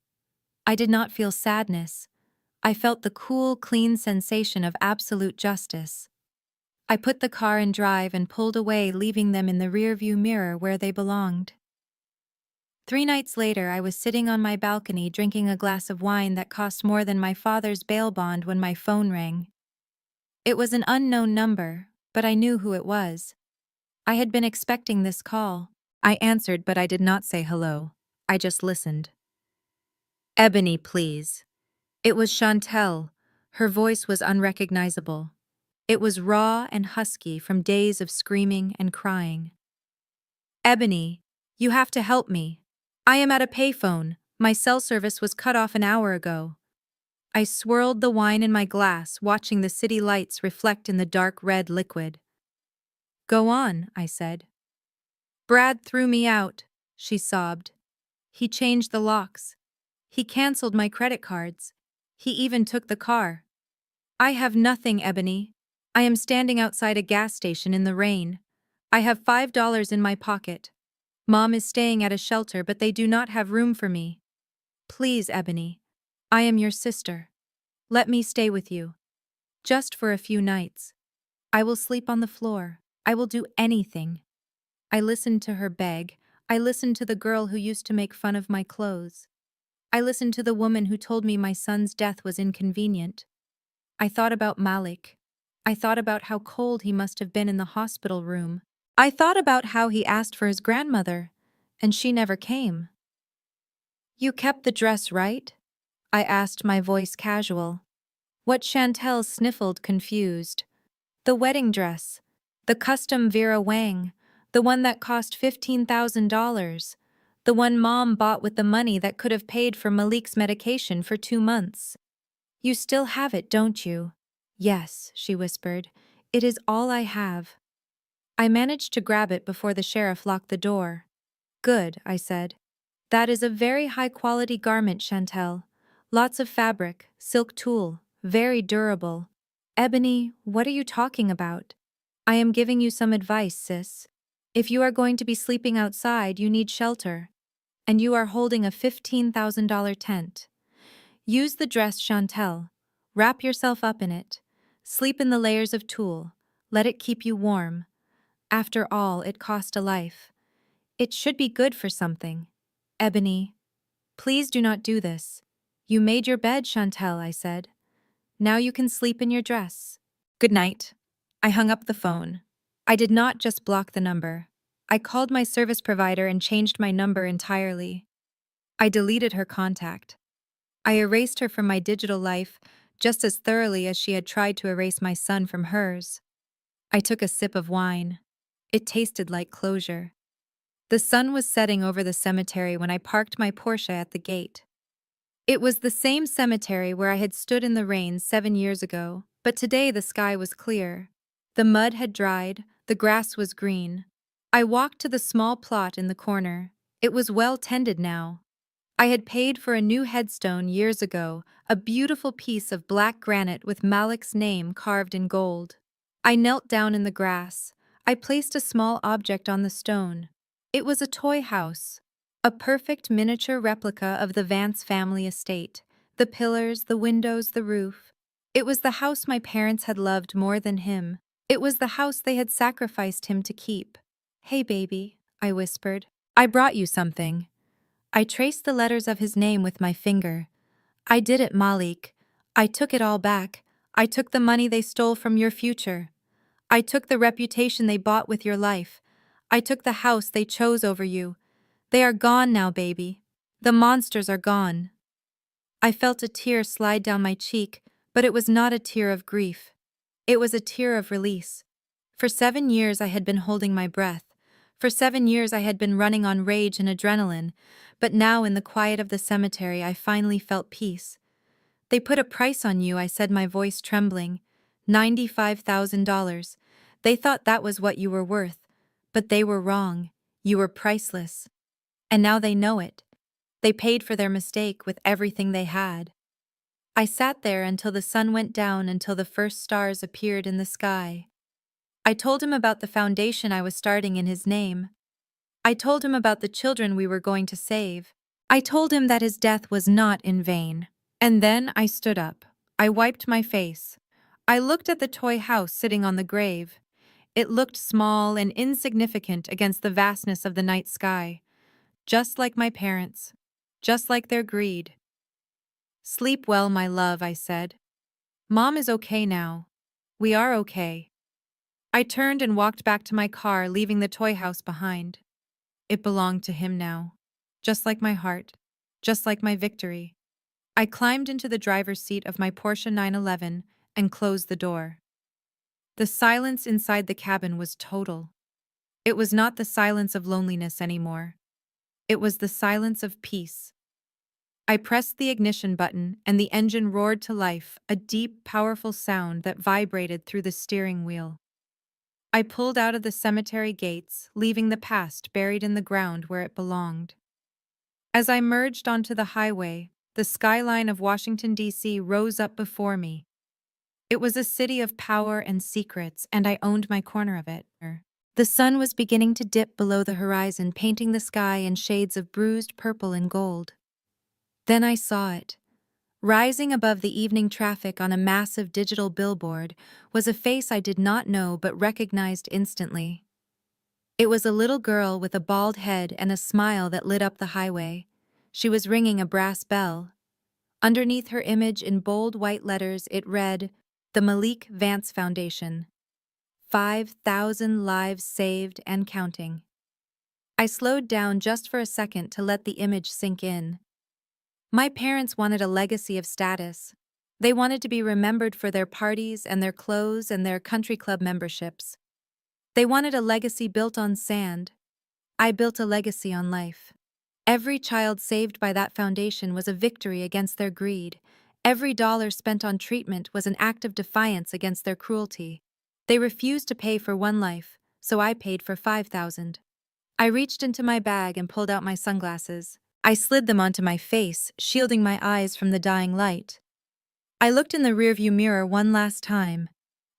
I did not feel sadness. I felt the cool, clean sensation of absolute justice. I put the car in drive and pulled away, leaving them in the rearview mirror where they belonged. 3 nights later, I was sitting on my balcony drinking a glass of wine that cost more than my father's bail bond when my phone rang. It was an unknown number, but I knew who it was. I had been expecting this call. I answered, but I did not say hello. I just listened. "Ebony, please." It was Chantel. Her voice was unrecognizable. It was raw and husky from days of screaming and crying. "Ebony, you have to help me. I am at a payphone. My cell service was cut off an hour ago." I swirled the wine in my glass, watching the city lights reflect in the dark red liquid. "Go on," I said. "Brad threw me out," she sobbed. "He changed the locks. He canceled my credit cards. He even took the car. I have nothing, Ebony. I am standing outside a gas station in the rain. I have $5 in my pocket. Mom is staying at a shelter, but they do not have room for me. Please, Ebony. I am your sister. Let me stay with you. Just for a few nights. I will sleep on the floor. I will do anything." I listened to her beg. I listened to the girl who used to make fun of my clothes. I listened to the woman who told me my son's death was inconvenient. I thought about Malik. I thought about how cold he must have been in the hospital room. I thought about how he asked for his grandmother, and she never came. "You kept the dress, right?" I asked, my voice casual. What Chantel sniffled, confused. "The wedding dress. The custom Vera Wang. The one that cost $15,000. The one Mom bought with the money that could have paid for Malik's medication for 2 months. You still have it, don't you?" "Yes," she whispered. "It is all I have." I managed to grab it before the sheriff locked the door. "Good," I said. "That is a very high-quality garment, Chantel. Lots of fabric, silk tulle, very durable." "Ebony, what are you talking about?" "I am giving you some advice, sis. If you are going to be sleeping outside, you need shelter. And you are holding a $15,000 tent. Use the dress, Chantel. Wrap yourself up in it. Sleep in the layers of tulle. Let it keep you warm. After all, it cost a life. It should be good for something. Ebony, please do not do this." "You made your bed, Chantel," I said. "Now you can sleep in your dress. Good night." I hung up the phone. I did not just block the number. I called my service provider and changed my number entirely. I deleted her contact. I erased her from my digital life just as thoroughly as she had tried to erase my son from hers. I took a sip of wine. It tasted like closure. The sun was setting over the cemetery when I parked my Porsche at the gate. It was the same cemetery where I had stood in the rain 7 years ago, but today the sky was clear. The mud had dried, the grass was green. I walked to the small plot in the corner. It was well tended now. I had paid for a new headstone years ago, a beautiful piece of black granite with Malik's name carved in gold. I knelt down in the grass. I placed a small object on the stone. It was a toy house. A perfect miniature replica of the Vance family estate. The pillars, the windows, the roof. It was the house my parents had loved more than him. It was the house they had sacrificed him to keep. "Hey, baby," I whispered. "I brought you something." I traced the letters of his name with my finger. I did it, Malik. I took it all back. I took the money they stole from your future. I took the reputation they bought with your life. I took the house they chose over you. They are gone now, baby. The monsters are gone. I felt a tear slide down my cheek, but it was not a tear of grief. It was a tear of release. For 7 years I had been holding my breath. For 7 years I had been running on rage and adrenaline, but now in the quiet of the cemetery I finally felt peace. They put a price on you, I said, my voice trembling. $95,000. They thought that was what you were worth. But they were wrong. You were priceless. And now they know it. They paid for their mistake with everything they had. I sat there until the sun went down, until the first stars appeared in the sky. I told him about the foundation I was starting in his name. I told him about the children we were going to save. I told him that his death was not in vain. And then I stood up. I wiped my face. I looked at the toy house sitting on the grave. It looked small and insignificant against the vastness of the night sky. Just like my parents. Just like their greed. Sleep well, my love, I said. Mom is okay now. We are okay. I turned and walked back to my car, leaving the toy house behind. It belonged to him now. Just like my heart. Just like my victory. I climbed into the driver's seat of my Porsche 911 and closed the door. The silence inside the cabin was total. It was not the silence of loneliness anymore. It was the silence of peace. I pressed the ignition button and the engine roared to life, a deep, powerful sound that vibrated through the steering wheel. I pulled out of the cemetery gates, leaving the past buried in the ground where it belonged. As I merged onto the highway, the skyline of Washington, D.C. rose up before me. It was a city of power and secrets, and I owned my corner of it. The sun was beginning to dip below the horizon, painting the sky in shades of bruised purple and gold. Then I saw it. Rising above the evening traffic on a massive digital billboard was a face I did not know but recognized instantly. It was a little girl with a bald head and a smile that lit up the highway. She was ringing a brass bell. Underneath her image in bold white letters it read, "The Malik Vance Foundation. 5,000 lives saved and counting." I slowed down just for a second to let the image sink in. My parents wanted a legacy of status. They wanted to be remembered for their parties and their clothes and their country club memberships. They wanted a legacy built on sand. I built a legacy on life. Every child saved by that foundation was a victory against their greed. Every dollar spent on treatment was an act of defiance against their cruelty. They refused to pay for one life, so I paid for 5,000. I reached into my bag and pulled out my sunglasses. I slid them onto my face, shielding my eyes from the dying light. I looked in the rearview mirror one last time.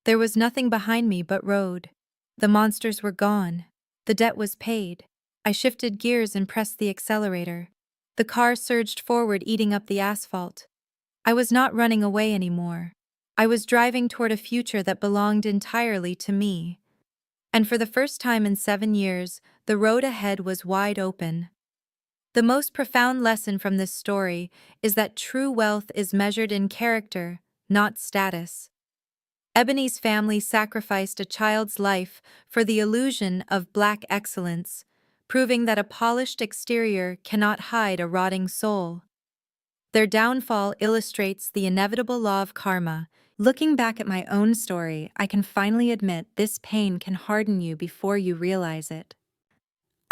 There was nothing behind me but road. The monsters were gone. The debt was paid. I shifted gears and pressed the accelerator. The car surged forward, eating up the asphalt. I was not running away anymore. I was driving toward a future that belonged entirely to me. And for the first time in 7 years, the road ahead was wide open. The most profound lesson from this story is that true wealth is measured in character, not status. Ebony's family sacrificed a child's life for the illusion of black excellence, proving that a polished exterior cannot hide a rotting soul. Their downfall illustrates the inevitable law of karma. Looking back at my own story, I can finally admit this pain can harden you before you realize it.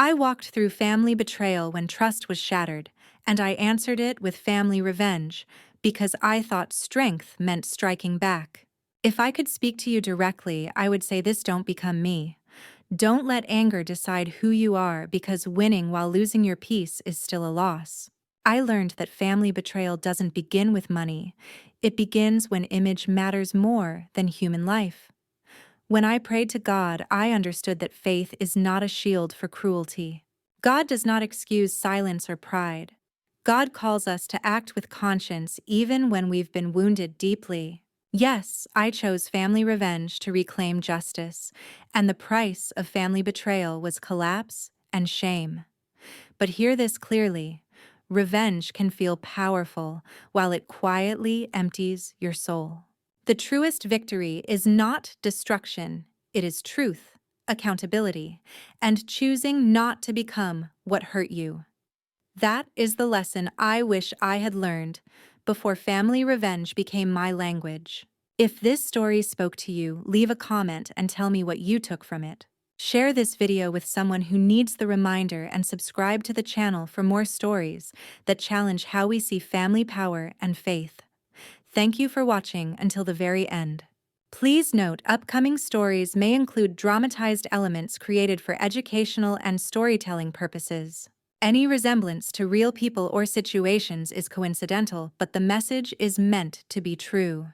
I walked through family betrayal when trust was shattered, and I answered it with family revenge, because I thought strength meant striking back. If I could speak to you directly, I would say this: don't become me. Don't let anger decide who you are, because winning while losing your peace is still a loss. I learned that family betrayal doesn't begin with money. It begins when image matters more than human life. When I prayed to God, I understood that faith is not a shield for cruelty. God does not excuse silence or pride. God calls us to act with conscience even when we've been wounded deeply. Yes, I chose family revenge to reclaim justice, and the price of family betrayal was collapse and shame. But hear this clearly: Revenge can feel powerful, while it quietly empties your soul. The truest victory is not destruction, it is truth, accountability, and choosing not to become what hurt you. That is the lesson I wish I had learned before family revenge became my language. If this story spoke to you, leave a comment and tell me what you took from it. Share this video with someone who needs the reminder and subscribe to the channel for more stories that challenge how we see family power and faith. Thank you for watching until the very end. Please note, upcoming stories may include dramatized elements created for educational and storytelling purposes. Any resemblance to real people or situations is coincidental, but the message is meant to be true.